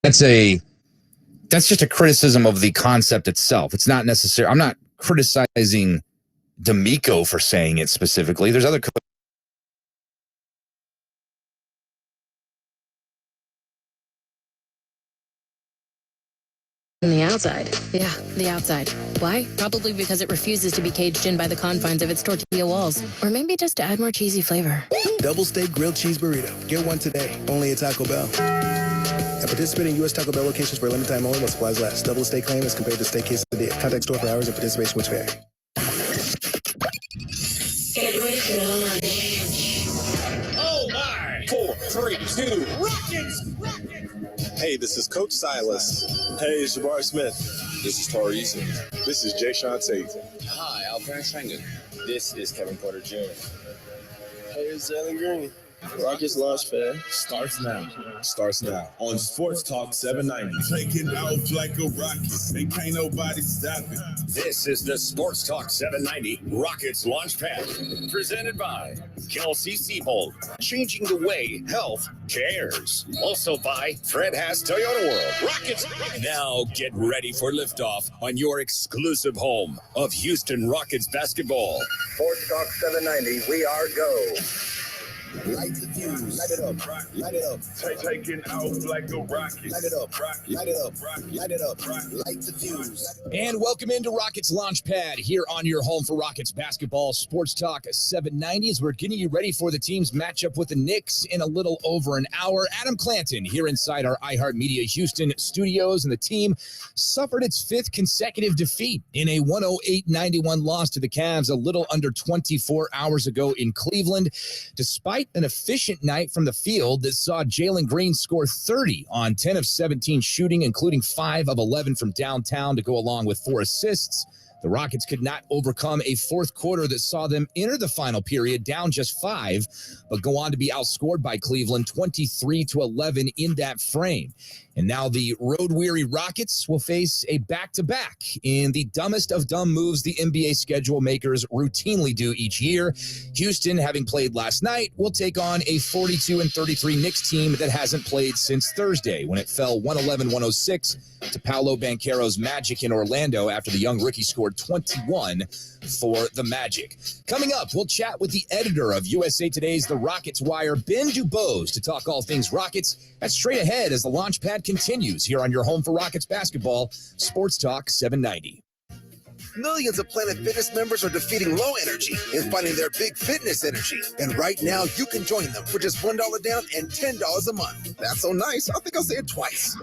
that's just a criticism of the concept itself. It's not necessary. I'm not criticizing D'Amico for saying it specifically. There's other On the outside. Yeah, the outside. Why? Probably because it refuses to be caged in by the confines of its tortilla walls. Or maybe just to add more cheesy flavor. Double steak grilled cheese burrito. Get one today, only at Taco Bell. At participating U.S. Taco Bell locations for a limited time only while supplies last. Double steak claim as compared to steak quesadilla. Contact store for hours and participation which vary. Get ready for the launch. Oh my! 4, 3, 2, Rockets! Hey, this is Coach Silas. Hey, it's Jabari Smith. This is Tari Eason. This is Jay Sean Tate. Hi, Alperen Sengun. This is Kevin Porter Jr. Hey, it's Jalen Green. Rockets launch pad Starts now on Sports Talk 790. Taking off like a rocket, and can't nobody stop it. This is the Sports Talk 790 Rockets Launchpad, presented by Kelsey Siebold, changing the way health cares. Also by Fred Haas Toyota World. Rockets. Now get ready for liftoff on your exclusive home of Houston Rockets basketball. Sports Talk 790, we are go. Light the fuse, light it up, light it up. Taking off like a rocket. Light it up, light it up, light it up, light the fuse. And welcome into Rockets Launchpad here on your home for Rockets basketball. Sports Talk 790 as we're getting you ready for the team's matchup with the Knicks in a little over an hour. Adam Clanton here inside our iHeartMedia Houston studios, and the team suffered its fifth consecutive defeat in a 108-91 loss to the Cavs a little under 24 hours ago in Cleveland, despite an efficient night from the field that saw Jalen Green score 30 on 10 of 17 shooting, including 5 of 11 from downtown to go along with 4 assists. The Rockets could not overcome a fourth quarter that saw them enter the final period down just 5, but go on to be outscored by Cleveland 23-11 in that frame. And now the road-weary Rockets will face a back-to-back in the dumbest of dumb moves the NBA schedule makers routinely do each year. Houston, having played last night, will take on a 42-33 Knicks team that hasn't played since Thursday when it fell 111-106 to Paolo Banchero's Magic in Orlando after the young rookie scored 21 for the Magic. Coming up, we'll chat with the editor of USA Today's The Rockets Wire, Ben Dubose, to talk all things Rockets. That's straight ahead as the Launchpad continues here on your home for Rockets basketball, Sports Talk 790. Millions of Planet Fitness members are defeating low energy and finding their big fitness energy. And right now, you can join them for just $1 down and $10 a month. That's so nice, I think I'll say it twice.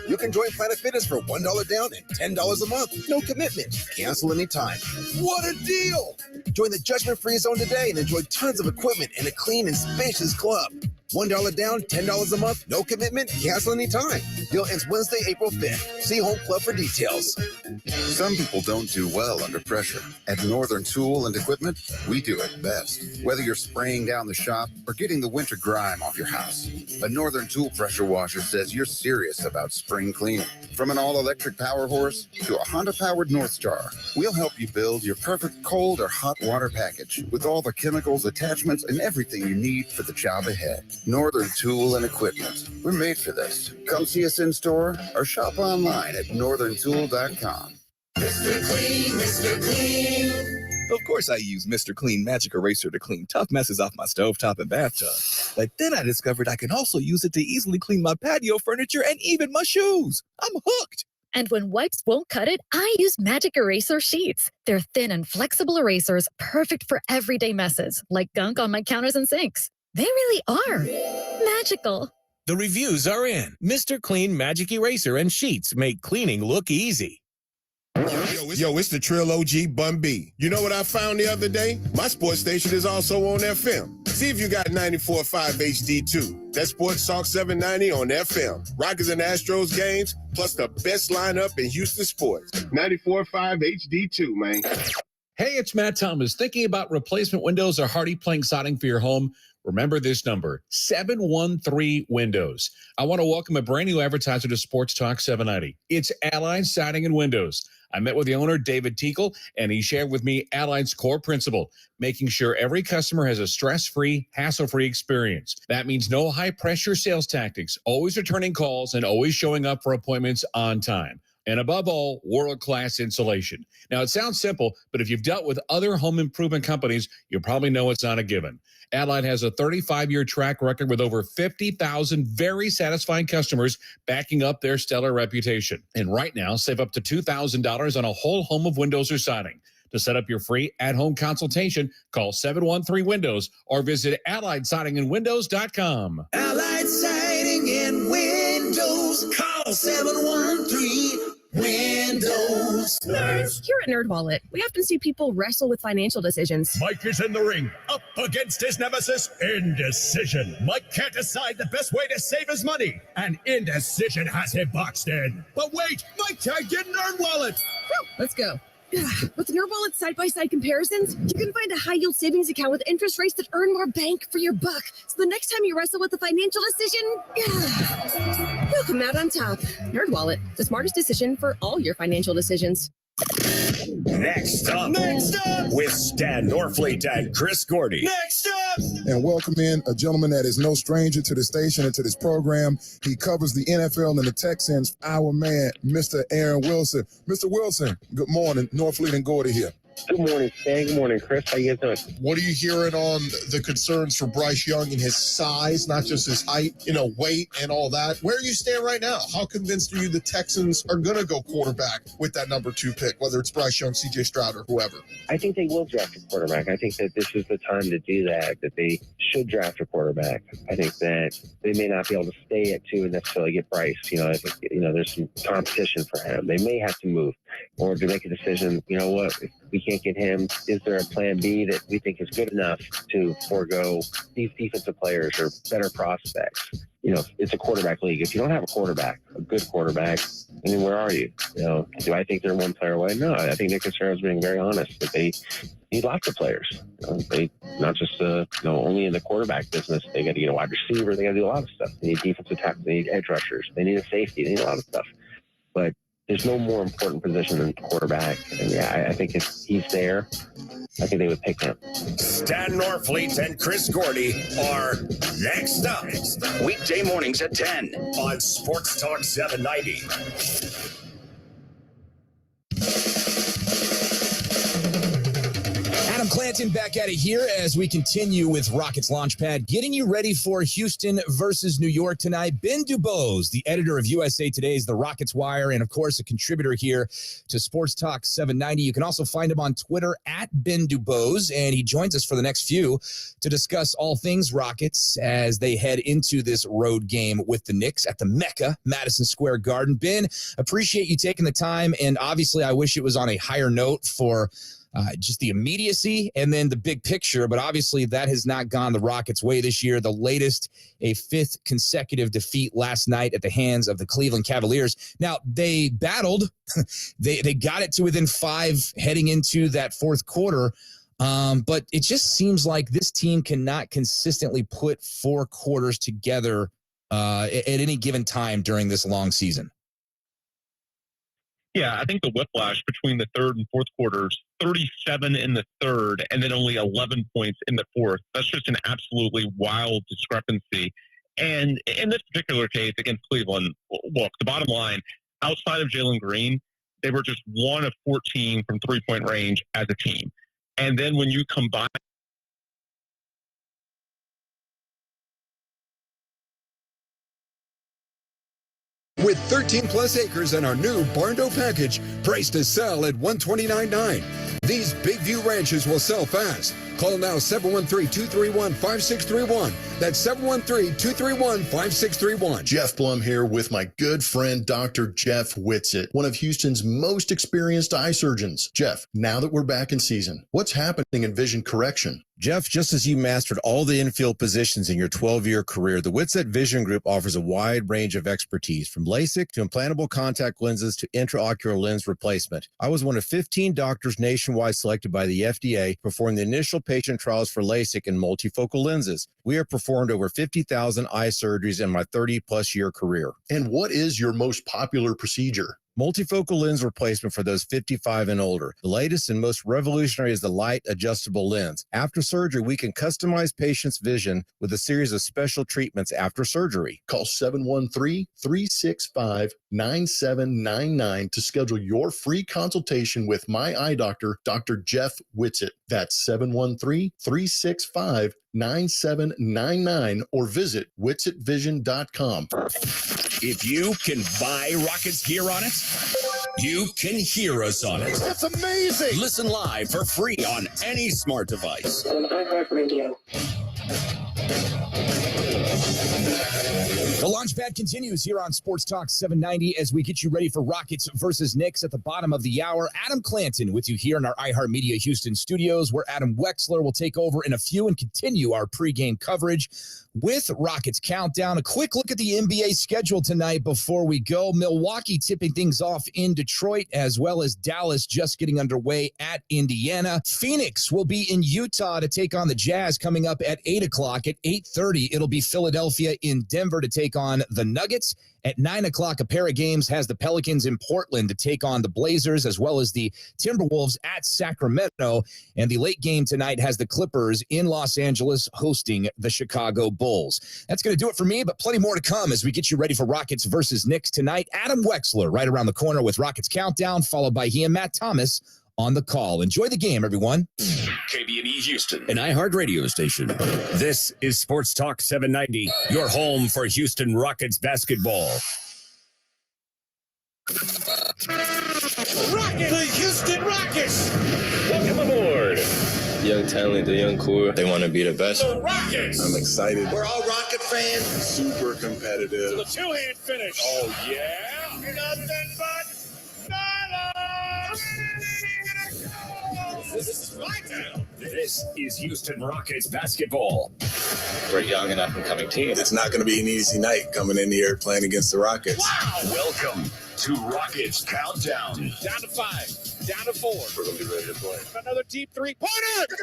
You can join Planet Fitness for $1 down and $10 a month. No commitment. Cancel anytime. What a deal! Join the judgment-free zone today and enjoy tons of equipment in a clean and spacious club. $1 down, $10 a month, no commitment, cancel anytime. Deal ends Wednesday, April 5th. See Home Club for details. Some people don't do well under pressure. At Northern Tool and Equipment, we do it best. Whether you're spraying down the shop or getting the winter grime off your house, a Northern Tool pressure washer says you're serious about spring cleaning. From an all-electric power horse to a Honda-powered North Star, we'll help you build your perfect cold or hot water package with all the chemicals, attachments, and everything you need for the job ahead. Northern Tool and Equipment. We're made for this. Come see us in store or shop online at northerntool.com. Mr. Clean, Mr. Clean. Of course I use Mr. Clean Magic Eraser to clean tough messes off my stovetop and bathtub. But then I discovered I can also use it to easily clean my patio furniture and even my shoes. I'm hooked. And when wipes won't cut it, I use Magic Eraser Sheets. They're thin and flexible erasers, perfect for everyday messes, like gunk on my counters and sinks. They really are magical. The reviews are in. Mr. Clean Magic Eraser and Sheets make cleaning look easy. Yo, it's the Trill OG Bun B. You know what I found the other day? My sports station is also on FM. See if you got 94.5 HD2. That's Sports Talk 790 on FM. Rockets and Astros games, plus the best lineup in Houston sports. 94.5 HD2, man. Hey, it's Matt Thomas. Thinking about replacement windows or hardy plank siding for your home? Remember this number, 713 Windows. I want to welcome a brand new advertiser to Sports Talk 790. It's Allied Siding and Windows. I met with the owner, David Teakle, and he shared with me Allied's core principle, making sure every customer has a stress-free, hassle-free experience. That means no high-pressure sales tactics, always returning calls, and always showing up for appointments on time. And above all, world-class insulation. Now, it sounds simple, but if you've dealt with other home improvement companies, you probably know it's not a given. Allied has a 35-year track record with over 50,000 very satisfying customers backing up their stellar reputation. And right now, save up to $2,000 on a whole home of windows or siding. To set up your free at-home consultation, call 713-WINDOWS or visit AlliedSidingAndWindows.com. Allied Siding and Windows. Call 713-WINDOWS. Nerds. Here at NerdWallet, we often see people wrestle with financial decisions. Mike is in the ring, up against his nemesis, indecision. Mike can't decide the best way to save his money, and indecision has him boxed in. But wait, Mike tagged in NerdWallet. Whew, let's go. With NerdWallet side-by-side comparisons, you can find a high-yield savings account with interest rates that earn more bang for your buck. So the next time you wrestle with a financial decision, you'll come out on top. NerdWallet, the smartest decision for all your financial decisions. Next up, with Stan Norfleet and Chris Gordy. Next up, and welcome in a gentleman that is no stranger to the station and to this program. He covers the NFL and the Texans. Our man, Mr. Aaron Wilson. Mr. Wilson, good morning. Norfleet and Gordy here. Good morning, Stan. Good morning, Chris. How you guys doing? What are you hearing on the concerns for Bryce Young and his size, not just his height, weight and all that? Where you stand right now? How convinced are you the Texans are going to go quarterback with that number 2 pick, whether it's Bryce Young, C.J. Stroud, or whoever? I think they will draft a quarterback. I think that this is the time to do that they should draft a quarterback. I think that they may not be able to stay at 2 and necessarily get Bryce. I think, there's some competition for him. They may have to move or to make a decision, what, if we can't get him, is there a plan B that we think is good enough to forego these defensive players or better prospects? It's a quarterback league. If you don't have a quarterback, a good quarterback, where are you? Do I think they're one player away? No, I think Nick Casero's being very honest that they need lots of players. They not just only in the quarterback business. They got to get a wide receiver. They got to do a lot of stuff. They need defensive tackles. They need edge rushers. They need a safety. They need a lot of stuff. But there's no more important position than quarterback. And I think if he's there, I think they would pick him. Stan Norfleet and Chris Gordy are next up. Weekday mornings at 10 on Sports Talk 790. Adam Clanton back at it here as we continue with Rockets Launchpad, getting you ready for Houston versus New York tonight. Ben Dubose, the editor of USA Today's The Rockets Wire, and of course a contributor here to Sports Talk 790. You can also find him on Twitter at Ben Dubose, and he joins us for the next few to discuss all things Rockets as they head into this road game with the Knicks at the Mecca, Madison Square Garden. Ben, appreciate you taking the time, and obviously I wish it was on a higher note for just the immediacy and then the big picture, but obviously that has not gone the Rockets' way this year. The latest, a 5th consecutive defeat last night at the hands of the Cleveland Cavaliers. Now, they battled. they got it to within 5 heading into that 4th quarter, but it just seems like this team cannot consistently put 4 quarters together at any given time during this long season. Yeah, I think the whiplash between the 3rd and 4th quarters, 37 in the 3rd, and then only 11 points in the 4th. That's just an absolutely wild discrepancy. And in this particular case against Cleveland, look, the bottom line, outside of Jalen Green, they were just 1 of 14 from three-point range as a team. And then when you combine with 13 plus acres and our new Barndo package, priced to sell at $129.9. These big view ranches will sell fast. Call now 713-231-5631. That's 713-231-5631. Jeff Blum here with my good friend, Dr. Jeff Whitsitt, one of Houston's most experienced eye surgeons. Jeff, now that we're back in season, what's happening in vision correction? Jeff, just as you mastered all the infield positions in your 12-year career, the Whitsitt Vision Group offers a wide range of expertise, from LASIK to implantable contact lenses to intraocular lens replacement. I was one of 15 doctors nationwide selected by the FDA to perform the initial patient trials for LASIK and multifocal lenses. We have performed over 50,000 eye surgeries in my 30-plus year career. And what is your most popular procedure? Multifocal lens replacement for those 55 and older. The latest and most revolutionary is the light adjustable lens. After surgery, we can customize patients' vision with a series of special treatments after surgery. Call 713-365-9799 to schedule your free consultation with my eye doctor, Dr. Jeff Whitsitt. That's 713-365-9799 or visit witsitvision.com. If you can buy Rockets gear on it, you can hear us on it. That's amazing. Listen live for free on any smart device. On iHeartRadio. The Launchpad continues here on Sports Talk 790 as we get you ready for Rockets versus Knicks at the bottom of the hour. Adam Clanton with you here in our iHeartMedia Houston studios, where Adam Wexler will take over in a few and continue our pregame coverage with Rockets Countdown. A quick look at the NBA schedule tonight before we go. Milwaukee tipping things off in Detroit, as well as Dallas just getting underway at Indiana. Phoenix will be in Utah to take on the Jazz coming up at 8 o'clock. At 8:30, it'll be Philadelphia in Denver to take on the Nuggets. At 9 o'clock, a pair of games has the Pelicans in Portland to take on the Blazers, as well as the Timberwolves at Sacramento. And the late game tonight has the Clippers in Los Angeles hosting the Chicago Bulls. That's going to do it for me, but plenty more to come as we get you ready for Rockets versus Knicks tonight. Adam Wexler right around the corner with Rockets Countdown, followed by he and Matt Thomas on the call. Enjoy the game, everyone. KBME Houston, an iHeart radio station. This is Sports Talk 790, your home for Houston Rockets basketball. Rockets! The Houston Rockets! Welcome aboard. Young talent, the young core, they want to be the best. The Rockets! I'm excited. We're all Rocket fans. Super competitive. The two-hand finish. Oh, yeah. Nothing but This is my town. This is Houston Rockets basketball. We're a young and up-and-coming team. It's not going to be an easy night coming in here playing against the Rockets. Wow! Welcome to Rockets Countdown. Down to 5. Down to 4. We're going to be ready to play. Another deep three-pointer. Good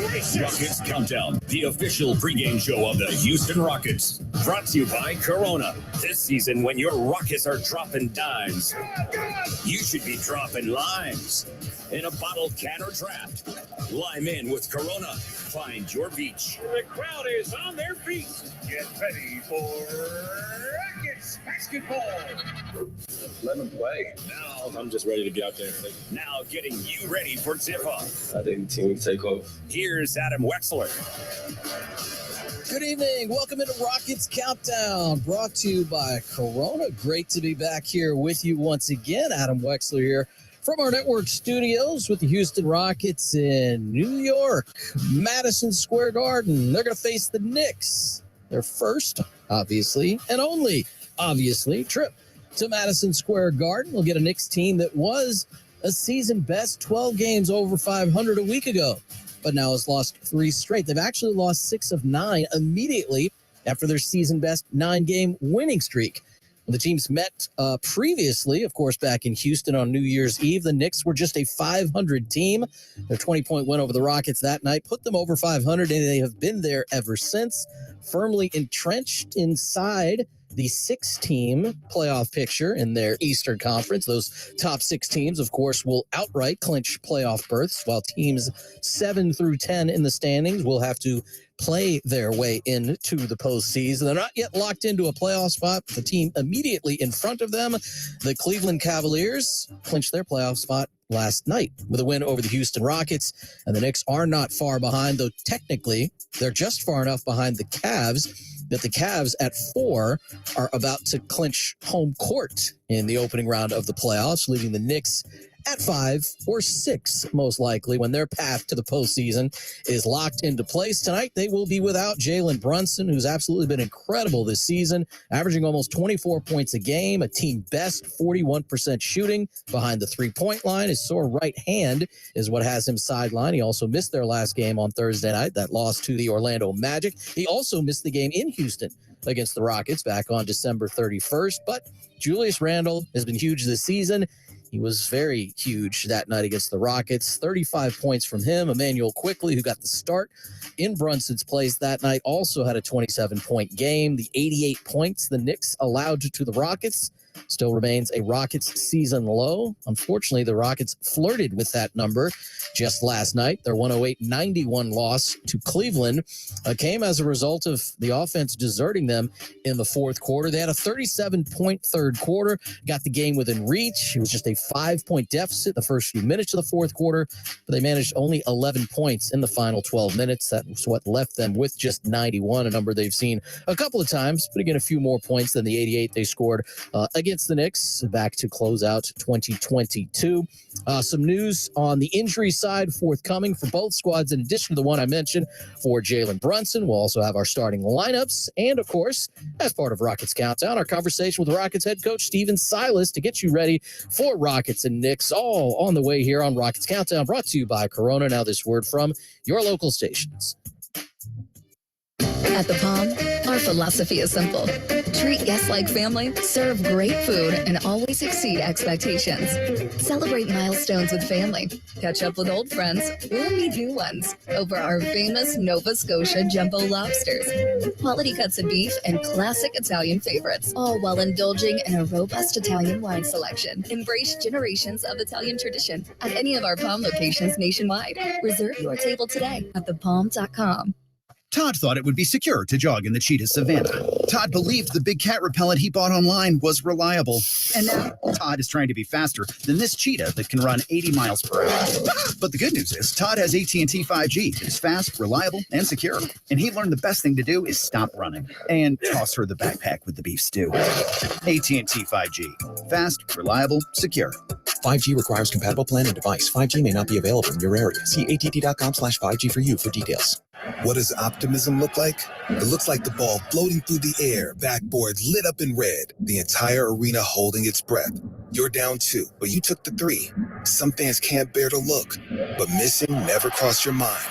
gracious. Rockets Countdown, the official pregame show of the Houston Rockets. Brought to you by Corona. This season, when your Rockets are dropping dimes, you should be dropping limes. In a bottle, can, or draft. Lime in with Corona. Find your beach. The crowd is on their feet. Get ready for Rockets basketball. Let them play. Now, I'm just ready to be out there. now getting you ready for tip-off. I think the team will take off. Here's Adam Wexler. Good evening. Welcome into Rockets Countdown, brought to you by Corona. Great to be back here with you once again. Adam Wexler here from our network studios with the Houston Rockets in New York, Madison Square Garden. They're going to face the Knicks. Their first, obviously, and only, obviously, trip to Madison Square Garden. We'll get a Knicks team that was a season best 12 games over 500 a week ago, but now has lost 3 straight. They've actually lost 6 of 9 immediately after their season best 9-game winning streak. The teams met previously, of course, back in Houston on New Year's Eve. The Knicks were just a 500 team. Their 20-point win over the Rockets that night put them over 500, and they have been there ever since, firmly entrenched inside the 6-team playoff picture in their Eastern Conference. Those top 6 teams, of course, will outright clinch playoff berths, while teams 7 through 10 in the standings will have to play their way into the postseason. They're not yet locked into a playoff spot. The team immediately in front of them, the Cleveland Cavaliers, clinched their playoff spot last night with a win over the Houston Rockets. And the Knicks are not far behind, though technically they're just far enough behind the Cavs that the Cavs at 4 are about to clinch home court in the opening round of the playoffs, leaving the Knicks at 5 or 6, most likely, when their path to the postseason is locked into place. Tonight, they will be without Jalen Brunson, who's absolutely been incredible this season, averaging almost 24 points a game, a team best 41% shooting behind the three-point line. His sore right hand is what has him sidelined. He also missed their last game on Thursday night, that loss to the Orlando Magic. He also missed the game in Houston against the Rockets back on December 31st. But Julius Randle has been huge this season. He was very huge that night against the Rockets. 35 points from him. Emmanuel Quickley, who got the start in Brunson's place that night, also had a 27-point game. The 88 points the Knicks allowed to the Rockets still remains a Rockets season low. Unfortunately, the Rockets flirted with that number just last night. Their 108-91 loss to Cleveland came as a result of the offense deserting them in the fourth quarter. They had a 37-point third quarter, got the game within reach. It was just a 5-point deficit the first few minutes of the fourth quarter, but they managed only 11 points in the final 12 minutes. That was what left them with just 91, a number they've seen a couple of times, but again, a few more points than the 88 they scored against the Knicks back to close out 2022. Some news on the injury side forthcoming for both squads, in addition to the one I mentioned for Jalen Brunson. We'll also have our starting lineups, and of course, as part of Rockets Countdown, our conversation with Rockets head coach Stephen Silas to get you ready for Rockets and Knicks, all on the way here on Rockets Countdown, brought to you by Corona. Now this word from your local stations. At the Palm, our philosophy is simple. Treat guests like family, serve great food, and always exceed expectations. Celebrate milestones with family, catch up with old friends, or meet new ones over our famous Nova Scotia jumbo lobsters, quality cuts of beef, and classic Italian favorites, all while indulging in a robust Italian wine selection. Embrace generations of Italian tradition at any of our Palm locations nationwide. Reserve your table today at thepalm.com. Todd thought it would be secure to jog in the cheetah savanna. Todd believed the big cat repellent he bought online was reliable. And now Todd is trying to be faster than this cheetah that can run 80 miles per hour. But the good news is Todd has AT&T 5G. It's fast, reliable, and secure. And he learned the best thing to do is stop running and toss her the backpack with the beef stew. AT&T 5G. Fast, reliable, secure. 5G requires compatible plan and device. 5G may not be available in your area. See att.com/5G for you for details. What does optimism look like? It looks like the ball floating through the air, backboard lit up in red, the entire arena holding its breath. You're down 2, but you took the 3. Some fans can't bear to look, but missing never crossed your mind.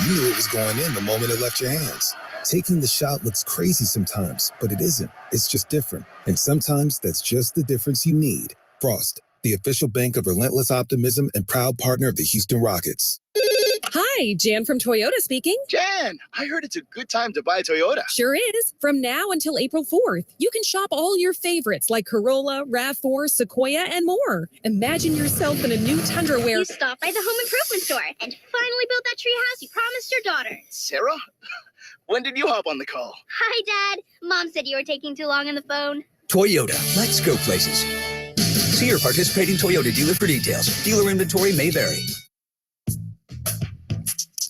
You knew it was going in the moment it left your hands. Taking the shot looks crazy sometimes, but it isn't. It's just different. And sometimes that's just the difference you need. Frost, the official bank of relentless optimism and proud partner of the Houston Rockets. Hi, Jan from Toyota speaking. Jan, I heard it's a good time to buy a Toyota. Sure is. From now until April 4th, you can shop all your favorites like Corolla, RAV4, Sequoia, and more. Imagine yourself in a new Tundra where you stopped by the home improvement store and finally built that tree house you promised your daughter. Sarah? When did you hop on the call? Hi, Dad. Mom said you were taking too long on the phone. Toyota, let's go places. See your participating Toyota dealer for details. Dealer inventory may vary.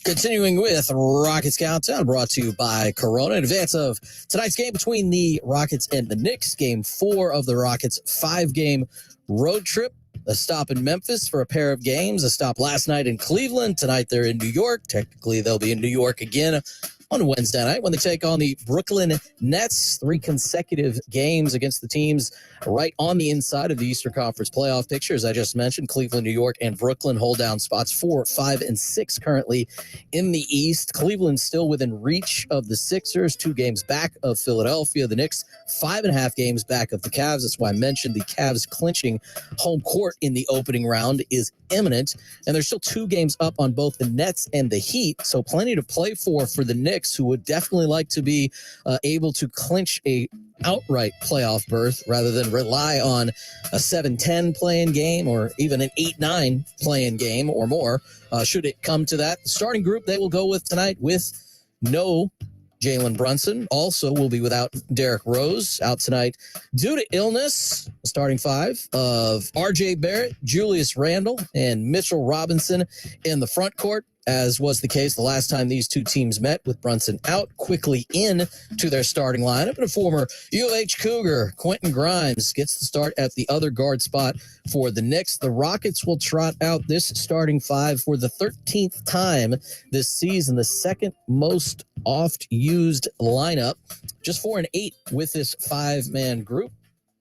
Continuing with Rockets Countdown, brought to you by Corona in advance of tonight's game between the Rockets and the Knicks, game 4 of the Rockets' 5-game road trip. A stop in Memphis for a pair of games, a stop last night in Cleveland. Tonight they're in New York. Technically, they'll be in New York again on Wednesday night when they take on the Brooklyn Nets. 3 consecutive games against the teams right on the inside of the Eastern Conference playoff picture. As I just mentioned, Cleveland, New York, and Brooklyn hold down spots 4, 5, and 6 currently in the East. Cleveland still within reach of the Sixers, 2 games back of Philadelphia. The Knicks, 5.5 games back of the Cavs. That's why I mentioned the Cavs clinching home court in the opening round is imminent. And there's still 2 games up on both the Nets and the Heat, so plenty to play for the Knicks, who would definitely like to be able to clinch a outright playoff berth rather than rely on a 7-10 play-in game or even an 8-9 play-in game or more. Should it come to that, the starting group they will go with tonight with no Jalen Brunson. Also will be without Derrick Rose, out tonight due to illness. The starting 5 of R.J. Barrett, Julius Randle, and Mitchell Robinson in the front court, as was the case the last time these 2 teams met, with Brunson out, quickly in to their starting lineup. And a former U of H Cougar, Quentin Grimes, gets the start at the other guard spot for the Knicks. The Rockets will trot out this starting 5 for the 13th time this season, the second most oft-used lineup, just 4 and 8 with this 5-man group.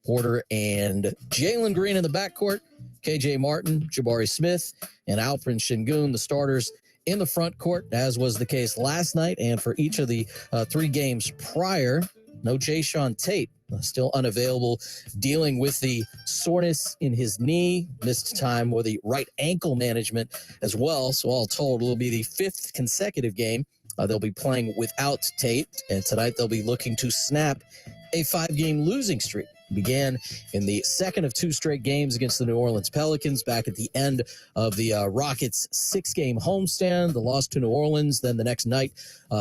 Porter and Jalen Green in the backcourt, KJ Martin, Jabari Smith, and Alperen Şengün, the starters in the front court, as was the case last night and for each of the 3 games prior. No Jayshawn Tate, still unavailable, dealing with the soreness in his knee, missed time with the right ankle management as well. So all told, it will be the 5th consecutive game they'll be playing without Tate, and tonight they'll be looking to snap a 5-game losing streak. Began in the second of 2 straight games against the New Orleans Pelicans back at the end of the Rockets' 6-game homestand. The loss to New Orleans, then the next night,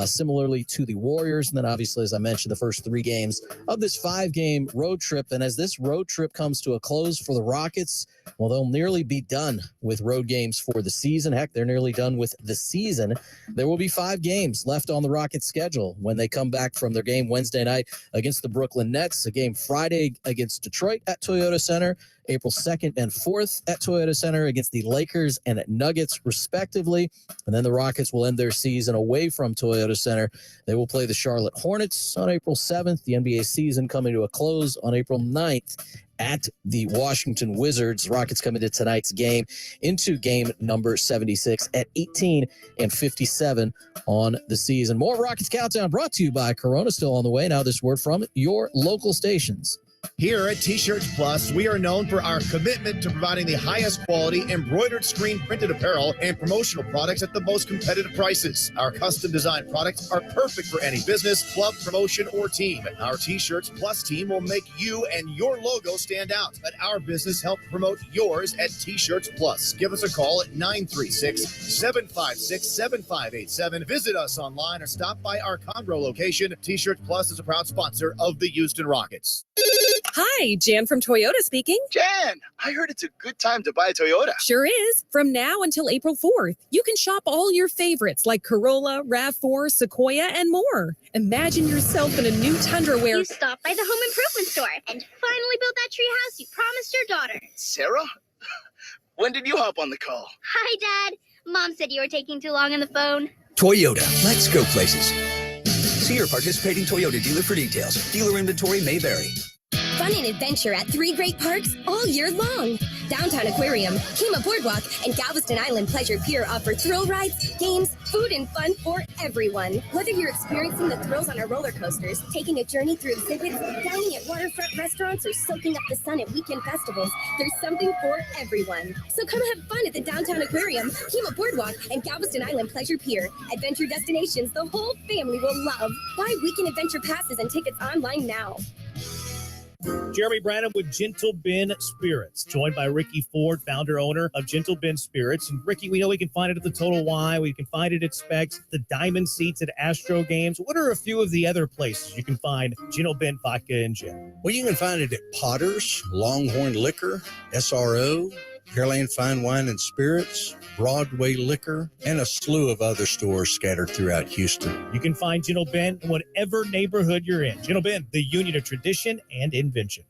similarly to the Warriors. And then obviously, as I mentioned, the first 3 games of this 5-game road trip. And as this road trip comes to a close for the Rockets, well, they'll nearly be done with road games for the season. Heck, they're nearly done with the season. There will be 5 games left on the Rockets schedule when they come back from their game Wednesday night against the Brooklyn Nets, a game Friday against Detroit at Toyota Center, April 2nd and 4th at Toyota Center against the Lakers and Nuggets, respectively. And then the Rockets will end their season away from Toyota Center. They will play the Charlotte Hornets on April 7th, the NBA season coming to a close on April 9th at the Washington Wizards. Rockets come into tonight's game, into game number 76 at 18-57 on the season. More Rockets Countdown brought to you by Corona, still on the way. Now this word from your local stations. Here at T-Shirts Plus, we are known for our commitment to providing the highest quality embroidered screen printed apparel and promotional products at the most competitive prices. Our custom designed products are perfect for any business, club, promotion, or team. Our T-Shirts Plus team will make you and your logo stand out. Let our business help promote yours at T-Shirts Plus. Give us a call at 936-756-7587. Visit us online or stop by our Conroe location. T-Shirts Plus is a proud sponsor of the Houston Rockets. Hi, Jan from Toyota speaking. Jan, I heard it's a good time to buy a Toyota. Sure is. From now until April 4th, you can shop all your favorites like Corolla, RAV4, Sequoia, and more. Imagine yourself in a new Tundra where You stopped by the home improvement store and finally built that tree house you promised your daughter. Sarah? When did you hop on the call? Hi, Dad. Mom said you were taking too long on the phone. Toyota, let's go places. See your participating Toyota dealer for details. Dealer inventory may vary. Fun and adventure at 3 great parks all year long. Downtown Aquarium, Kima Boardwalk, and Galveston Island Pleasure Pier offer thrill rides, games, food, and fun for everyone. Whether you're experiencing the thrills on our roller coasters, taking a journey through exhibits, dining at waterfront restaurants, or soaking up the sun at weekend festivals, there's something for everyone. So come have fun at the Downtown Aquarium, Kima Boardwalk, and Galveston Island Pleasure Pier. Adventure destinations the whole family will love. Buy weekend adventure passes and tickets online now. Jeremy Branham with Gentle Ben Spirits, joined by Ricky Ford, founder, owner of Gentle Ben Spirits. And Ricky, we know we can find it at the Total Y. We can find it at Specs, the Diamond Seats at Astro Games. What are a few of the other places you can find Gentle Ben Vodka and Gin? Well, you can find it at Potter's, Longhorn Liquor, SRO, Pearland Fine Wine and Spirits, Broadway Liquor, and a slew of other stores scattered throughout Houston. You can find Gentle Ben in whatever neighborhood you're in. Gentle Ben, the union of tradition and invention.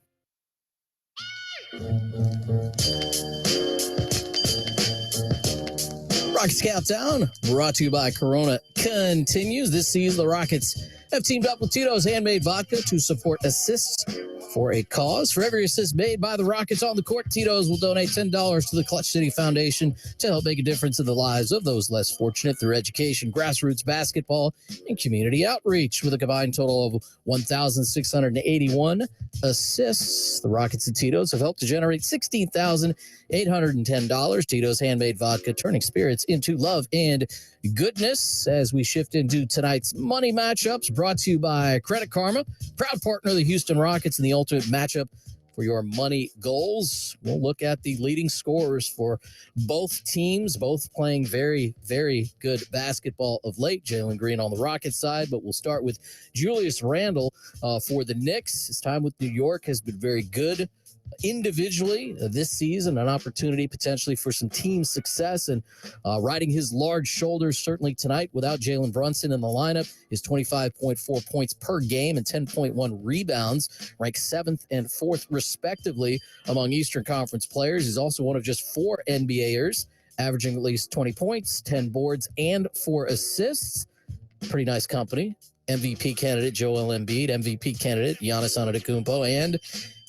Rockets Countdown, brought to you by Corona, continues. This season, the Rockets have teamed up with Tito's Handmade Vodka to support assists for a cause. For every assist made by the Rockets on the court, Tito's will donate $10 to the Clutch City Foundation to help make a difference in the lives of those less fortunate through education, grassroots basketball, and community outreach. With a combined total of 1,681 assists, the Rockets and Tito's have helped to generate $16,810. Tito's Handmade Vodka, turning spirits into love and goodness. As we shift into tonight's money matchups, brought to you by Credit Karma, proud partner of the Houston Rockets, and the ultimate matchup for your money goals. We'll look at the leading scorers for both teams, both playing very, very good basketball of late. Jalen Green on the Rockets side, but we'll start with Julius Randle for the Knicks. His time with New York has been very good individually this season, an opportunity potentially for some team success, and riding his large shoulders certainly tonight without Jalen Brunson in the lineup. His 25.4 points per game and 10.1 rebounds, ranked 7th and 4th respectively among Eastern Conference players. He's also one of just 4 NBAers averaging at least 20 points, 10 boards, and 4 assists. Pretty nice company. MVP candidate Joel Embiid, MVP candidate Giannis Antetokounmpo, and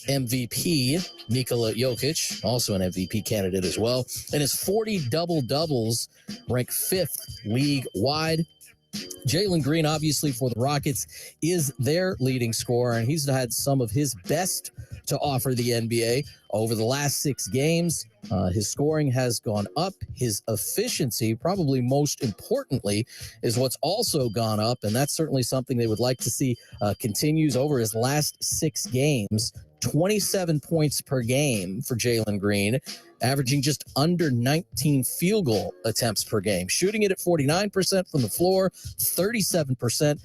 MVP Nikola Jokic, also an MVP candidate as well. And his 40 double-doubles rank 5th league-wide. Jalen Green, obviously, for the Rockets, is their leading scorer, and he's had some of his best to offer the NBA over the last 6 games. His scoring has gone up. His efficiency, probably most importantly, is what's also gone up, and that's certainly something they would like to see continues over his last 6 games. 27 points per game for Jalen Green, averaging just under 19 field goal attempts per game, shooting it at 49% from the floor, 37%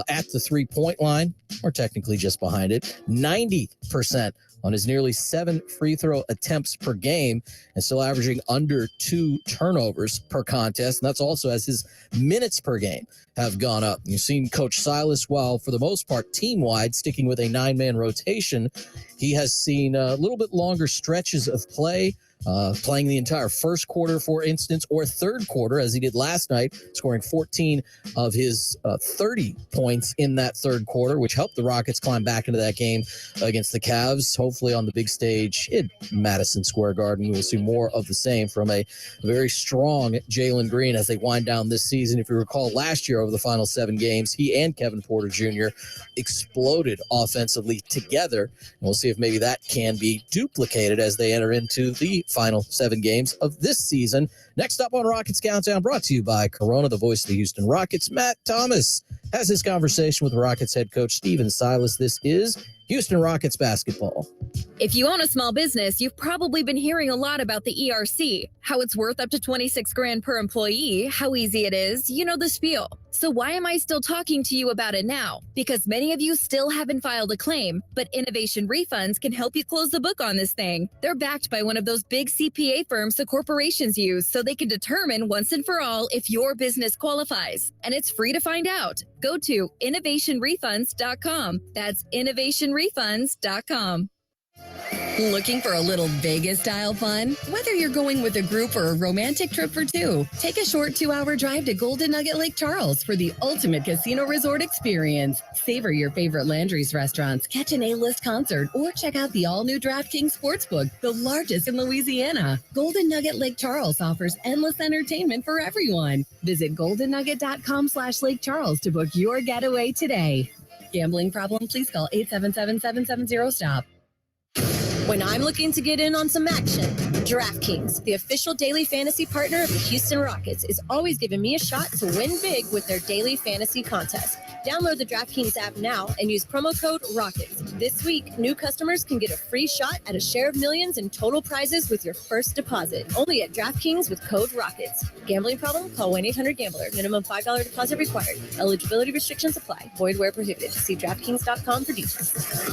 at the three-point line, or technically just behind it, 90% on his nearly 7 free throw attempts per game, and still averaging under 2 turnovers per contest. And that's also as his minutes per game have gone up. You've seen Coach Silas, while for the most part team-wide, sticking with a 9-man rotation, he has seen a little bit longer stretches of play, playing the entire first quarter, for instance, or third quarter, as he did last night, scoring 14 of his 30 points in that third quarter, which helped the Rockets climb back into that game against the Cavs. Hopefully on the big stage in Madison Square Garden, we'll see more of the same from a very strong Jalen Green as they wind down this season. If you recall, last year over the final 7 games, he and Kevin Porter Jr. exploded offensively together. And we'll see if maybe that can be duplicated as they enter into the final 7 games of this season. Next up on Rockets Countdown, brought to you by Corona, the voice of the Houston Rockets. Matt Thomas has his conversation with Rockets head coach Stephen Silas. This is Houston Rockets basketball. If you own a small business, you've probably been hearing a lot about the ERC, how it's worth up to $26,000 per employee, how easy it is, you know the spiel. So why am I still talking to you about it now? Because many of you still haven't filed a claim, but Innovation Refunds can help you close the book on this thing. They're backed by one of those big CPA firms the corporations use, so they can determine once and for all if your business qualifies. And it's free to find out. Go to innovationrefunds.com. That's innovationrefunds.com. Looking for a little Vegas-style fun? Whether you're going with a group or a romantic trip for 2, take a short 2-hour drive to Golden Nugget Lake Charles for the ultimate casino resort experience. Savor your favorite Landry's restaurants, catch an A-list concert, or check out the all-new DraftKings Sportsbook, the largest in Louisiana. Golden Nugget Lake Charles offers endless entertainment for everyone. Visit goldennugget.com/Lake Charles to book your getaway today. Gambling problem? Please call 877-770-STOP. When I'm looking to get in on some action, DraftKings, the official daily fantasy partner of the Houston Rockets, is always giving me a shot to win big with their daily fantasy contest. Download the DraftKings app now and use promo code ROCKETS. This week, new customers can get a free shot at a share of millions in total prizes with your first deposit. Only at DraftKings with code ROCKETS. Gambling problem? Call 1-800-GAMBLER. Minimum $5 deposit required. Eligibility restrictions apply. Void where prohibited. See DraftKings.com for details.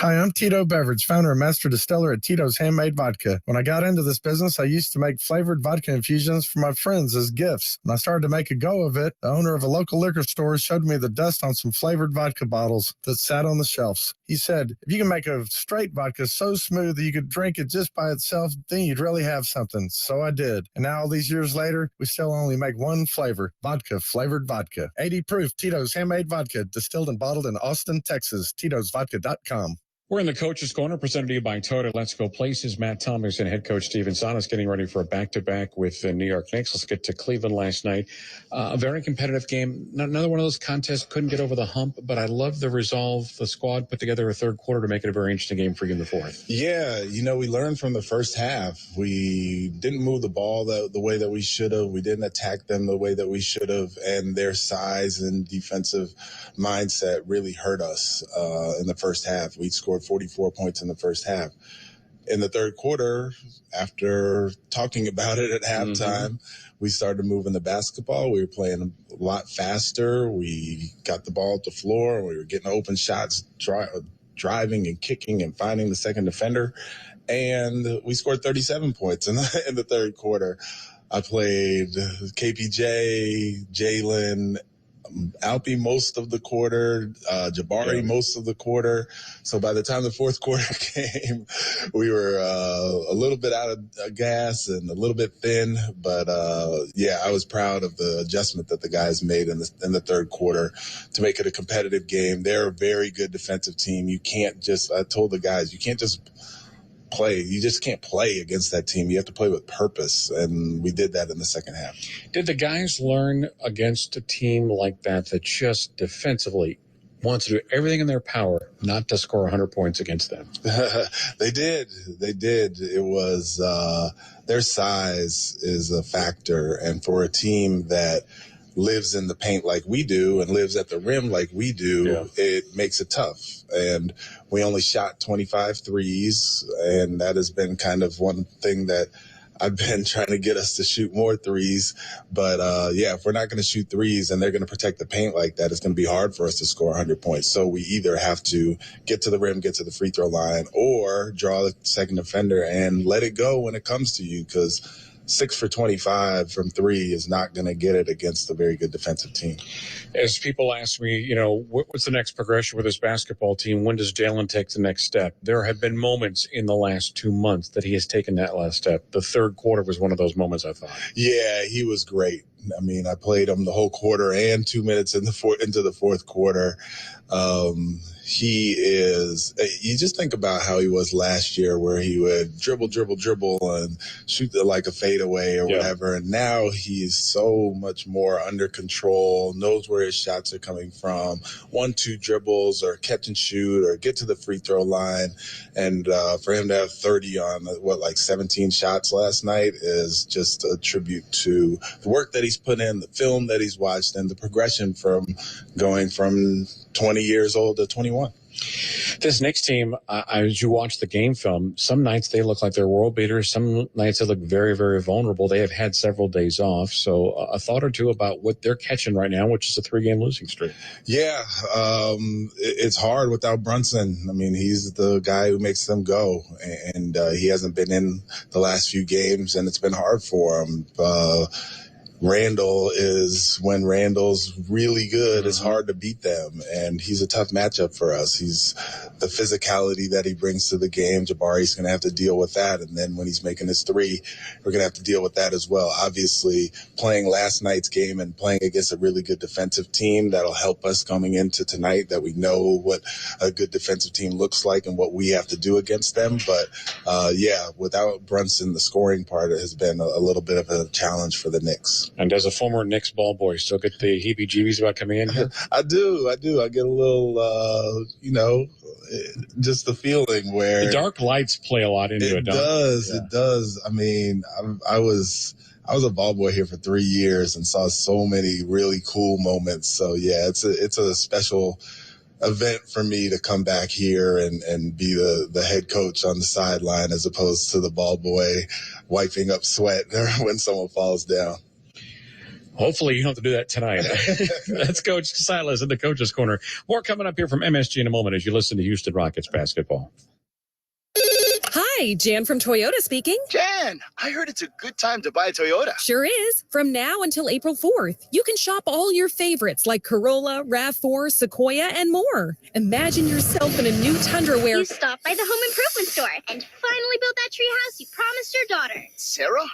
Hi, I'm Tito Beverage, founder and master distiller at Tito's Handmade Vodka. When I got into this business, I used to make flavored vodka infusions for my friends as gifts. When I started to make a go of it, the owner of a local liquor store showed me the dust on some flavored vodka bottles that sat on the shelves. He said, if you can make a straight vodka so smooth that you could drink it just by itself, then you'd really have something. So I did. And now all these years later, we still only make one flavor, vodka flavored vodka. 80 proof Tito's Handmade Vodka, distilled and bottled in Austin, Texas. Tito'sVodka.com. We're in the Coach's Corner, presented to you by Toyota Let's Go Places. Matt Thomas and head coach Stephen Silas getting ready for a back-to-back with the New York Knicks. Let's get to Cleveland last night. A very competitive game. Another one of those contests, couldn't get over the hump, but I love the resolve. The squad put together a third quarter to make it a very interesting game for you in the fourth. Yeah, we learned from the first half. We didn't move the ball the way that we should have. We didn't attack them the way that we should have, and their size and defensive mindset really hurt us in the first half. We scored 44 points in the first half. In the third quarter, after talking about it at halftime, we started moving the basketball. We were playing a lot faster. We got the ball at the floor. We were getting open shots, driving and kicking and finding the second defender. And we scored 37 points in the third quarter. I played KPJ, Jalen, Alpi most of the quarter, Jabari most of the quarter. So by the time the fourth quarter came, we were a little bit out of gas and a little bit thin. But I was proud of the adjustment that the guys made in the third quarter to make it a competitive game. They're a very good defensive team. I told the guys, you can't just play. You just can't play against that team. You have to play with purpose, and we did that in the second half. Did the guys learn against a team like that just defensively wants to do everything in their power not to score 100 points against them? They did. It was their size is a factor, and for a team that lives in the paint like we do and lives at the rim like we do, it makes it tough. And we only shot 25 threes, and that has been kind of one thing that I've been trying to get us to shoot more threes. But, if we're not going to shoot threes and they're going to protect the paint like that, it's going to be hard for us to score 100 points. So we either have to get to the rim, get to the free throw line, or draw the second defender and let it go when it comes to you, because 6 for 25 from three is not going to get it against a very good defensive team. As people ask me, what's the next progression with this basketball team? When does Jalen take the next step? There have been moments in the last 2 months that he has taken that last step. The third quarter was one of those moments, I thought. Yeah, he was great. I mean, I played him the whole quarter and 2 minutes into the fourth quarter. He is, you just think about how he was last year, where he would dribble and shoot like a fadeaway or whatever. And now he's so much more under control, knows where his shots are coming from, 1-2 dribbles or catch and shoot or get to the free throw line. And for him to have 30 on 17 shots last night is just a tribute to the work that he's put in, the film that he's watched, and the progression from going from 20 years old to 21. This Knicks team, as you watch the game film, some nights they look like they're world beaters. Some nights they look very, very vulnerable. They have had several days off. So a thought or two about what they're catching right now, which is a 3-game losing streak. Yeah, it's hard without Brunson. I mean, he's the guy who makes them go. And he hasn't been in the last few games, and it's been hard for him. When Randall's really good, it's hard to beat them, and he's a tough matchup for us. He's the physicality that he brings to the game. Jabari's going to have to deal with that, and then when he's making his three, we're going to have to deal with that as well. Obviously, playing last night's game and playing against a really good defensive team, that'll help us coming into tonight, that we know what a good defensive team looks like and what we have to do against them. But, without Brunson, the scoring part has been a little bit of a challenge for the Knicks. And as a former Knicks ball boy, still get the heebie-jeebies about coming in here? I do. I get a little, just the feeling where the dark lights play a lot into it. It does. I mean, I was a ball boy here for 3 years and saw so many really cool moments. So yeah, it's a special event for me to come back here and be the head coach on the sideline, as opposed to the ball boy wiping up sweat when someone falls down. Hopefully you don't have to do that tonight. That's Coach Silas in the Coach's Corner. More coming up here from MSG in a moment as you listen to Houston Rockets basketball. Hi, Jan from Toyota speaking. Jan, I heard it's a good time to buy a Toyota. Sure is. From now until April 4th, you can shop all your favorites like Corolla, RAV4, Sequoia, and more. Imagine yourself in a new Tundra where You stopped by the home improvement store and finally built that tree house you promised your daughter. Sarah?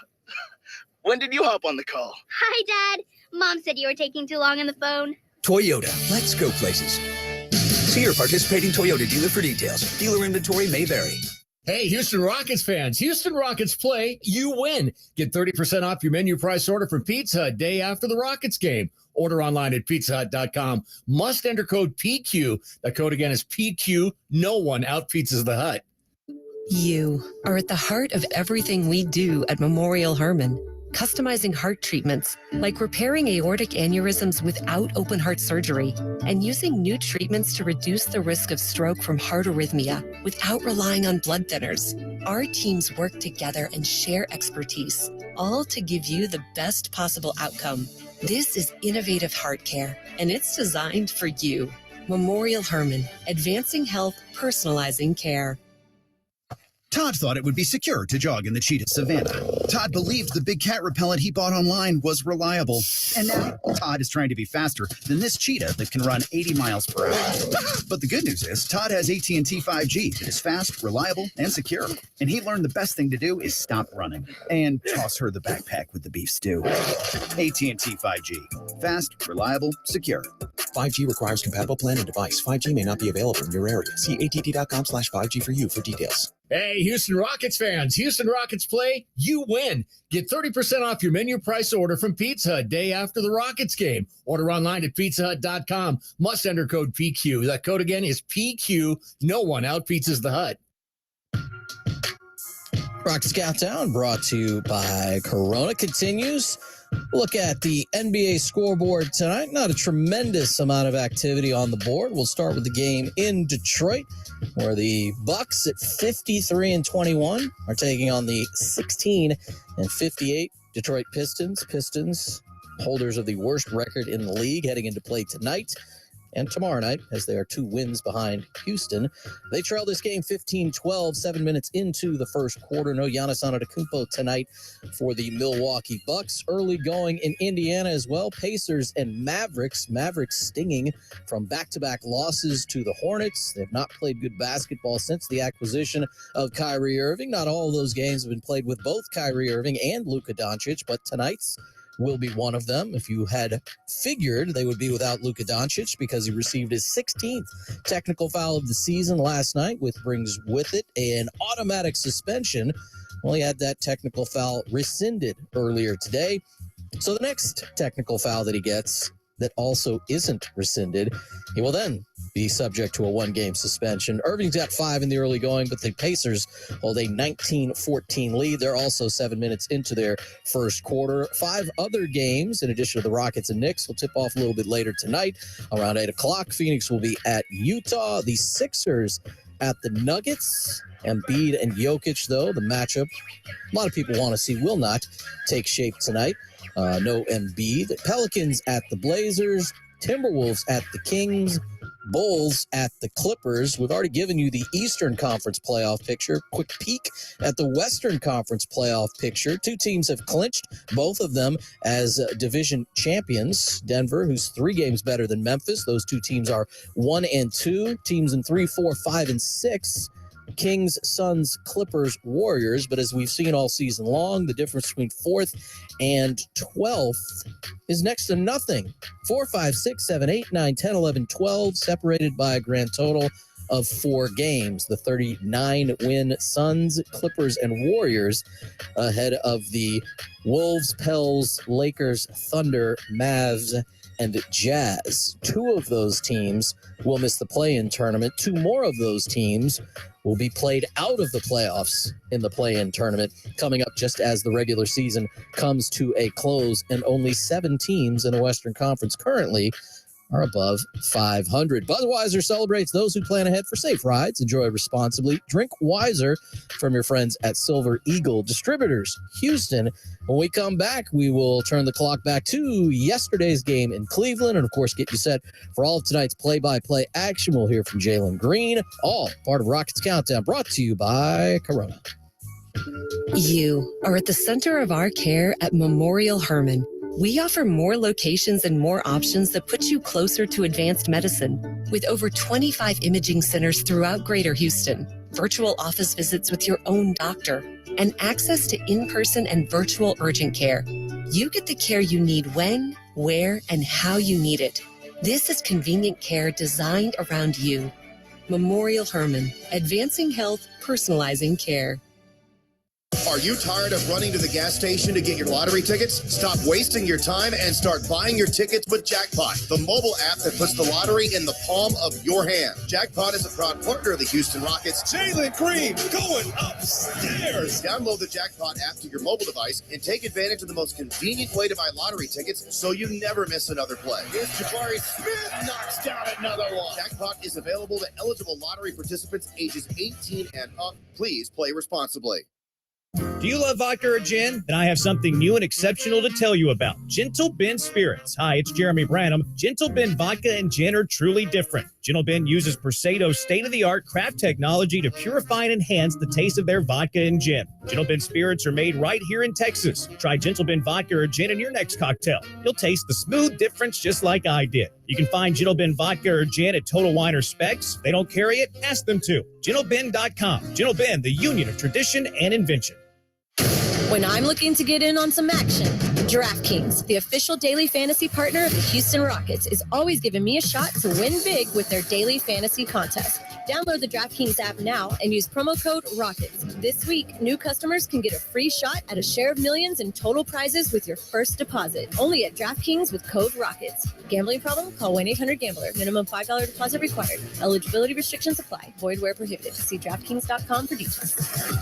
When did you hop on the call? Hi, Dad. Mom said you were taking too long on the phone. Toyota, let's go places. See your participating Toyota dealer for details. Dealer inventory may vary. Hey, Houston Rockets fans. Houston Rockets play, you win. Get 30% off your menu price order from Pizza Hut day after the Rockets game. Order online at pizzahut.com. Must enter code PQ. That code again is PQ. No one out-pizzas the Hut. You are at the heart of everything we do at Memorial Hermann. Customizing heart treatments, like repairing aortic aneurysms without open heart surgery, and using new treatments to reduce the risk of stroke from heart arrhythmia without relying on blood thinners. Our teams work together and share expertise, all to give you the best possible outcome. This is innovative heart care, and it's designed for you. Memorial Hermann, advancing health, personalizing care. Todd thought it would be secure to jog in the cheetah savanna. Todd believed the big cat repellent he bought online was reliable. And now Todd is trying to be faster than this cheetah that can run 80 miles per hour. But the good news is Todd has AT&T 5G that is fast, reliable, and secure. And he learned the best thing to do is stop running and toss her the backpack with the beef stew. AT&T 5G. Fast, reliable, secure. 5G requires compatible plan and device. 5G may not be available in your area. See att.com/5G for you for details. Hey, Houston Rockets fans. Houston Rockets play, you win. Get 30% off your menu price order from Pizza Hut day after the Rockets game. Order online at pizzahut.com. Must enter code PQ. That code again is PQ. No one out-pizzas the Hut. Rockets Countdown brought to you by Corona continues. Look at the NBA scoreboard tonight. Not a tremendous amount of activity on the board. We'll start with the game in Detroit, where the Bucks at 53-21 are taking on the 16-58 Detroit Pistons. Pistons, holders of the worst record in the league, heading into play tonight and tomorrow night, as they are 2 wins behind Houston. They trail this game 15-12, 7 minutes into the first quarter. No Giannis Antetokounmpo tonight for the Milwaukee Bucks. Early going in Indiana as well. Pacers and Mavericks. Mavericks stinging from back-to-back losses to the Hornets. They've not played good basketball since the acquisition of Kyrie Irving. Not all of those games have been played with both Kyrie Irving and Luka Doncic, but tonight's will be one of them. If you had figured they would be without Luka Doncic because he received his 16th technical foul of the season last night, which brings with it an automatic suspension. Well, he had that technical foul rescinded earlier today. So the next technical foul that he gets that also isn't rescinded, he will then be subject to a 1-game suspension. Irving's got 5 in the early going, but the Pacers hold a 19-14 lead. They're also 7 minutes into their first quarter. 5 other games, in addition to the Rockets and Knicks, will tip off a little bit later tonight. Around 8 o'clock, Phoenix will be at Utah. The Sixers at the Nuggets. Embiid and Jokic, though, the matchup a lot of people want to see will not take shape tonight. No Embiid. Pelicans at the Blazers. Timberwolves at the Kings. Bulls at the Clippers. We've already given you the Eastern Conference playoff picture. Quick peek at the Western Conference playoff picture. 2 teams have clinched, both of them as division champions. Denver, who's 3 games better than Memphis. Those 2 teams are 1 and 2. Teams in 3, 4, 5, and 6. Kings, Suns, Clippers, Warriors. But as we've seen all season long, the difference between 4th and 12th is next to nothing. 4, 5, 6, 7, 8, 9, 10, 11, 12, separated by a grand total of 4 games. The 39-win Suns, Clippers, and Warriors ahead of the Wolves, Pels, Lakers, Thunder, Mavs, and Jazz. 2 of those teams will miss the play-in tournament. 2 more of those teams will be played out of the playoffs in the play-in tournament, coming up just as the regular season comes to a close, and only 7 teams in the Western Conference currently are above 500. Budweiser celebrates those who plan ahead for safe rides. Enjoy responsibly. Drink wiser from your friends at Silver Eagle Distributors, Houston. When we come back, we will turn the clock back to yesterday's game in Cleveland and, of course, get you set for all of tonight's play-by-play action. We'll hear from Jalen Green, all part of Rockets Countdown, brought to you by Corona. You are at the center of our care at Memorial Hermann. We offer more locations and more options that put you closer to advanced medicine. With over 25 imaging centers throughout Greater Houston, virtual office visits with your own doctor, and access to in-person and virtual urgent care, you get the care you need when, where, and how you need it. This is convenient care designed around you. Memorial Hermann, advancing health, personalizing care. Are you tired of running to the gas station to get your lottery tickets? Stop wasting your time and start buying your tickets with Jackpot, the mobile app that puts the lottery in the palm of your hand. Jackpot is a proud partner of the Houston Rockets. Jalen Green going upstairs. Download the Jackpot app to your mobile device and take advantage of the most convenient way to buy lottery tickets so you never miss another play. Here's Jabari Smith knocks down another one. Jackpot is available to eligible lottery participants ages 18 and up. Please play responsibly. Do you love vodka or gin? Then I have something new and exceptional to tell you about. Gentle Ben Spirits. Hi, it's Jeremy Branham. Gentle Ben Vodka and Gin are truly different. Gentle Ben uses Persato's state-of-the-art craft technology to purify and enhance the taste of their vodka and gin. Gentle Ben Spirits are made right here in Texas. Try Gentle Ben Vodka or Gin in your next cocktail. You'll taste the smooth difference just like I did. You can find Gentle Ben Vodka or Gin at Total Wine or Specs. If they don't carry it, ask them to. GentleBen.com. Gentle Ben, the union of tradition and invention. When I'm looking to get in on some action, DraftKings, the official daily fantasy partner of the Houston Rockets, is always giving me a shot to win big with their daily fantasy contest. Download the DraftKings app now and use promo code ROCKETS. This week, new customers can get a free shot at a share of millions in total prizes with your first deposit. Only at DraftKings with code ROCKETS. Gambling problem? Call 1-800-GAMBLER. Minimum $5 deposit required. Eligibility restrictions apply. Void where prohibited. See DraftKings.com for details.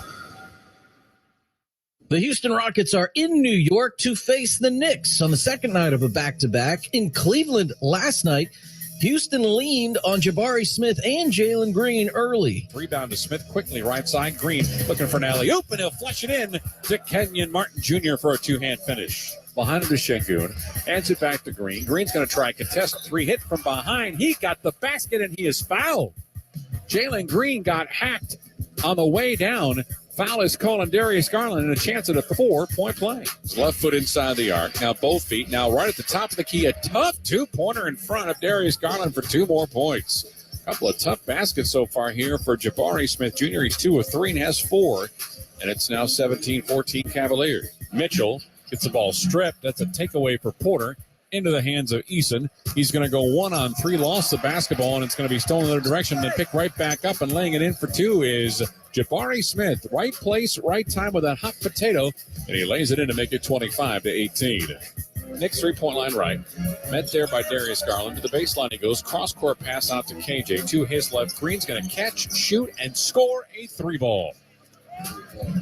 The Houston Rockets are in New York to face the Knicks on the second night of a back-to-back. In Cleveland last night, Houston leaned on Jabari Smith and Jalen Green early. Rebound to Smith quickly, right side. Green looking for an alley-oop, and he'll flush it in to Kenyon Martin Jr. for a two-hand finish. Behind him to Şengün. Hands it back to Green. Green's going to try contest three hit from behind. He got the basket, and he is fouled. Jalen Green got hacked on the way down. Foul is called on Darius Garland and a chance at a 4-point play. His left foot inside the arc. Now both feet. Now right at the top of the key. A tough two-pointer in front of Darius Garland for 2 more points. A couple of tough baskets so far here for Jabari Smith Jr. He's 2 of 3 and has 4. And it's now 17-14 Cavaliers. Mitchell gets the ball stripped. That's a takeaway for Porter. Into the hands of Eason. He's going to go 1-on-3, lost the basketball, and it's going to be stolen in the other direction, then pick right back up, and laying it in for 2 is Jabari Smith. Right place, right time with that hot potato, and he lays it in to make it 25-18. Knicks 3-point line right. Met there by Darius Garland. To the baseline he goes. Cross-court pass out to KJ. To his left. Green's going to catch, shoot, and score a 3-ball.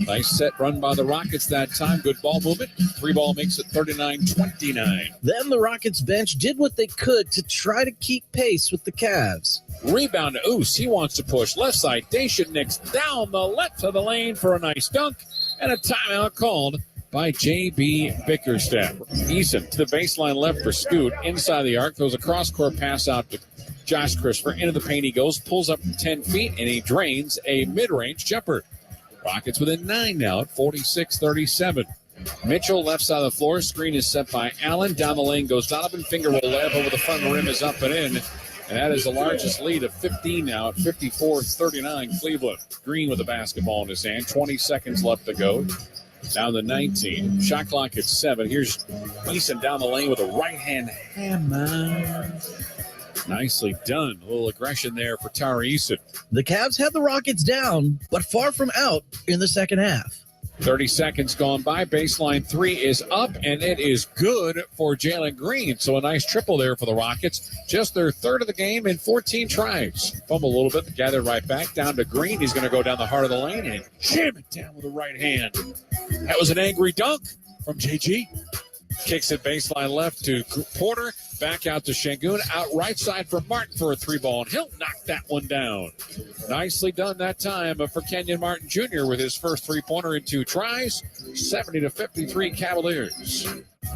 Nice set run by the Rockets that time. Good ball movement. 3-ball makes it 39-29. Then the Rockets bench did what they could to try to keep pace with the Cavs. Rebound to Oos. He wants to push. Left side. Dacian Nix down the left of the lane for a nice dunk. And a timeout called by J.B. Bickerstaff. Eason to the baseline left for Scoot. Inside the arc. Throws a cross-court pass out to Josh Christopher. Into the paint he goes. Pulls up 10 feet. And he drains a mid-range jumper. Rockets within 9 now at 46-37. Mitchell left side of the floor. Screen is set by Allen. Down the lane goes Donovan. Finger roll layup over the front rim is up and in. And that is the largest lead of 15 now at 54-39 Cleveland. Green with the basketball in his hand. 20 seconds left to go. Down to 19. Shot clock at 7. Here's Eason down the lane with a right-hand hammer. Nicely done. A little aggression there for Tari Eason. The Cavs had the Rockets down, but far from out in the second half. 30 seconds gone by. Baseline 3 is up, and it is good for Jalen Green. So a nice triple there for the Rockets. Just their third of the game in 14 tries. Fumble a little bit, gathered right back. Down to Green. He's going to go down the heart of the lane and jam it down with the right hand. That was an angry dunk from JG. Kicks it baseline left to Porter. Back out to Şengün. Out right side for Martin for a 3-ball, and he'll knock that one down. Nicely done that time for Kenyon Martin Jr. with his first 3-pointer in 2 tries. 70-53 Cavaliers.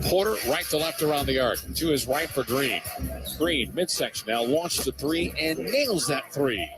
Porter right to left around the arc. To his right for Green. Green midsection now launches the 3 and nails that 3.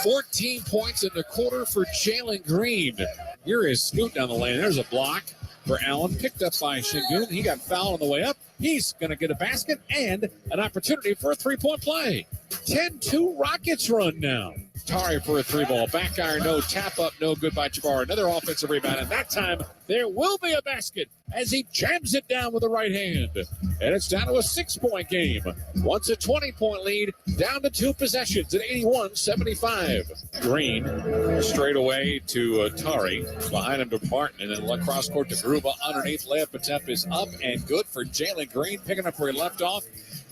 14 points in the quarter for Jalen Green. Here is Scoot down the lane. There's a block for Allen. Picked up by Şengün. He got fouled on the way up. He's going to get a basket and an opportunity for a 3-point play. 10-2 Rockets run now. Tari for a 3-ball. Back iron, no. Tap up, no good by Jabari. Another offensive rebound, and that time there will be a basket as he jams it down with the right hand. And it's down to a 6-point game. Once a 20-point lead, down to 2 possessions at 81-75. Green straight away to Tari. Behind him to Martin, and then cross court to Gruba. Underneath, layup attempt is up and good for Jalen Green, picking up where he left off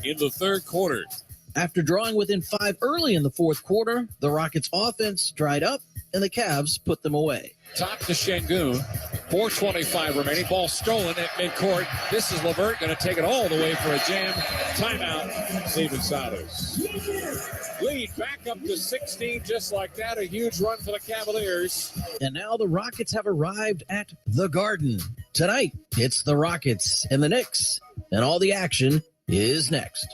in the third quarter. After drawing within 5 early in the fourth quarter, the Rockets' offense dried up, and the Cavs put them away. Top to Şengün. 4:25 remaining. Ball stolen at midcourt. This is LeVert going to take it all the way for a jam. Timeout. Steven Salas. Lead back up to 16 just like that. A huge run for the Cavaliers. And now the Rockets have arrived at the Garden. Tonight, it's the Rockets and the Knicks, and all the action is next.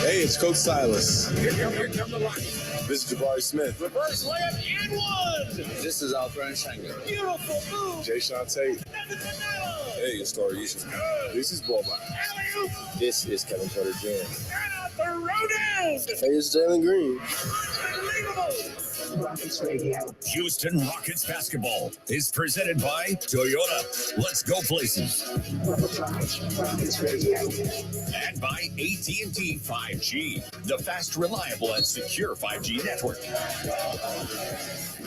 Hey, it's Coach Silas. Here come the Rockets. This is Jabari Smith. Reverse layup and one. This is Alfred Şengün. Beautiful move. Jay Sean Tate. Hey, it's Tori Eason. This is Boban. This is Kevin Porter Jr. The Ronan. Hey, it's Jalen Green. Unbelievable. Rockets Radio. Houston Rockets basketball is presented by Toyota. Let's go places. Rockets Radio. And by AT&T 5G, the fast, reliable, and secure 5G network.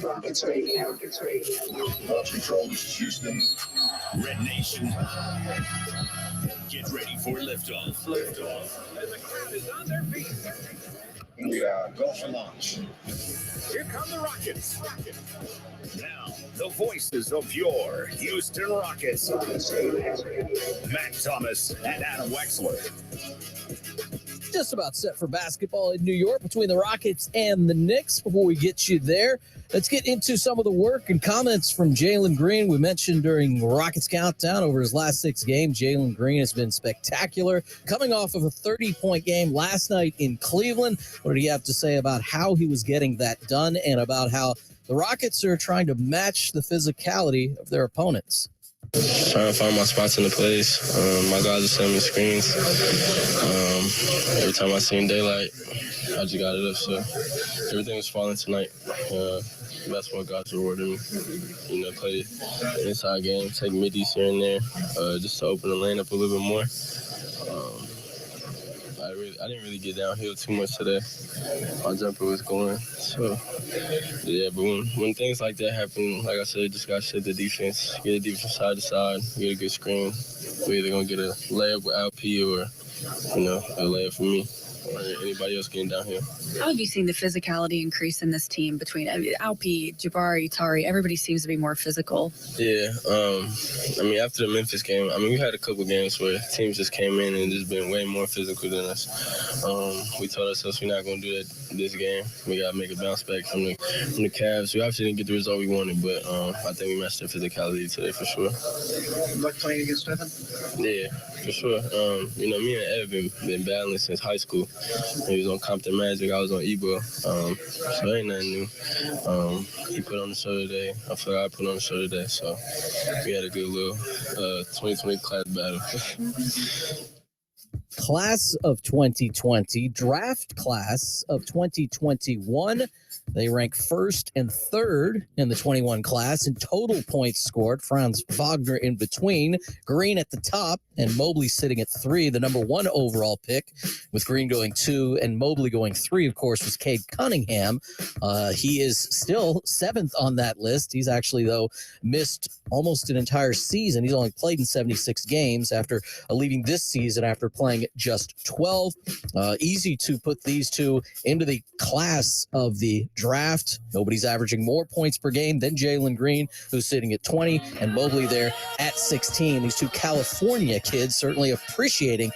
Rockets Radio. Rockets Radio. Launch control, this is Houston. Red Nation. Get ready for liftoff. Liftoff. And the crowd is on their feet. We go for launch. Here come the Rockets. Now, the voices of your Houston Rockets. Matt Thomas and Adam Wexler. Just about set for basketball in New York between the Rockets and the Knicks. Before we get you there, let's get into some of the work and comments from Jalen Green. We mentioned during Rockets Countdown over his last 6 games, Jalen Green has been spectacular. Coming off of a 30-point game last night in Cleveland, what did he have to say about how he was getting that done and about how the Rockets are trying to match the physicality of their opponents? Trying to find my spots in the plays. My guys are sending me screens. Every time I seen daylight, I just got it up. So everything was falling tonight. Basketball guys rewarded me. Play the inside game, take middies here and there, just to open the lane up a little bit more. I didn't really get downhill too much today. My jumper was going. So, yeah, but when things like that happen, like I said, just got to set the defense, get a defense side to side, get a good screen. We're either going to get a layup with LP or, a layup for me or anybody else getting downhill. How have you seen the physicality increase in this team between Alpi, Jabari, Tari? Everybody seems to be more physical. Yeah. After the Memphis game, we had a couple games where teams just came in and just been way more physical than us. We told ourselves we're not going to do that this game. We got to make a bounce back from the Cavs. We obviously didn't get the result we wanted, but I think we matched their physicality today for sure. You like playing against Stephen? Yeah, for sure. Me and Ev been battling since high school. He was on Compton Magic. I was on Ebo. So ain't nothing new. He put on the show today. I feel like I put on the show today. So we had a good little 2020 class battle. Class of 2020, draft class of 2021. They rank first and third in the 21 class in total points scored. Franz Wagner in between, Green at the top, and Mobley sitting at 3, the number 1 overall pick, with Green going 2 and Mobley going 3, of course, was Cade Cunningham. He is still 7th on that list. He's actually, though, missed almost an entire season. He's only played in 76 games after leaving this season after playing just 12. Easy to put these two into the class of the draft. Nobody's averaging more points per game than Jalen Green, who's sitting at 20, and Mobley there at 16. These two California kids certainly appreciating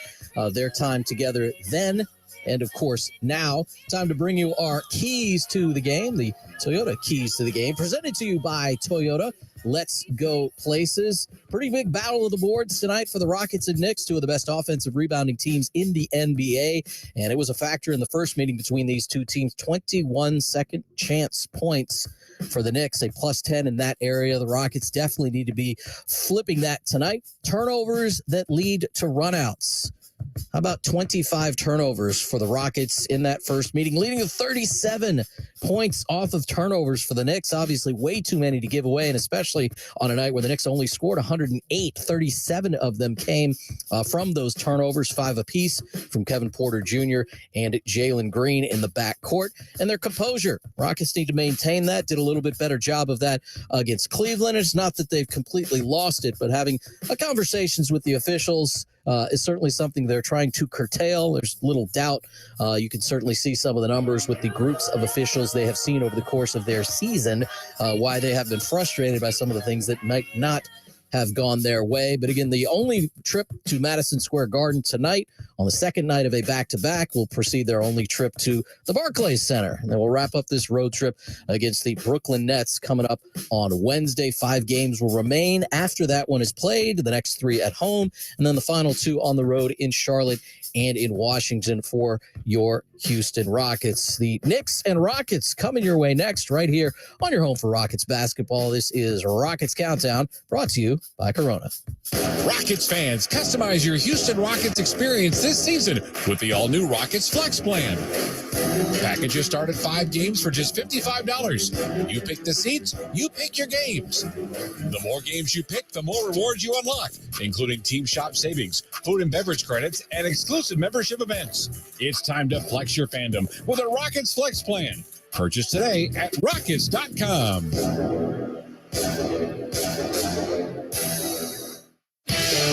their time together then. And of course, now, time to bring you our keys to the game, the Toyota keys to the game, presented to you by Toyota. Let's go places. Pretty big battle of the boards tonight for the Rockets and Knicks, two of the best offensive rebounding teams in the NBA. And it was a factor in the first meeting between these two teams. 21 second chance points for the Knicks, a plus 10 in that area. The Rockets definitely need to be flipping that tonight. Turnovers that lead to runouts. How about 25 turnovers for the Rockets in that first meeting, leading to 37 points off of turnovers for the Knicks. Obviously, way too many to give away, and especially on a night where the Knicks only scored 108. 37 of them came from those turnovers, 5 apiece from Kevin Porter Jr. and Jalen Green in the backcourt. And their composure. Rockets need to maintain that. Did a little bit better job of that against Cleveland. It's not that they've completely lost it, but having conversations with the officials is certainly something they're trying to curtail. There's little doubt. You can certainly see some of the numbers with the groups of officials they have seen over the course of their season, why they have been frustrated by some of the things that might not have gone their way. But again, the only trip to Madison Square Garden tonight on the second night of a back-to-back will precede their only trip to the Barclays Center. And then we'll wrap up this road trip against the Brooklyn Nets coming up on Wednesday. 5 games will remain after that one is played, the next 3 at home, and then the final 2 on the road in Charlotte and in Washington for your Houston Rockets. The Knicks and Rockets coming your way next right here on your home for Rockets basketball. This is Rockets Countdown, brought to you by Corona. Rockets fans, customize your Houston Rockets experience this season with the all-new Rockets Flex Plan. Packages start at 5 games for just $55. You pick the seats, you pick your games. The more games you pick, the more rewards you unlock, including team shop savings, food and beverage credits, and exclusive membership events. It's time to flex your fandom with a Rockets Flex plan. Purchase today at Rockets.com.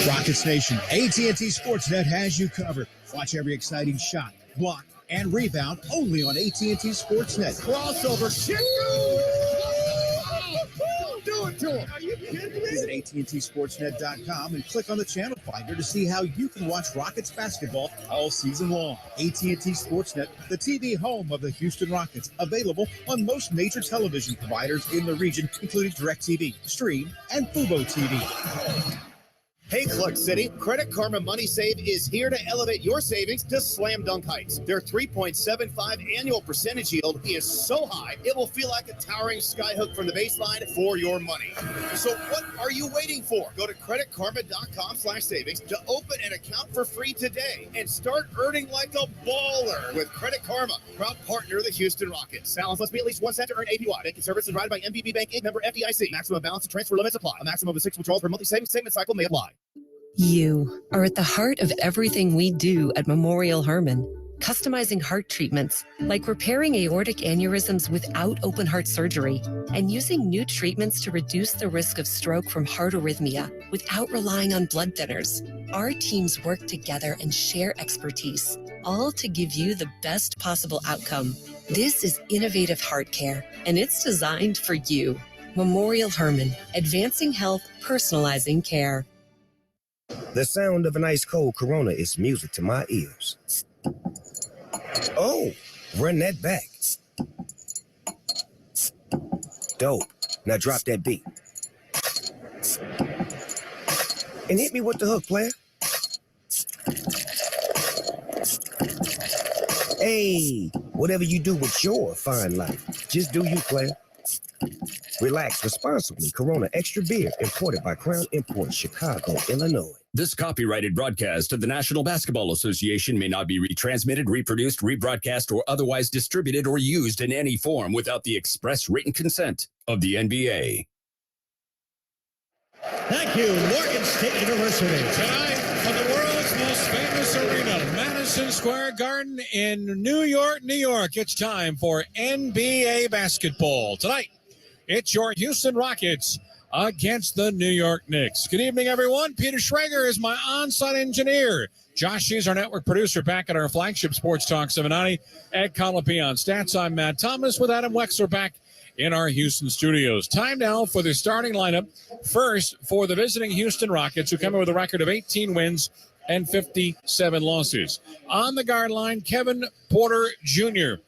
Rockets Nation, AT&T Sportsnet has you covered. Watch every exciting shot, block, and rebound only on AT&T Sportsnet. Crossover, do it to him. Are you kidding me? Visit AT&TSportsnet.com and click on the channel finder to see how you can watch Rockets basketball all season long. AT&T Sportsnet, the TV home of the Houston Rockets, available on most major television providers in the region, including DirecTV, Stream, and Fubo TV. Hey, Clark City, Credit Karma Money Save is here to elevate your savings to slam dunk heights. Their 3.75 annual percentage yield is so high, it will feel like a towering skyhook from the baseline for your money. So what are you waiting for? Go to creditkarma.com/savings to open an account for free today and start earning like a baller with Credit Karma, proud partner of the Houston Rockets. Balance must be at least 1 cent to earn APY. Banking service is provided by MBB Bank Inc. member FDIC. Maximum balance and transfer limits apply. A maximum of 6 withdrawals per monthly savings statement cycle may apply. You are at the heart of everything we do at Memorial Hermann. Customizing heart treatments, like repairing aortic aneurysms without open heart surgery, and using new treatments to reduce the risk of stroke from heart arrhythmia without relying on blood thinners. Our teams work together and share expertise, all to give you the best possible outcome. This is innovative heart care, and it's designed for you. Memorial Hermann, advancing health, personalizing care. The sound of an ice cold Corona is music to my ears. Oh, run that back. Dope. Now drop that beat. And hit me with the hook, player. Hey, whatever you do with your fine life, just do you, player. Relax responsibly. Corona Extra Beer, imported by Crown Imports, Chicago, Illinois. This copyrighted broadcast of the National Basketball Association may not be retransmitted, reproduced, rebroadcast, or otherwise distributed or used in any form without the express written consent of the NBA. Thank you, Morgan State University. Tonight, from the world's most famous arena, Madison Square Garden in New York, New York, it's time for NBA basketball. Tonight, it's your Houston Rockets against the New York Knicks. Good evening, everyone. Peter Schrager is my on-site engineer. Josh She's our network producer back at our flagship Sports Talk 790. Ed Colopy on stats. I'm Matt Thomas with Adam Wexler back in our Houston studios. Time now for the starting lineup. First, for the visiting Houston Rockets, who come in with a record of 18 wins and 57 losses. On the guard line, Kevin Porter Jr.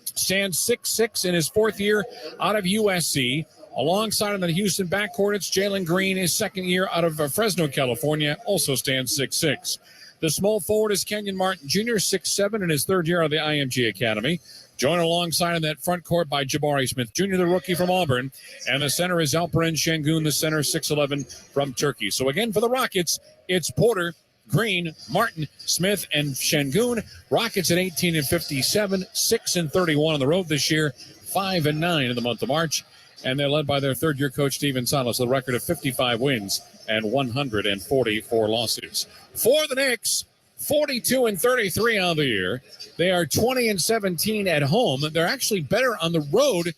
stands 6'6" in his fourth year out of USC. Alongside in the Houston backcourt, it's Jalen Green, his second year out of Fresno, California, also stands 6'6". The small forward is Kenyon Martin Jr., 6'7", in his third year out of the IMG Academy. Joined alongside in that front court by Jabari Smith Jr., the rookie from Auburn. And the center is Alperen Şengün, the center, 6'11", from Turkey. So again, for the Rockets, it's Porter, Green, Martin, Smith, and Şengün. Rockets at 18-57, 6-31 on the road this year, 5-9 in the month of March. And they're led by their third-year coach, Steven Salas, with a record of 55 wins and 144 losses. For the Knicks, 42-33 on the year. They are 20-17 at home. They're actually better on the road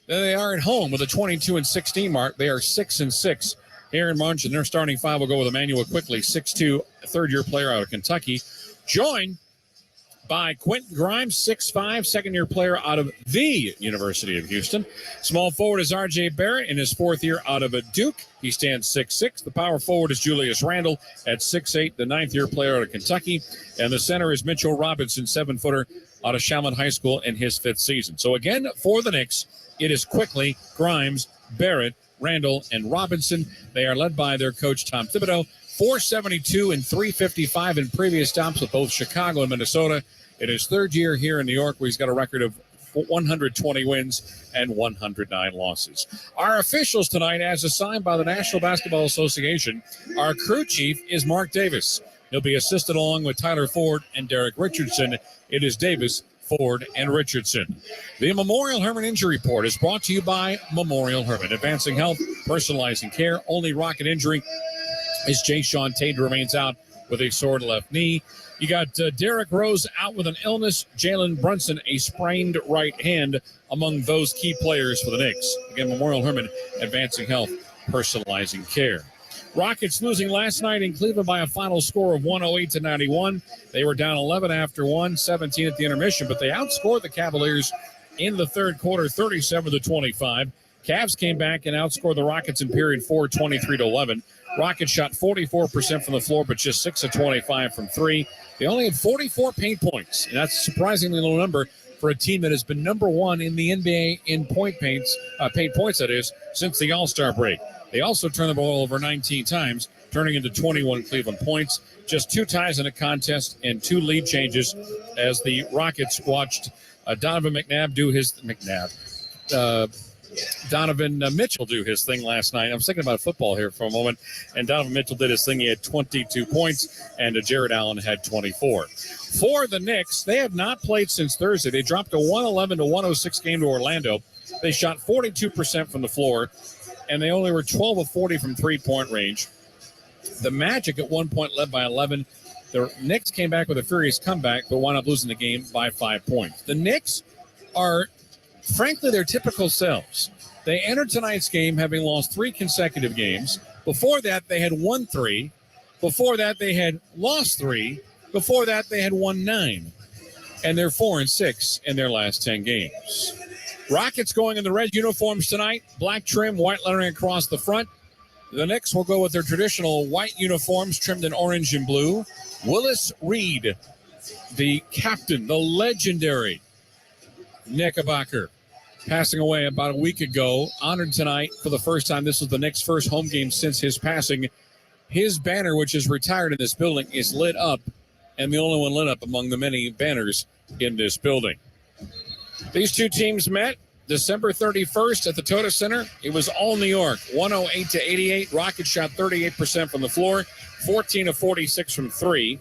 than they are at home with a 22-16 mark. They are 6-6 here in March, and their starting five will go with Emmanuel Quickly, 6'2", third-year player out of Kentucky, joined by Quentin Grimes, 6'5", second-year player out of the University of Houston. Small forward is R.J. Barrett in his fourth year out of Duke. He stands 6'6". The power forward is Julius Randle at 6'8", the ninth-year player out of Kentucky. And the center is Mitchell Robinson, 7-footer out of Chalmette High School in his fifth season. So again, for the Knicks, it is Quickly, Grimes, Barrett, Randle, and Robinson. They are led by their coach, Tom Thibodeau. 472 and 355 in previous stops with both Chicago and Minnesota. In his third year here in New York, where he's got a record of 120 wins and 109 losses. Our officials tonight, as assigned by the National Basketball Association, our crew chief is Mark Davis. He'll be assisted along with Tyler Ford and Derek Richardson. It is Davis Ford, and Richardson. The Memorial Hermann Injury Report is brought to you by Memorial Hermann. Advancing health, personalizing care. Only Rocket injury is Jay Sean Tate, who remains out with a sore left knee. You got Derek Rose out with an illness. Jalen Brunson, a sprained right hand, among those key players for the Knicks. Again, Memorial Hermann, advancing health, personalizing care. Rockets losing last night in Cleveland by a final score of 108-91. They were down 11 after 17 at the intermission, but they outscored the Cavaliers in the third quarter, 37-25. Cavs came back and outscored the Rockets in period 4, 23-11. Rockets shot 44% from the floor, but just 6 of 25 from three. They only had 44 paint points, and that's a surprisingly low number for a team that has been number one in the NBA in paint points, that is, since the All-Star break. They also turned the ball over 19 times, turning into 21 Cleveland points. Just 2 ties in a contest and 2 lead changes as the Rockets watched Donovan Mitchell do his thing last night. I was thinking about football here for a moment, and Donovan Mitchell did his thing. He had 22 points, and Jared Allen had 24. For the Knicks, they have not played since Thursday. They dropped a 111-106 game to Orlando. They shot 42% from the floor, and they only were 12 of 40 from three-point range. The Magic at one point led by 11. The Knicks came back with a furious comeback, but wound up losing the game by 5 points. The Knicks are, frankly, their typical selves. They entered tonight's game having lost 3 consecutive games. Before that, they had won 3. Before that, they had lost 3. Before that, they had won 9. And they're 4-6 in their last 10 games. Rockets going in the red uniforms tonight. Black trim, white lettering across the front. The Knicks will go with their traditional white uniforms trimmed in orange and blue. Willis Reed, the captain, the legendary Knickerbocker, passing away about a week ago, honored tonight for the first time. This was the Knicks' first home game since his passing. His banner, which is retired in this building, is lit up, and the only one lit up among the many banners in this building. These two teams met December 31st at the Toyota Center. It was all New York, 108-88. Rockets shot 38% from the floor, 14 of 46 from three.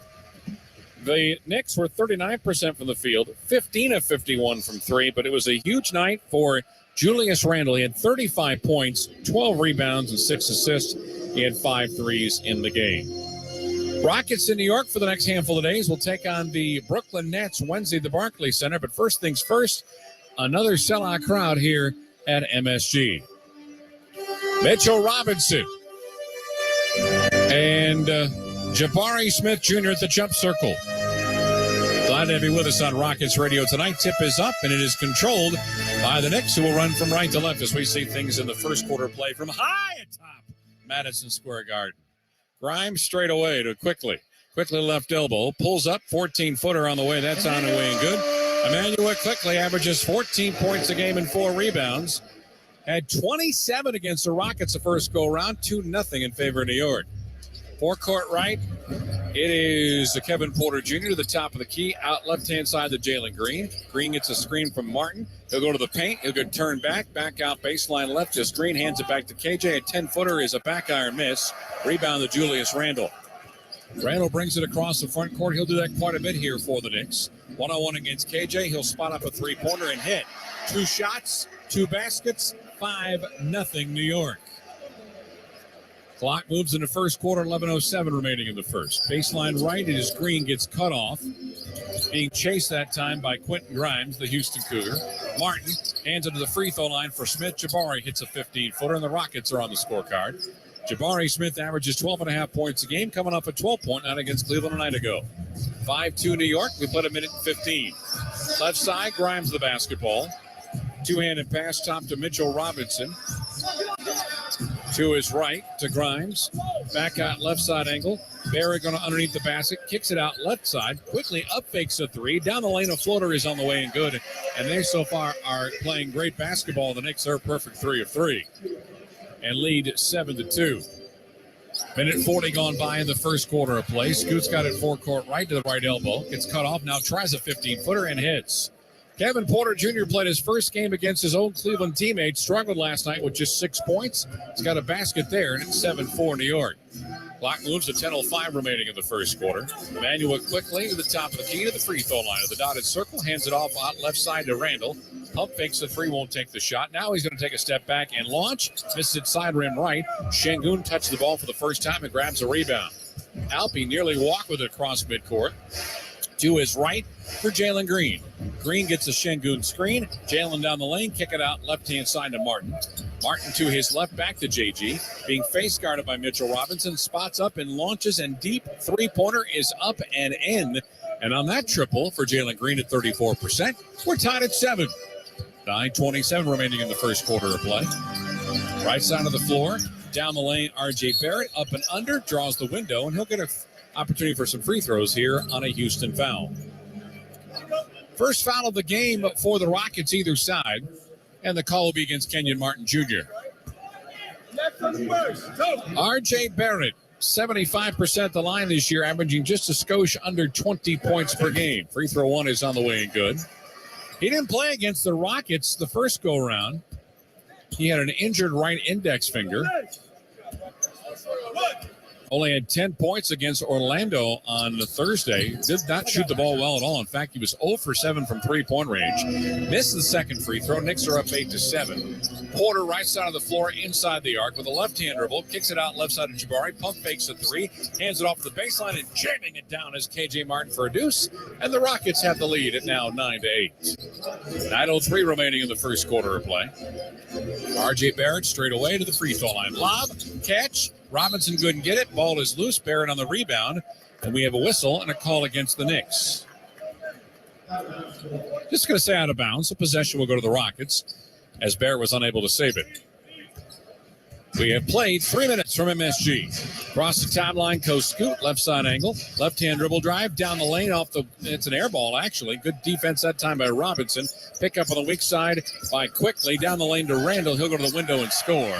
The Knicks were 39% from the field, 15 of 51 from three, but it was a huge night for Julius Randle. He had 35 points, 12 rebounds, and 6 assists. He had 5 threes in the game. Rockets in New York for the next handful of days will take on the Brooklyn Nets Wednesday at the Barclays Center. But first things first, another sellout crowd here at MSG. Mitchell Robinson and Jabari Smith Jr. at the jump circle. Glad to have you with us on Rockets Radio tonight. Tip is up, and it is controlled by the Knicks, who will run from right to left as we see things in the first quarter play from high atop Madison Square Garden. Grimes straight away to quickly left elbow, pulls up, 14-footer on the way. That's on the way and good. Emmanuel quickly averages 14 points a game and 4 rebounds. Had 27 against the Rockets the first go-around, 2-0 in favor of New York. Forecourt right, it is Kevin Porter Jr. to the top of the key, out left-hand side to Jalen Green. Green gets a screen from Martin. He'll go to the paint. He'll go turn back out baseline left. Just Green hands it back to KJ. A 10-footer is a back iron miss. Rebound to Julius Randle. Randle brings it across the front court. He'll do that quite a bit here for the Knicks. 1-on-1 against KJ. He'll spot up a three-pointer and hit. 2 shots, 2 baskets, 5-0 New York. Clock moves in the first quarter, 11:07 remaining in the first. Baseline right, it is Green, gets cut off. Being chased that time by Quentin Grimes, the Houston Cougar. Martin hands it to the free throw line for Smith. Jabari hits a 15-footer, and the Rockets are on the scorecard. Jabari Smith averages 12.5 points a game, coming off a 12-point night against Cleveland a night ago. 5-2 New York. We played a minute and 15. Left side, Grimes the basketball. Two-handed pass top to Mitchell Robinson. To his right, to Grimes. Back out left side angle. Barry going to underneath the basket. Kicks it out left side. Quickly up fakes a 3. Down the lane, a floater is on the way and good. And they so far are playing great basketball. The Knicks are perfect 3 of 3. And lead 7-2. Minute 40 gone by in the first quarter of play. Scoot's got it forecourt right to the right elbow. Gets cut off. Now tries a 15-footer and hits. Kevin Porter Jr. played his first game against his old Cleveland teammates. Struggled last night with just 6 points. He's got a basket there, and it's 7-4 New York. Clock moves to 10:05 remaining in the first quarter. Manuel quickly to the top of the key to the free throw line of the dotted circle. Hands it off out left side to Randall. Pump fakes the three, won't take the shot. Now he's going to take a step back and launch. Misses it side rim right. Şengün touched the ball for the first time and grabs a rebound. Alpi nearly walked with it across midcourt. To his right for Jalen Green. Green gets a Şengün screen. Jalen down the lane, kick it out left-hand side to Martin. Martin to his left, back to JG. Being face guarded by Mitchell Robinson. Spots up and launches, and deep three-pointer is up and in. And on that triple for Jalen Green at 34%, we're tied at 7. 9:27 remaining in the first quarter of play. Right side of the floor, down the lane, R.J. Barrett up and under, draws the window, and he'll get an opportunity for some free throws here on a Houston foul. First foul of the game for the Rockets either side, and the call will be against Kenyon Martin Jr. R.J. Barrett, 75% at the line this year, averaging just a skosh under 20 points per game. Free throw one is on the way and good. He didn't play against the Rockets the first go-around. He had an injured right index finger. Only had 10 points against Orlando on Thursday. Did not shoot the ball well at all. In fact, he was 0 for 7 from three-point range. Missed the second free throw. Knicks are up 8-7. Porter, right side of the floor, inside the arc with a left-hand dribble. Kicks it out left side of Jabari. Pump fakes a three. Hands it off to the baseline and jamming it down as KJ Martin for a deuce. And the Rockets have the lead at now 9-8. 9:03 remaining in the first quarter of play. R.J. Barrett straight away to the free throw line. Lob, catch. Robinson couldn't get it. Ball is loose. Barrett on the rebound. And we have a whistle and a call against the Knicks. Just going to say out of bounds. The possession will go to the Rockets as Barrett was unable to save it. We have played 3 minutes from MSG. Cross the timeline, coast scoot, left side angle, left-hand dribble drive, down the lane off the, it's an air ball actually. Good defense that time by Robinson. Pick up on the weak side by Quickly, down the lane to Randall. He'll go to the window and score.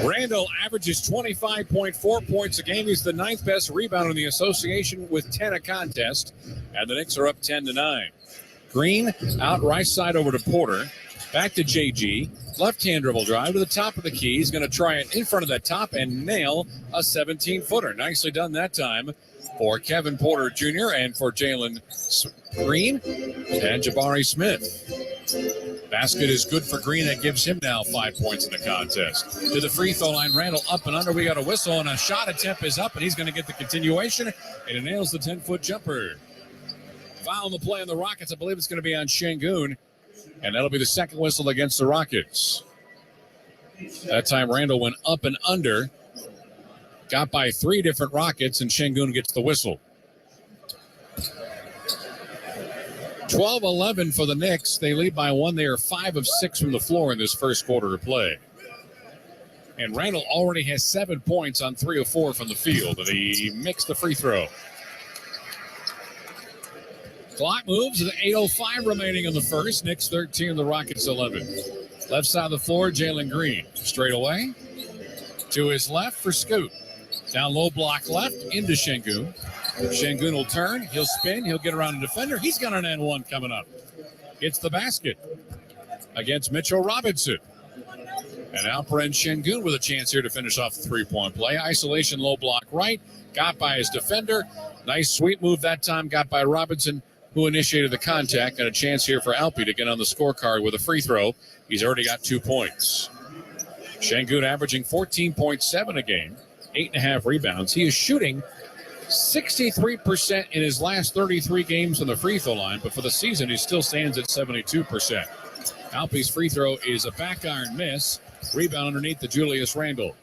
Randall averages 25.4 points a game. He's the 9th best rebounder in the association with 10 a contest. And the Knicks are up 10-9. Green out right side over to Porter. Back to JG. Left-hand dribble drive to the top of the key. He's going to try it in front of that top and nail a 17-footer. Nicely done that time for Kevin Porter Jr. and for Jalen Green and Jabari Smith. Basket is good for Green. That gives him now 5 points in the contest. To the free throw line, Randall up and under. We got a whistle, and a shot attempt is up, and he's going to get the continuation, and he nails the 10-foot jumper. Foul on the play on the Rockets. I believe it's going to be on Şengün, and that'll be the second whistle against the Rockets. That time, Randall went up and under, got by 3 different Rockets, and Şengün gets the whistle. 12-11 for the Knicks. They lead by 1. They are 5 of 6 from the floor in this first quarter of play. And Randall already has 7 points on 3 of 4 from the field, and he mixed the free throw. Clock moves with 8:05 remaining in the first. Knicks 13, the Rockets 11. Left side of the floor, Jalen Green. Straight away to his left for Scoot. Down low block left into Şengün. Şengün will turn. He'll spin. He'll get around a defender. He's got an N1 coming up. Gets the basket against Mitchell Robinson. And Alperen Şengün with a chance here to finish off the three-point play. Isolation low block right. Got by his defender. Nice sweep move that time. Got by Robinson, who initiated the contact, and a chance here for Alpi to get on the scorecard with a free throw. He's already got 2 points. Şengün averaging 14.7 a game, 8.5 rebounds. He is shooting 63% in his last 33 games from the free throw line, but for the season, he still stands at 72%. Alpi's free throw is a back iron miss. Rebound underneath the Julius Randle.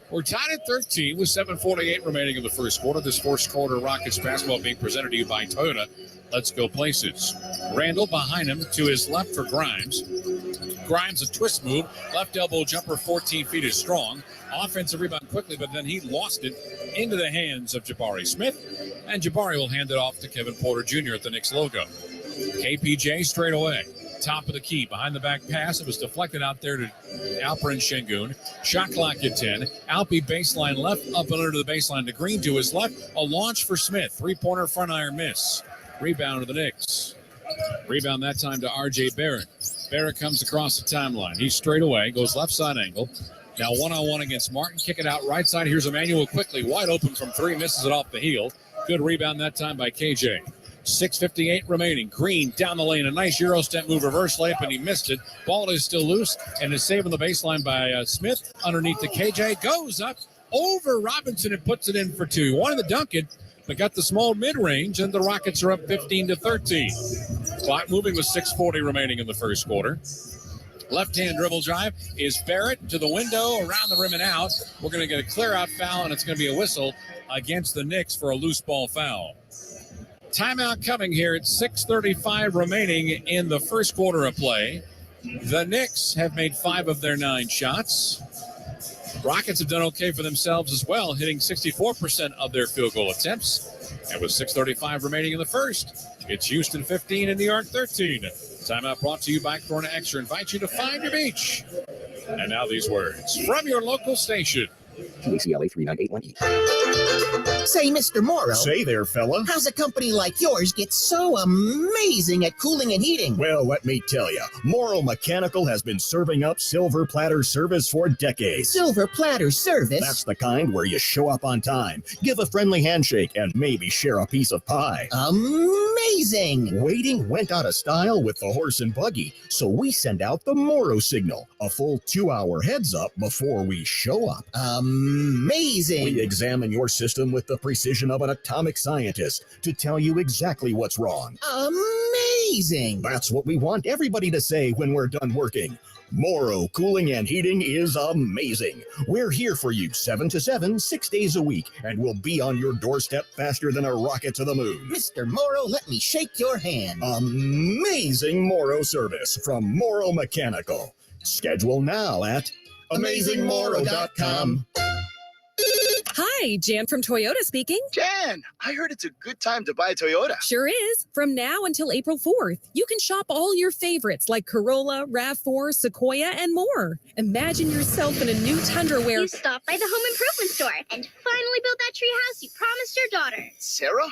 We're tied at 13 with 7:48 remaining in the first quarter. This first quarter Rockets basketball being presented to you by Toyota. Let's go places. Randall behind him to his left for Grimes. Grimes, a twist move. Left elbow jumper, 14 feet is strong. Offensive rebound quickly, but then he lost it into the hands of Jabari Smith. And Jabari will hand it off to Kevin Porter Jr. at the Knicks logo. KPJ straight away. Top of the key, behind the back pass. It was deflected out there to Alperen Şengün. Shot clock at 10. Alpi baseline left, up and under the baseline to Green to his left. A launch for Smith. Three-pointer front iron miss. Rebound to the Knicks. Rebound that time to R.J. Barrett. Barrett comes across the timeline. He's straight away, goes left side angle. Now one-on-one against Martin. Kick it out right side. Here's Emmanuel quickly. Wide open from three. Misses it off the heel. Good rebound that time by KJ. 6:58 remaining. Green down the lane. A nice Euro step move. Reverse layup, and he missed it. Ball is still loose and is saved on the baseline by Smith. Underneath to KJ. Goes up over Robinson and puts it in for two. Wanted to dunk it, but got the small mid-range, and the Rockets are up 15-13. Clock moving with 6:40 remaining in the first quarter. Left-hand dribble drive is Barrett to the window, around the rim and out. We're going to get a clear-out foul, and it's going to be a whistle against the Knicks for a loose ball foul. Timeout coming here at 6:35 remaining in the first quarter of play. The Knicks have made 5 of their 9 shots. Rockets have done okay for themselves as well, hitting 64% of their field goal attempts. And with 6:35 remaining in the first, it's Houston 15 and New York 13. Timeout brought to you by Corona Extra. Invite you to find your beach. And now these words from your local station. PACLA 3981E. Say, Mr. Morrow. Say there, fella. How's a company like yours get so amazing at cooling and heating? Well, let me tell you, Morrow Mechanical has been serving up silver platter service for decades. Silver platter service? That's the kind where you show up on time, give a friendly handshake, and maybe share a piece of pie. Amazing! Waiting went out of style with the horse and buggy, so we send out the Morrow signal, a full 2-hour heads up before we show up. Amazing! We examine your system with the precision of an atomic scientist to tell you exactly what's wrong. Amazing! That's what we want everybody to say when we're done working. Morrow Cooling and Heating is amazing. We're here for you 7 to 7, 6 days a week, and we'll be on your doorstep faster than a rocket to the moon. Mr. Morrow, let me shake your hand. Amazing Morrow service from Morrow Mechanical. Schedule now at AmazingMorrow.com. Hi, Jan from Toyota speaking. Jan, I heard it's a good time to buy a Toyota. Sure is. From now until April 4th, you can shop all your favorites like Corolla, RAV4, Sequoia, and more. Imagine yourself in a new Tundra where You stopped by the home improvement store and finally built that tree house you promised your daughter. Sarah?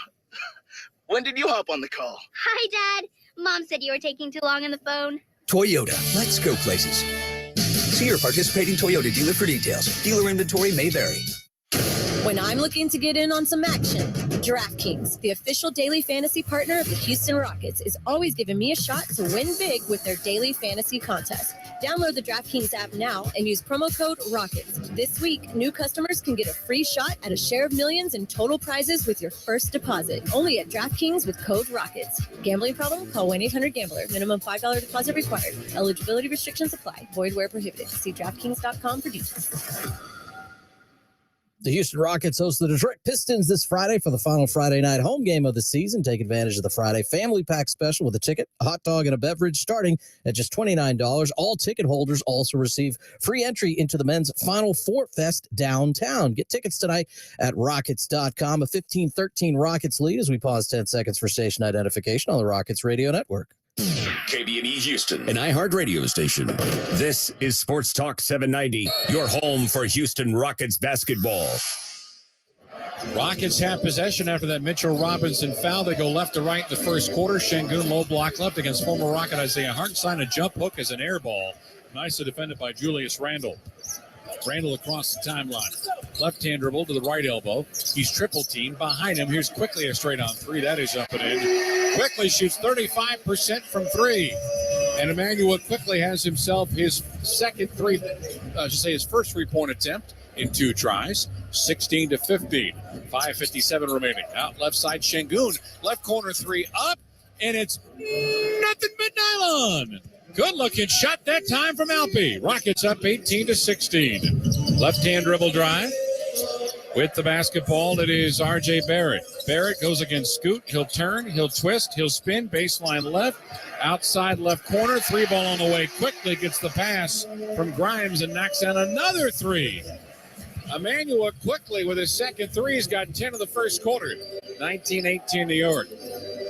When did you hop on the call? Hi, Dad. Mom said you were taking too long on the phone. Toyota, let's go places. See your participating Toyota dealer for details. Dealer inventory may vary. When I'm looking to get in on some action, DraftKings, the official daily fantasy partner of the Houston Rockets, is always giving me a shot to win big with their daily fantasy contest. Download the DraftKings app now and use promo code ROCKETS. This week, new customers can get a free shot at a share of millions in total prizes with your first deposit. Only at DraftKings with code ROCKETS. Gambling problem? Call 1-800-GAMBLER. Minimum $5 deposit required. Eligibility restrictions apply. Void where prohibited. See DraftKings.com for details. The Houston Rockets host the Detroit Pistons this Friday for the final Friday night home game of the season. Take advantage of the Friday family pack special with a ticket, a hot dog, and a beverage starting at just $29. All ticket holders also receive free entry into the men's Final Four Fest downtown. Get tickets tonight at Rockets.com. A 15-13 Rockets lead as we pause 10 seconds for station identification on the Rockets Radio Network. KBME Houston, an iHeartRadio station. This is Sports Talk 790, your home for Houston Rockets basketball. Rockets have possession after that Mitchell Robinson foul. They go left to right in the first quarter. Şengün low block left against former Rocket Isaiah Hartenstein. A jump hook as an air ball. Nicely defended by Julius Randle. Randle across the timeline. Left-hand dribble to the right elbow. He's triple teamed. Behind him, here's quickly a straight on three. That is up and in. Quickly shoots 35% from three. And Emmanuel quickly has himself his his first three-point attempt in 2 tries. 16-15. 5:57 remaining. Out left side, Şengün. Left corner three up. And it's nothing but nylon. Good looking shot that time from Alpi. Rockets up 18-16. Left-hand dribble drive. With the basketball, it is R.J. Barrett. Barrett goes against Scoot. He'll turn, he'll twist, he'll spin. Baseline left. Outside left corner. 3-ball on the way. Quickly gets the pass from Grimes and knocks down another 3. Emmanuel quickly with his second 3. He's got 10 of the first quarter. 19-18 New York.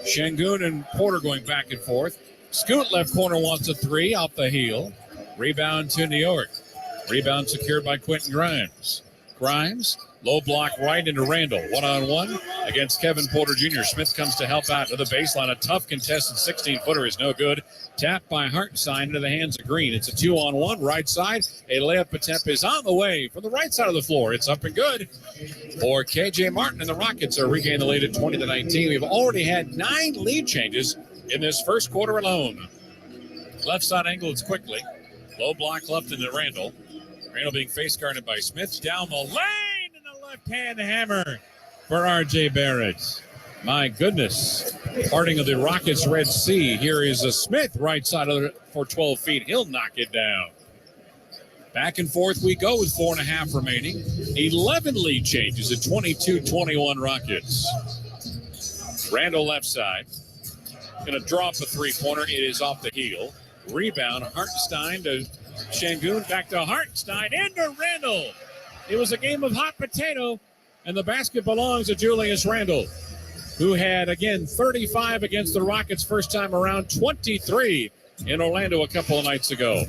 Şengün and Porter going back and forth. Scoot left corner wants a 3 off the heel. Rebound to New York. Rebound secured by Quentin Grimes. Grimes, low block right into Randle. 1-on-1 against Kevin Porter Jr. Smith comes to help out to the baseline. A tough contested 16-footer is no good. Tapped by Hartenstein into the hands of Green. It's a 2-on-1 right side. A layup attempt is on the way from the right side of the floor. It's up and good for KJ Martin, and the Rockets are regaining the lead at 20-19. We've already had 9 lead changes in this first quarter alone. Left side angle, it's quickly. Low block left into Randall. Randall being face guarded by Smith. Down the lane and the left hand hammer for R.J. Barrett. My goodness. Parting of the Rockets Red Sea. Here is a Smith right side of it for 12 feet. He'll knock it down. Back and forth we go with 4.5 remaining. 11 lead changes at 22-21 Rockets. Randall left side. Going to drop a three-pointer. It is off the heel. Rebound. Hartenstein to Şengün. Back to Hartenstein. Into Randall. It was a game of hot potato, and the basket belongs to Julius Randall, who had, again, 35 against the Rockets first time around, 23 in Orlando a couple of nights ago.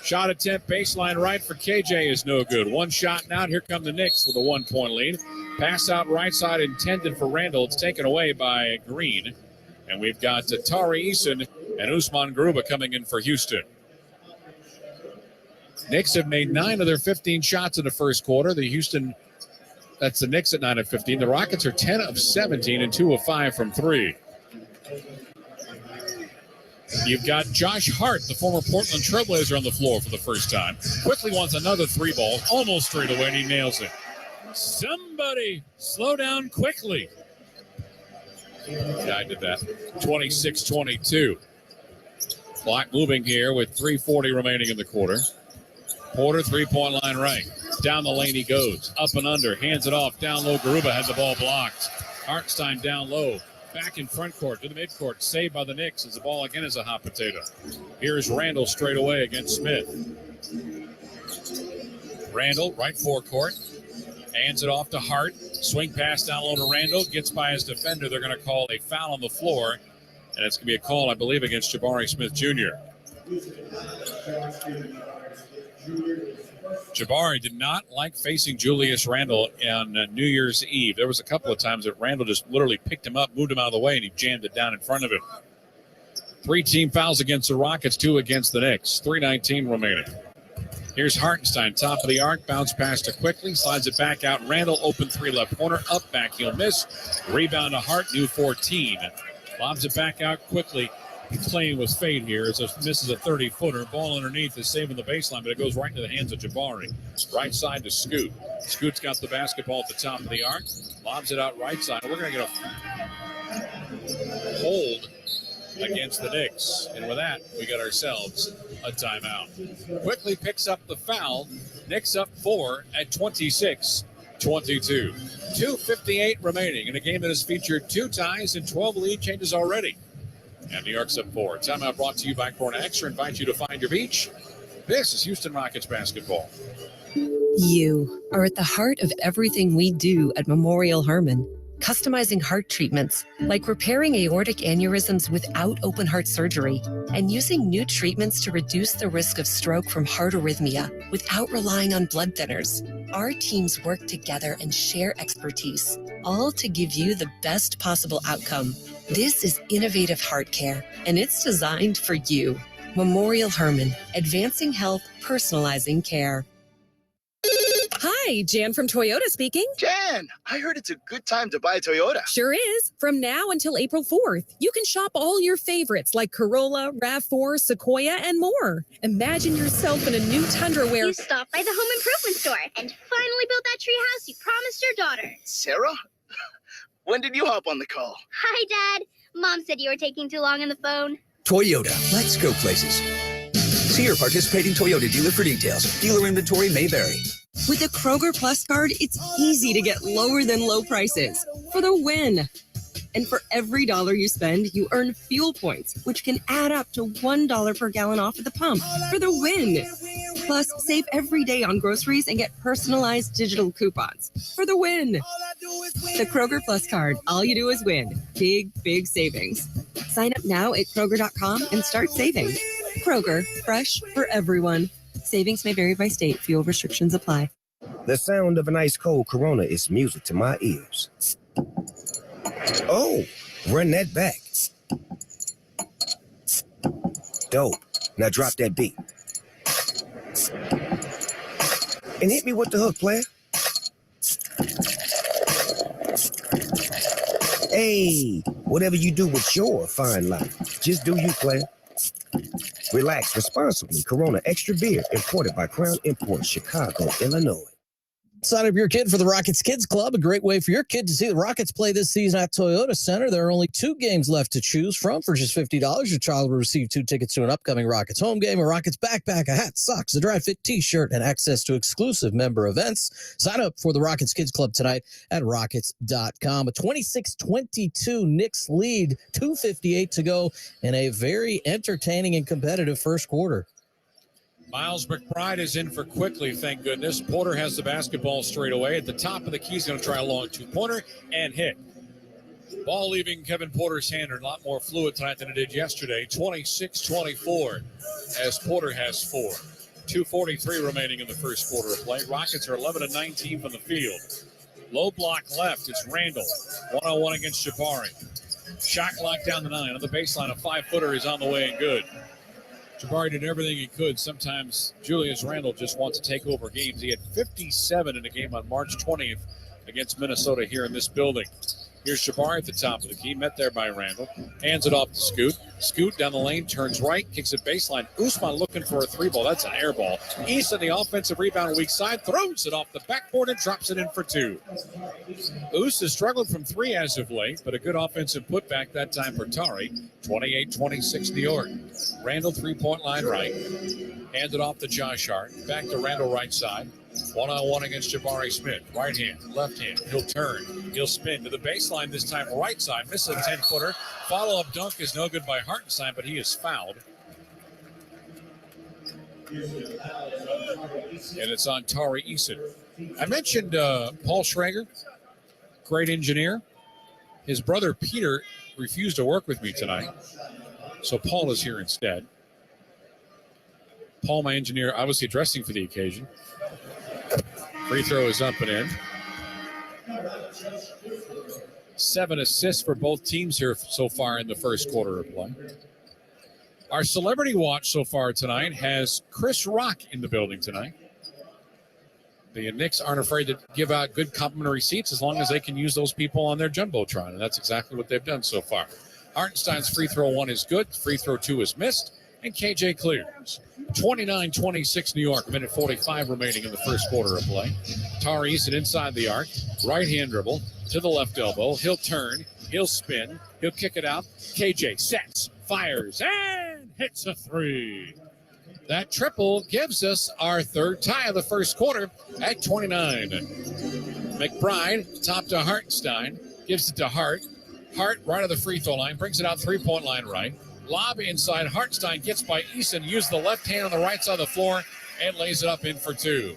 Shot attempt baseline right for KJ is no good. One shot and out. Here come the Knicks with a 1-point lead. Pass out right side intended for Randall. It's taken away by Green. And we've got Tari Eason and Usman Garuba coming in for Houston. Knicks have made 9 of their 15 shots in the first quarter. That's the Knicks at 9 of 15. The Rockets are 10 of 17 and 2 of 5 from 3. You've got Josh Hart, the former Portland Trailblazer, on the floor for the first time. Quickly wants another 3 ball, almost straight away, and he nails it. Somebody slow down quickly. Guy did that. 26-22. Clock moving here with 3:40 remaining in the quarter. Porter, 3-point line right. Down the lane he goes. Up and under. Hands it off. Down low. Garuba had the ball blocked. Hartenstein down low. Back in front court to the midcourt. Saved by the Knicks as the ball again is a hot potato. Here's Randall straight away against Smith. Randall, right forecourt. Hands it off to Hart. Swing pass down low to Randall. Gets by his defender. They're going to call a foul on the floor. And it's going to be a call, I believe, against Jabari Smith Jr. Jabari did not like facing Julius Randall on New Year's Eve. There was a couple of times that Randall just literally picked him up, moved him out of the way, and he jammed it down in front of him. 3 team fouls against the Rockets, 2 against the Knicks. 3:19 remaining. Here's Hartenstein, top of the arc, bounce pass to Quickly, slides it back out. Randall, open 3 left corner, up, back, he'll miss. Rebound to Hart, new 14. Lobs it back out quickly. Playing with fade here as it misses a 30-footer. Ball underneath is saving the baseline, but it goes right into the hands of Jabari. Right side to Scoot. Scoot's got the basketball at the top of the arc. Lobs it out right side. We're going to get a hold against the Knicks. And with that, we got ourselves a timeout. Quickly picks up the foul. Knicks up 4 at 26-22. 2:58 remaining in a game that has featured 2 ties and 12 lead changes already. And New York's up 4. Timeout brought to you by Corona Extra. Invite you to find your beach. This is Houston Rockets basketball. You are at the heart of everything we do at Memorial Hermann. Customizing heart treatments, like repairing aortic aneurysms without open heart surgery, and using new treatments to reduce the risk of stroke from heart arrhythmia without relying on blood thinners. Our teams work together and share expertise, all to give you the best possible outcome. This is innovative heart care, and it's designed for you. Memorial Hermann, advancing health, personalizing care. Hi, Jan from Toyota speaking. Jan, I heard it's a good time to buy a Toyota. Sure is. From now until April 4th, you can shop all your favorites like Corolla, RAV4, Sequoia, and more. Imagine yourself in a new Tundra where You stopped by the home improvement store and finally built that tree house you promised your daughter. Sarah? When did you hop on the call? Hi, Dad. Mom said you were taking too long on the phone. Toyota, let's go places. See your participating Toyota dealer for details. Dealer inventory may vary. With the Kroger Plus card, it's easy to get lower than low prices for the win. And for every $1 you spend, you earn fuel points, which can add up to $1 per gallon off at the pump for the win. Plus, save every day on groceries and get personalized digital coupons for the win. The Kroger Plus card, all you do is win. Big, big savings. Sign up now at Kroger.com and start saving. Kroger, fresh for everyone. Savings may vary by state. Fuel restrictions apply. The sound of an ice cold Corona is music to my ears. Oh, run that back. Dope. Now drop that beat. And hit me with the hook, player. Hey, whatever you do with your fine life, just do you, player. Relax responsibly. Corona Extra Beer, imported by Crown Imports, Chicago, Illinois. Sign up your kid for the Rockets Kids Club, a great way for your kid to see the Rockets play this season at Toyota Center. There are only 2 games left to choose from. For just $50, your child will receive 2 tickets to an upcoming Rockets home game, a Rockets backpack, a hat, socks, a dry fit t-shirt, and access to exclusive member events. Sign up for the Rockets Kids Club tonight at Rockets.com. A 26-22 Knicks lead, 2:58 to go in a very entertaining and competitive first quarter. Miles McBride is in for Quickly, thank goodness. Porter has the basketball straight away. At the top of the key, he's going to try a long 2-pointer and hit. Ball leaving Kevin Porter's hand, a lot more fluid tonight than it did yesterday. 26-24 as Porter has 4. 2:43 remaining in the first quarter of play. Rockets are 11-19 from the field. Low block left, it's Randall. 1-on-1 against Jabari. Shot clock down the 9. On the baseline, a 5-footer is on the way and good. Jabari did everything he could. Sometimes Julius Randle just wants to take over games. He had 57 in a game on March 20th against Minnesota here in this building. Here's Jabari at the top of the key, met there by Randle. Hands it off to Scoot. Scoot down the lane, turns right, kicks it baseline. Usman looking for a 3-ball. That's an air ball. Easton, the offensive rebound, weak side, throws it off the backboard and drops it in for 2. Us has struggled from 3 as of late, but a good offensive putback that time for Tari. 28-26 New York. Randle, 3-point line right. Hand it off to Josh Hart. Back to Randle right side. 1-on-1 against Jabari Smith. Right hand, left hand. He'll turn. He'll spin to the baseline this time, right side. Misses a 10-footer. Follow-up dunk is no good by Hartenstein, but he is fouled. And it's on Tari Eason. I mentioned Paul Schrager, great engineer. His brother Peter refused to work with me tonight, so Paul is here instead. Paul, my engineer, obviously dressing for the occasion. Free throw is up and in. 7 assists for both teams here so far in the first quarter of play. Our celebrity watch so far tonight has Chris Rock in the building tonight. The Knicks aren't afraid to give out good complimentary seats as long as they can use those people on their Jumbotron, and that's exactly what they've done so far. Hartenstein's free throw 1 is good. Free throw 2 is missed, and KJ clears. 29-26 New York, minute 45 remaining in the first quarter of play. Tari Eason inside the arc, right-hand dribble to the left elbow. He'll turn, he'll spin, he'll kick it out. KJ sets, fires, and hits a 3. That triple gives us our third tie of the first quarter at 29. McBride, top to Hartenstein, gives it to Hart. Hart right of the free throw line, brings it out 3-point line right. Lob inside, Hartenstein gets by Eason, uses the left hand on the right side of the floor, and lays it up in for 2.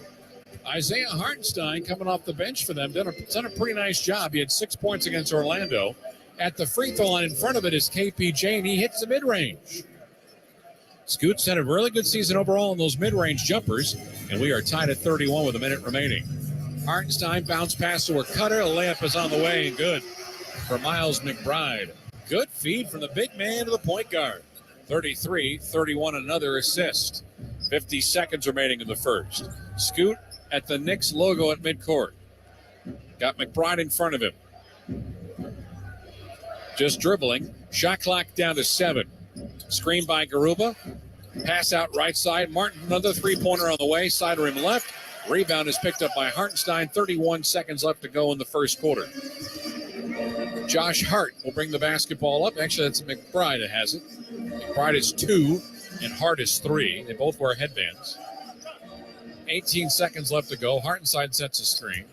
Isaiah Hartenstein coming off the bench for them, done a pretty nice job. He had 6 points against Orlando. At the free throw line in front of it is KPJ, and he hits the mid-range. Scoots had a really good season overall in those mid-range jumpers, and we are tied at 31 with a minute remaining. Hartenstein bounce pass to a cutter. A layup is on the way and good for Miles McBride. Good feed from the big man to the point guard. 33-31, another assist. 50 seconds remaining in the first. Scoot at the Knicks logo at midcourt. Got McBride in front of him. Just dribbling. Shot clock down to 7. Screen by Garuba. Pass out right side. Martin, another 3-pointer on the way. Side rim left. Rebound is picked up by Hartenstein. 31 seconds left to go in the first quarter. Josh Hart will bring the basketball up. Actually, that's McBride that has it. McBride is 2 and Hart is 3. They both wear headbands. 18 seconds left to go. Hartenstein sets a screen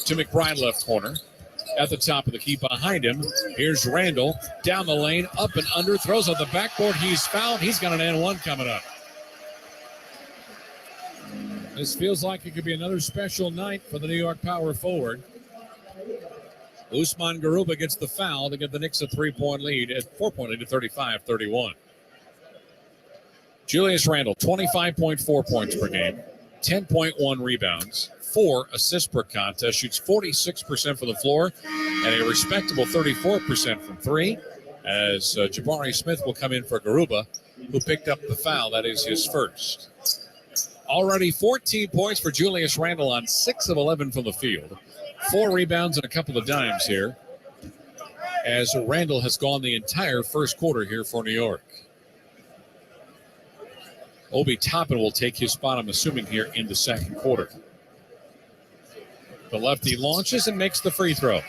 to McBride left corner. At the top of the key behind him, here's Randall. Down the lane, up and under, throws on the backboard. He's fouled. He's got an N1 coming up. This feels like it could be another special night for the New York power forward. Usman Garuba gets the foul to give the Knicks a 3-point lead, at 4-point lead to 35-31. Julius Randle, 25.4 points per game. 10.1 rebounds, 4 assists per contest, shoots 46% from the floor, and a respectable 34% from three, as Jabari Smith will come in for Garuba, who picked up the foul. That is his first. Already 14 points for Julius Randle on 6 of 11 from the field. 4 rebounds and a couple of dimes here, as Randle has gone the entire first quarter here for New York. Obi Toppin will take his spot, I'm assuming, here in the second quarter. The lefty launches and makes the free throw.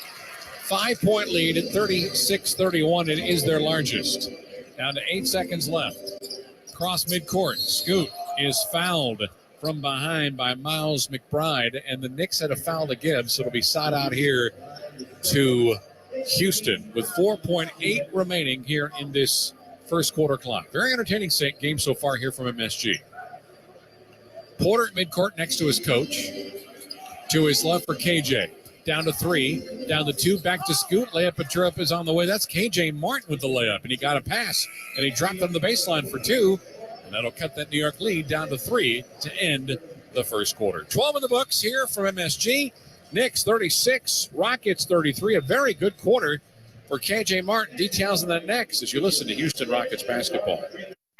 5-point lead at 36-31. It is their largest. Down to 8 seconds left. Cross midcourt. Scoot is fouled from behind by Miles McBride, and the Knicks had a foul to give, so it'll be side out here to Houston with 4.8 remaining here in this first quarter clock. Very entertaining game so far here from MSG. Porter at midcourt next to his coach. To his left for KJ. Down to 3, down to 2, back to Scoot. Layup and trip is on the way. That's KJ Martin with the layup, and he got a pass, and he dropped on the baseline for 2, and that'll cut that New York lead down to 3 to end the first quarter. 12 in the books here from MSG. Knicks 36, Rockets 33. A very good quarter for KJ Martin. Details on that next as you listen to Houston Rockets basketball.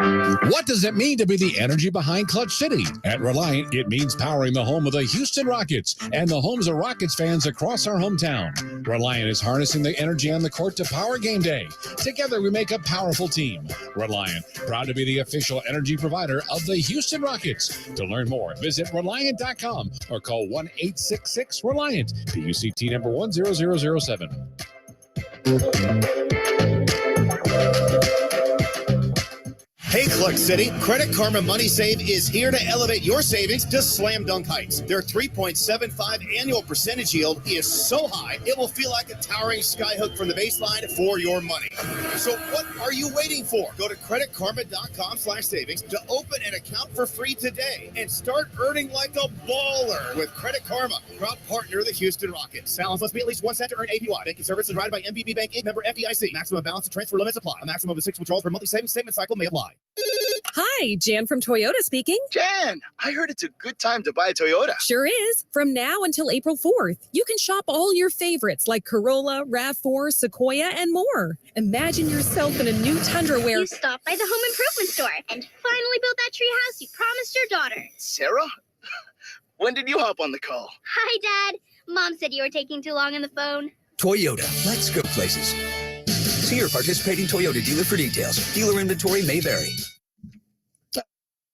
What does it mean to be the energy behind Clutch City? At Reliant, it means powering the home of the Houston Rockets and the homes of Rockets fans across our hometown. Reliant is harnessing the energy on the court to power game day. Together, we make a powerful team. Reliant, proud to be the official energy provider of the Houston Rockets. To learn more, visit Reliant.com or call 1-866-RELIANT, PUCT number 10007. Hey, Clutch City, Credit Karma Money Save is here to elevate your savings to slam dunk heights. Their 3.75 annual percentage yield is so high, it will feel like a towering skyhook from the baseline for your money. So what are you waiting for? Go to creditkarma.com/savings to open an account for free today and start earning like a baller with Credit Karma, proud partner of the Houston Rockets. Balance must be at least 1 cent to earn APY. Banking services provided by MBB Bank Inc. Member FDIC. Maximum balance and transfer limits apply. A maximum of 6 withdrawals per monthly savings statement cycle may apply. Hi, Jan from Toyota speaking. Jan, I heard it's a good time to buy a Toyota. Sure is. From now until April 4th, you can shop all your favorites like Corolla, RAV4, Sequoia, and more. Imagine yourself in a new Tundra where You stopped by the home improvement store and finally built that tree house you promised your daughter. Sarah? When did you hop on the call? Hi, Dad. Mom said you were taking too long on the phone. Toyota, let's go places. See your participating Toyota dealer for details. Dealer inventory may vary.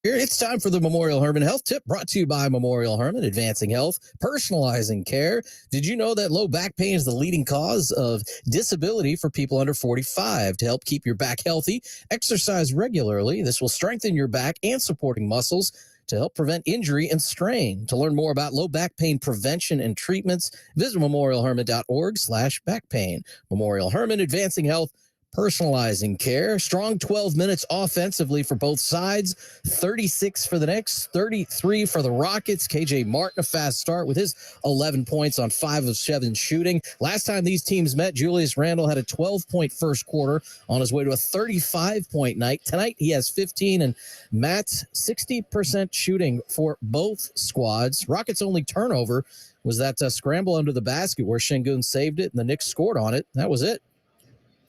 Here, it's time for the Memorial Hermann Health Tip, brought to you by Memorial Hermann, advancing health, personalizing care. Did you know that low back pain is the leading cause of disability for people under 45? To help keep your back healthy, exercise regularly. This will strengthen your back and supporting muscles to help prevent injury and strain. To learn more about low back pain prevention and treatments, visit memorialhermann.org/back pain. Memorial Hermann, advancing health, personalizing care. Strong 12 minutes offensively for both sides. 36 for the Knicks, 33 for the Rockets. KJ Martin, a fast start with his 11 points on 5 of 7 shooting. Last time these teams met, Julius Randle had a 12-point first quarter on his way to a 35-point night. Tonight, he has 15, and Matt, 60% shooting for both squads. Rockets' only turnover was that scramble under the basket where Şengün saved it, and the Knicks scored on it. That was it.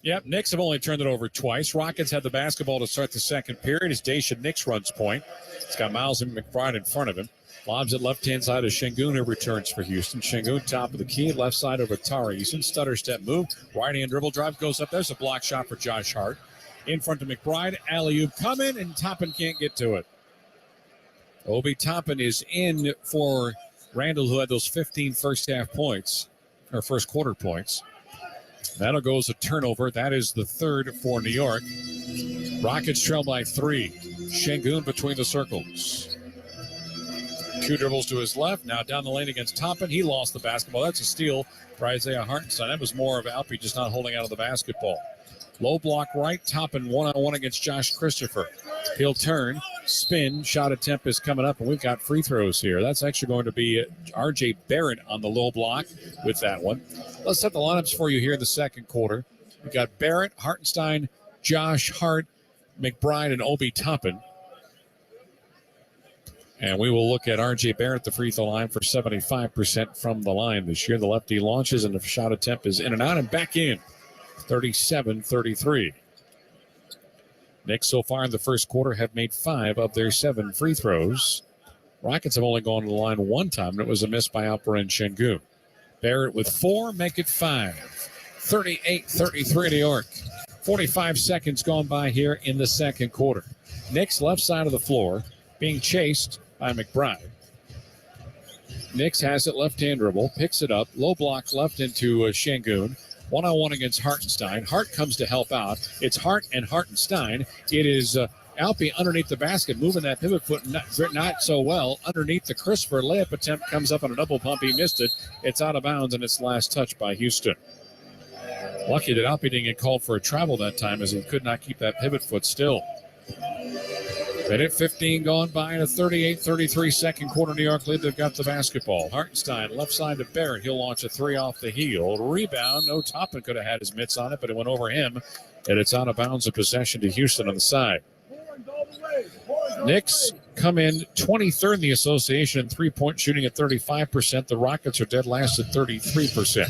Yep, Knicks have only turned it over twice. Rockets had the basketball to start the second period as Daisha Nix runs point. It's got Miles and McBride in front of him. Lobs at left-hand side of Şengün, who returns for Houston. Şengün top of the key, left side over Tari Eason. Stutter step move. Right-hand dribble drive goes up. There's a block shot for Josh Hart. In front of McBride. Alley-oop coming, and Toppin can't get to it. Obi Toppin is in for Randle, who had those 15 first-half points, or first quarter points. That'll go as a turnover. That is the third for New York. Rockets trail by 3. Şengün between the circles. 2 dribbles to his left. Now down the lane against Toppin. He lost the basketball. That's a steal for Isaiah Hartenstein. That was more of Alpi just not holding out of the basketball. Low block right. Toppin one-on-one against Josh Christopher. He'll turn, spin, shot attempt is coming up, and we've got free throws here. That's actually going to be R.J. Barrett on the low block with that one. Let's set the lineups for you here in the second quarter. We've got Barrett, Hartenstein, Josh Hart, McBride, and Obi Toppin. And we will look at R.J. Barrett, the free throw line, for 75% from the line this year. The lefty launches, and the shot attempt is in and out and back in. 37-33. Knicks so far in the first quarter have made 5 of their 7 free throws. Rockets have only gone to the line one time, and it was a miss by Alperen Şengün. Barrett with 4, make it 5. 38-33 New York. 45 seconds gone by here in the second quarter. Knicks left side of the floor being chased by McBride. Nix has it, left-hand dribble, picks it up, low block left into Şengün. One-on-one against Hartenstein. Hart comes to help out. It's Hart and Hartenstein. It is Alpi underneath the basket, moving that pivot foot not so well. Underneath the Christopher layup attempt comes up on a double pump. He missed it. It's out of bounds, and it's last touch by Houston. Lucky that Alpi didn't get called for a travel that time, as he could not keep that pivot foot still. Minute 15 gone by in a 38-33 second quarter. New York lead. They've got the basketball. Hartenstein left side to Barrett. He'll launch a 3 off the heel. Rebound. No, Toppin could have had his mitts on it, but it went over him, and it's out of bounds of possession to Houston on the side. Knicks come in 23rd in the association in three-point shooting at 35%. The Rockets are dead last at 33%.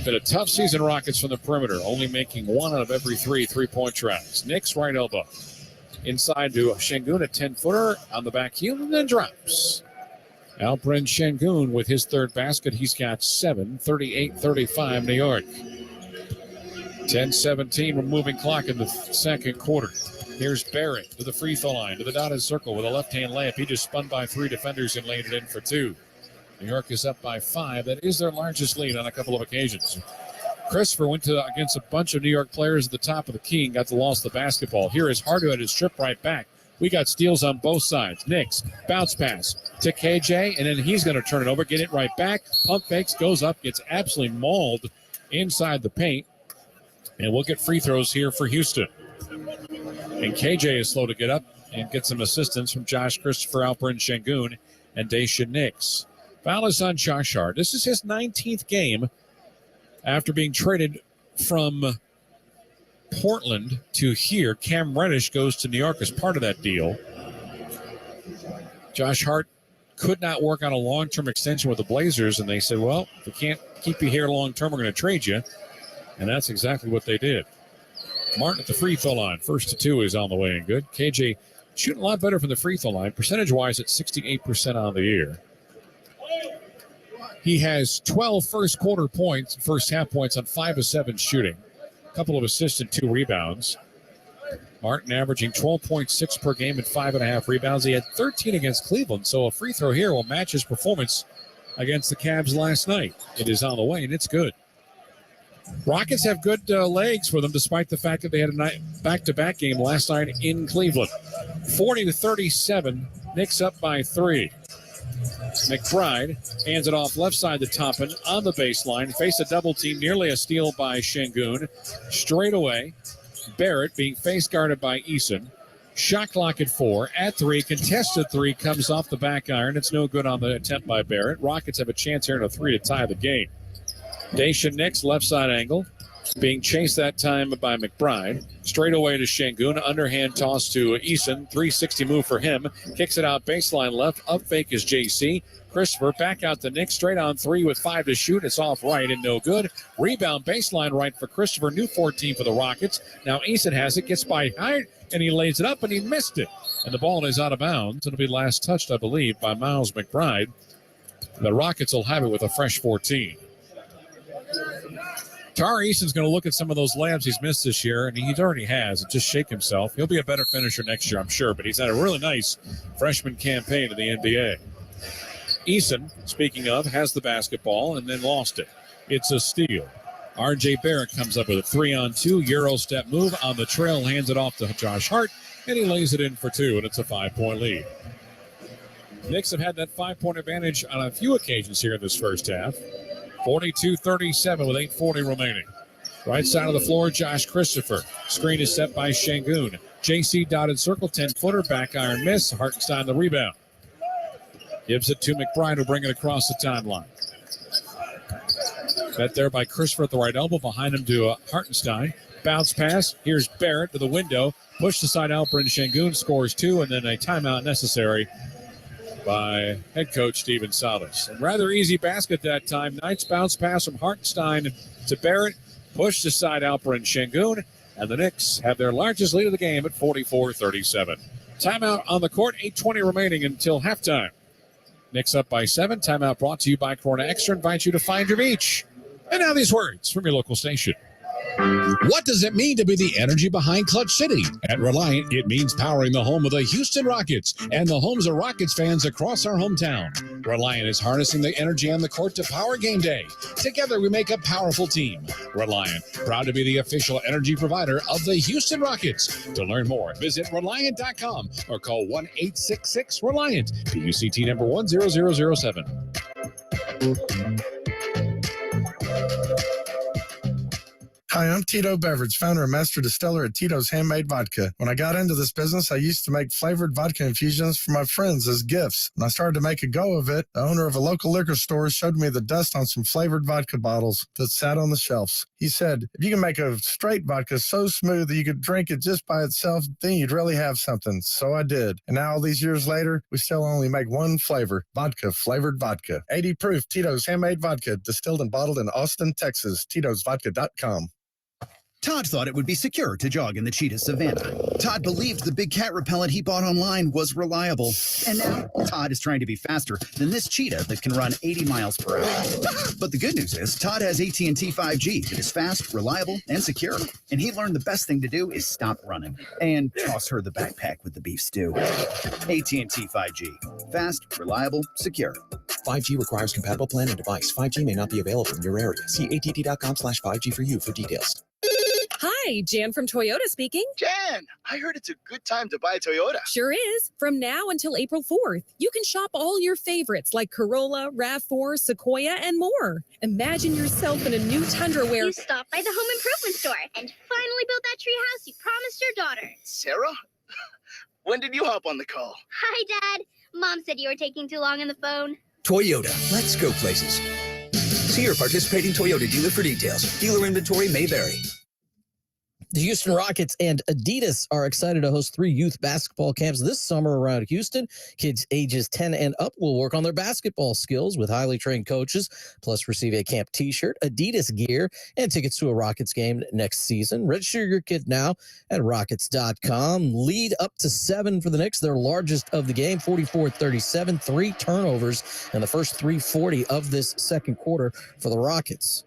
Been a tough season, Rockets from the perimeter, only making 1 out of every 3 three-point tries. Knicks right elbow. Inside to Şengün, a 10-footer on the back heel, and then drops. Alperen Şengün with his third basket. He's got 7, 38-35 New York. 10-17 removing clock in the second quarter. Here's Barrett to the free throw line, to the dotted circle with a left-hand layup. He just spun by 3 defenders and laid it in for 2. New York is up by 5. That is their largest lead on a couple of occasions. Christopher went against a bunch of New York players at the top of the key and got the loss of the basketball. Here is Hardu at his strip right back. We got steals on both sides. Knicks, bounce pass to KJ, and then he's going to turn it over, get it right back. Pump fakes, goes up, gets absolutely mauled inside the paint. And we'll get free throws here for Houston. And KJ is slow to get up and get some assistance from Josh Christopher, Alperen Şengün, and Daisha Nix. Foul is on Josh Hart. This is his 19th game after being traded from Portland to here. Cam Reddish goes to New York as part of that deal. Josh Hart could not work on a long-term extension with the Blazers, and they said, well, if we can't keep you here long-term, we're going to trade you. And that's exactly what they did. Martin at the free throw line. First to 2 is on the way and good. KJ shooting a lot better from the free throw line. Percentage-wise, at 68% on the year. He has 12 first half points on 5 of 7 shooting. A couple of assists and 2 rebounds. Martin averaging 12.6 per game and 5.5 rebounds. He had 13 against Cleveland, so a free throw here will match his performance against the Cavs last night. It is on the way, and it's good. Rockets have good legs for them, despite the fact that they had a back-to-back game last night in Cleveland. 40-37, Knicks up by 3. McBride hands it off left side to Toppin on the baseline. Face a double team, nearly a steal by Şengün. Straight away, Barrett being face guarded by Eason. Shot clock at 4. At 3, contested 3 comes off the back iron. It's no good on the attempt by Barrett. Rockets have a chance here in a 3 to tie the game. Daisha Nix, left side angle, being chased that time by McBride. Straight away to Şengün, underhand toss to Eason. 360 move for him. Kicks it out baseline left. Up fake is JC. Christopher back out to Nix. Straight on 3 with 5 to shoot. It's off right and no good. Rebound baseline right for Christopher. New 14 for the Rockets. Now Eason has it. Gets by Hyatt and he lays it up and he missed it. And the ball is out of bounds. It'll be last touched, I believe, by Miles McBride. The Rockets will have it with a fresh 14. Tari Eason's going to look at some of those layups he's missed this year, and he already has, and just shake himself. He'll be a better finisher next year, I'm sure, but he's had a really nice freshman campaign in the NBA. Eason, speaking of, has the basketball and then lost it. It's a steal. R.J. Barrett comes up with a 3-on-2 Euro step move on the trail, hands it off to Josh Hart, and he lays it in for 2, and it's a 5-point lead. Knicks have had that 5-point advantage on a few occasions here in this first half. 42-37 with 8:40 remaining. Right side of the floor, Josh Christopher. Screen is set by Şengün. JC dotted circle, 10-footer, back iron miss. Hartenstein the rebound. Gives it to McBride, who'll bring it across the timeline. Bet there by Christopher at the right elbow. Behind him to Hartenstein. Bounce pass. Here's Barrett to the window. Push aside Alperin Şengün, scores 2, and then a timeout necessary by head coach Steven Salas. And rather easy basket that time. Knights bounce pass from Hartenstein to Barrett. Pushed aside Alperin Şengün, and the Knicks have their largest lead of the game at 44-37. Timeout on the court, 8:20 remaining until halftime. Knicks up by 7. Timeout brought to you by Corona Extra. Invites you to find your beach. And now these words from your local station. What does it mean to be the energy behind Clutch City? At Reliant, it means powering the home of the Houston Rockets and the homes of Rockets fans across our hometown. Reliant is harnessing the energy on the court to power game day. Together, we make a powerful team. Reliant, proud to be the official energy provider of the Houston Rockets. To learn more, visit Reliant.com or call 1-866-RELIANT, PUCT number 10007. Hi, I'm Tito Beverage, founder and master distiller at Tito's Handmade Vodka. When I got into this business, I used to make flavored vodka infusions for my friends as gifts. When I started to make a go of it, the owner of a local liquor store showed me the dust on some flavored vodka bottles that sat on the shelves. He said, if you can make a straight vodka so smooth that you could drink it just by itself, then you'd really have something. So I did. And now all these years later, we still only make one flavor, vodka flavored vodka. 80 proof Tito's Handmade Vodka, distilled and bottled in Austin, Texas. Tito'sVodka.com. Todd thought it would be secure to jog in the cheetah savanna. Todd believed the big cat repellent he bought online was reliable. And now, Todd is trying to be faster than this cheetah that can run 80 miles per hour. But the good news is, Todd has AT&T 5G that is fast, reliable, and secure. And he learned the best thing to do is stop running and toss her the backpack with the beef stew. AT&T 5G. Fast, reliable, secure. 5G requires compatible plan and device. 5G may not be available in your area. See att.com/5G for you for details. Hi, Jan from Toyota speaking. Jan, I heard it's a good time to buy a Toyota. Sure is. From now until April 4th, you can shop all your favorites like Corolla, RAV4, Sequoia, and more. Imagine yourself in a new Tundra where You stopped by the home improvement store and finally built that tree house you promised your daughter. Sarah? When did you hop on the call? Hi, Dad. Mom said you were taking too long on the phone. Toyota, let's go places. See your participating Toyota dealer for details. Dealer inventory may vary. The Houston Rockets and Adidas are excited to host 3 youth basketball camps this summer around Houston. Kids ages 10 and up will work on their basketball skills with highly trained coaches, plus receive a camp t-shirt, Adidas gear, and tickets to a Rockets game next season. Register your kid now at Rockets.com. Lead up to 7 for the Knicks, their largest of the game, 44-37, 3 turnovers in the first 3:40 of this second quarter for the Rockets.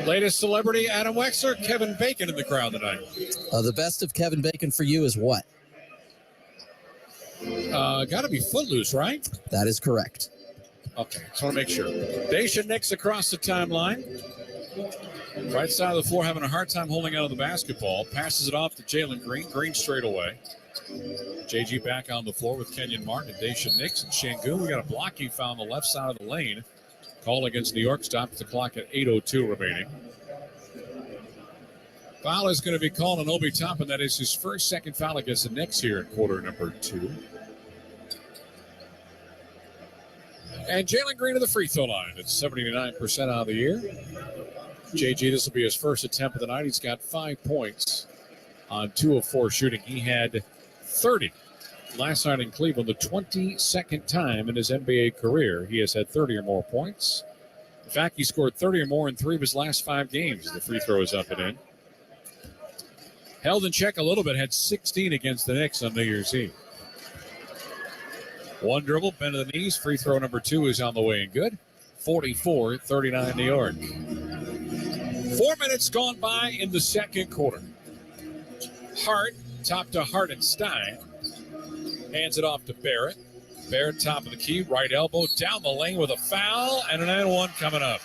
Latest celebrity, Adam Wexler, Kevin Bacon in the crowd tonight. The best of Kevin Bacon for you is what? Got to be Footloose, right? That is correct. Okay, just want to make sure. Daisha Nix across the timeline. Right side of the floor having a hard time holding out of the basketball. Passes it off to Jalen Green. Green straight away. JG back on the floor with Kenyon Martin and Daisha Nix and Şengün. We got a blocking foul on the left side of the lane. Call against New York stops the clock at 8:02 remaining. Foul is going to be called on Obi Toppin. That is his second foul against the Knicks here in quarter number 2. And Jalen Green to the free throw line. It's 79% out of the year. JG, this will be his first attempt of the night. He's got 5 points on 2 of 4 shooting. He had 30 last night in Cleveland, the 22nd time in his NBA career he has had 30 or more points. In fact, he scored 30 or more in 3 of his last 5 games. The free throw is up and in. Held in check a little bit, had 16 against the Knicks on New Year's Eve. 1 dribble, bend to the knees. Free throw number 2 is on the way and good. 44-39 New York. 4 minutes gone by in the second quarter. Hart, top to Hartenstein. Hands it off to Barrett. Barrett, top of the key, right elbow, down the lane with a foul, and an and-one coming up.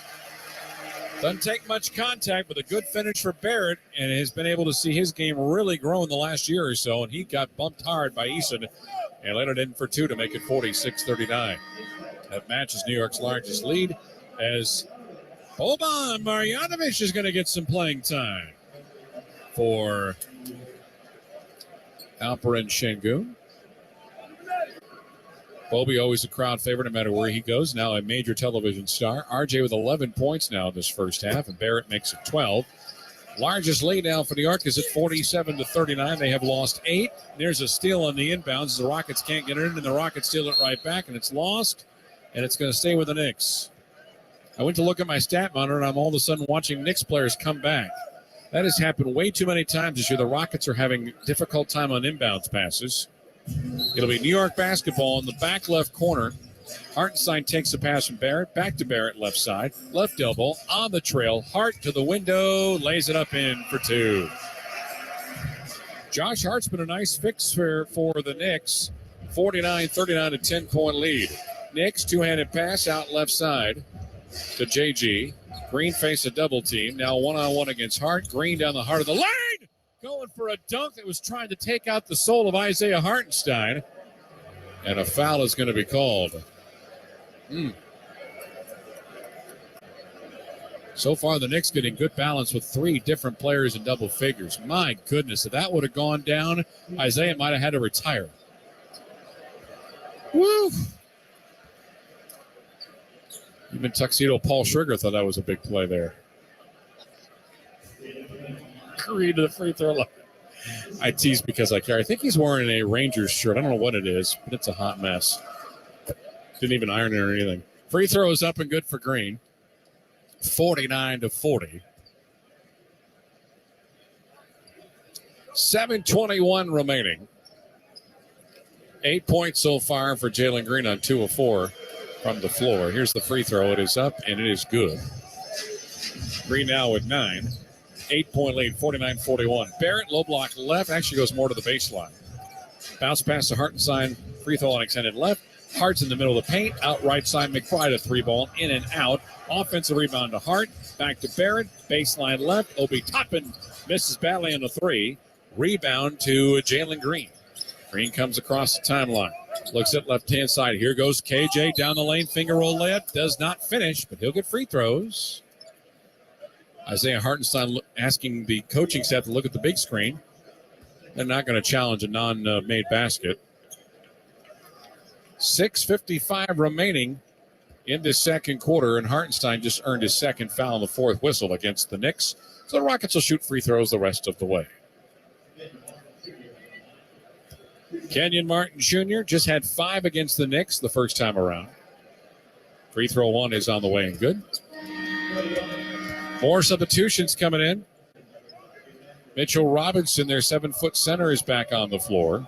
Doesn't take much contact, but a good finish for Barrett, and has been able to see his game really grow in the last year or so, and he got bumped hard by Eason and let it in for 2 to make it 46-39. That matches New York's largest lead, as Boban Marjanovic is going to get some playing time for Alperin Şengün. Bobby, always a crowd favorite no matter where he goes. Now a major television star. RJ with 11 points now in this first half, and Barrett makes it 12. Largest lead now for New York is at 47-39. They have lost 8. There's a steal on the inbounds. The Rockets can't get it in, and the Rockets steal it right back, and it's lost, and it's going to stay with the Knicks. I went to look at my stat monitor, and I'm all of a sudden watching Knicks players come back. That has happened way too many times this year. The Rockets are having a difficult time on inbounds passes. It'll be New York basketball in the back left corner. Hartenstein takes the pass from Barrett. Back to Barrett, left side. Left elbow on the trail. Hart to the window. Lays it up in for 2. Josh Hart's been a nice fix for the Knicks. 49-39, a 10-point lead. Knicks, two-handed pass out left side to JG. Green faced a double team. Now one-on-one against Hart. Green down the heart of the lane. Going for a dunk that was trying to take out the soul of Isaiah Hartenstein. And a foul is going to be called. So far, the Knicks getting good balance with 3 different players in double figures. My goodness, if that would have gone down, Isaiah might have had to retire. Woo! Even Tuxedo Paul Schriger thought that was a big play there. Curry to the free throw line. I tease because I care. I think he's wearing a Rangers shirt. I don't know what it is, but it's a hot mess. Didn't even iron it or anything. Free throw is up and good for Green. 49-40. 7:21 remaining. 8 points so far for Jalen Green on 2 of 4 from the floor. Here's the free throw. It is up and it is good. Green now with 9. 8-point lead, 49-41. Barrett, low block left, actually goes more to the baseline. Bounce pass to Hartenstein, free throw line extended left. Hart's in the middle of the paint, out right side, McBride a 3-ball, in and out. Offensive rebound to Hart, back to Barrett, baseline left. Obi Toppin misses badly on the 3. Rebound to Jalen Green. Green comes across the timeline, looks at left-hand side. Here goes KJ down the lane, finger roll layup, does not finish, but he'll get free throws. Isaiah Hartenstein asking the coaching staff to look at the big screen. They're not going to challenge a non-made basket. 6:55 remaining in this second quarter, and Hartenstein just earned his second foul on the 4th whistle against the Knicks. So the Rockets will shoot free throws the rest of the way. Kenyon Martin Jr. just had 5 against the Knicks the first time around. Free throw 1 is on the way and good. More substitutions coming in. Mitchell Robinson, their 7-foot center, is back on the floor.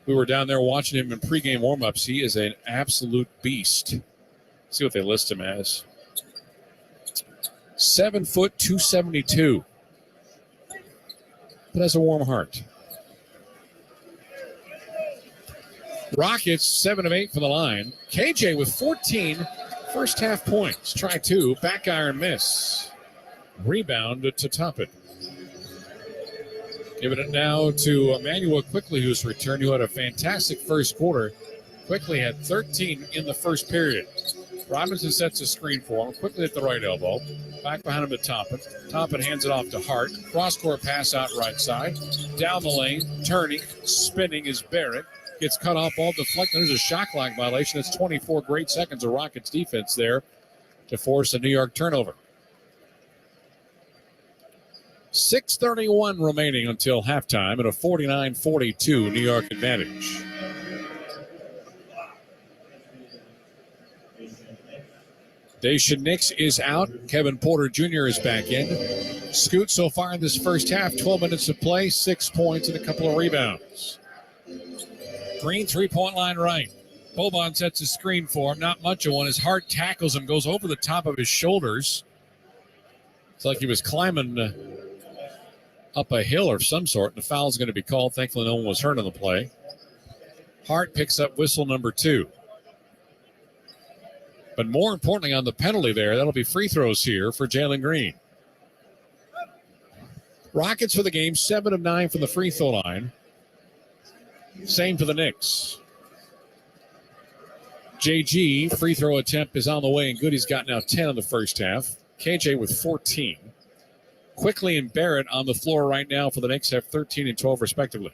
We were down there watching him in pregame warmups. He is an absolute beast. Let's see what they list him as. 7 foot, 272. But has a warm heart. Rockets, 7 of 8 for the line. KJ with 14 first half points. Try 2. Back iron miss. Rebound to Toppin. Giving it now to Emmanuel Quickly, who's returned, who had a fantastic first quarter. Quickly had 13 in the first period. Robinson sets a screen for him. Quickly at the right elbow. Back behind him to Toppin. Toppin hands it off to Hart. Cross-court pass out right side. Down the lane. Turning. Spinning is Barrett. Gets cut off, ball deflected. There's a shot clock violation. It's 24 great seconds of Rockets defense there to force a New York turnover. 6:31 remaining until halftime at a 49-42 New York advantage. Daishen Nix is out. Kevin Porter Jr. is back in. Scoot so far in this first half, 12 minutes of play, 6 points and a couple of rebounds. Green, 3-point line right. Boban sets a screen for him. Not much of one. His Hart tackles him, goes over the top of his shoulders. It's like he was climbing up a hill of some sort, and the foul is going to be called. Thankfully, no one was hurt on the play. Hart picks up whistle number 2. But more importantly, on the penalty there, that'll be free throws here for Jalen Green. Rockets for the game, 7 of 9 from the free throw line. Same for the Knicks. JG, free throw attempt is on the way and good. He's got now 10 in the first half. KJ with 14. Quickly and Barrett on the floor right now for the Knicks have 13 and 12 respectively.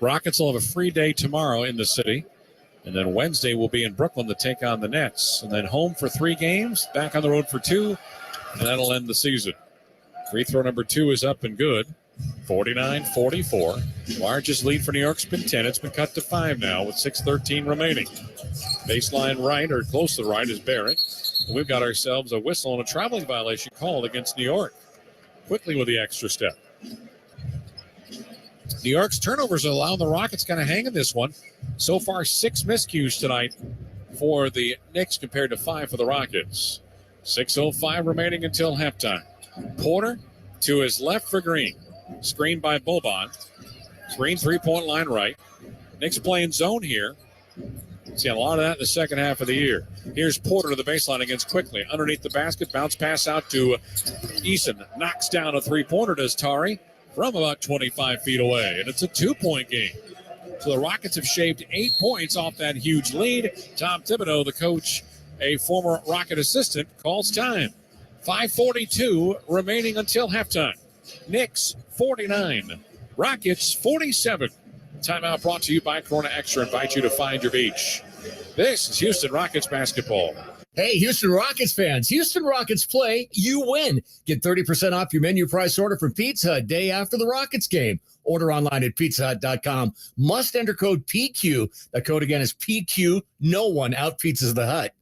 Rockets will have a free day tomorrow in the city. And then Wednesday we'll be in Brooklyn to take on the Nets. And then home for 3 games, back on the road for 2, and that'll end the season. Free throw number 2 is up and good. 49-44. Largest lead for New York's been 10. It's been cut to 5 now with 6:13 remaining. Baseline right, or close to the right, is Barrett. And we've got ourselves a whistle and a traveling violation called against New York. Quickly with the extra step. New York's turnovers are allowing the Rockets kind of hang in this one. So far, 6 miscues tonight for the Knicks compared to 5 for the Rockets. 6:05 remaining until halftime. Porter to his left for Green. Screened by Boban. Green 3-point line right. Knicks playing zone here. See a lot of that in the second half of the year. Here's Porter to the baseline against Quickly. Underneath the basket, bounce pass out to Eason. Knocks down a 3-pointer, does Tari, from about 25 feet away. And it's a 2-point game. So the Rockets have shaved 8 points off that huge lead. Tom Thibodeau, the coach, a former Rocket assistant, calls time. 5:42 remaining until halftime. Knicks 49, Rockets 47. Timeout brought to you by Corona Extra. Invite you to find your beach. This is Houston Rockets basketball. Hey, Houston Rockets fans. Houston Rockets play, you win. Get 30% off your menu price order from Pizza Hut day after the Rockets game. Order online at pizzahut.com. Must enter code PQ. The code again is PQ. No one out pizzas the Hut.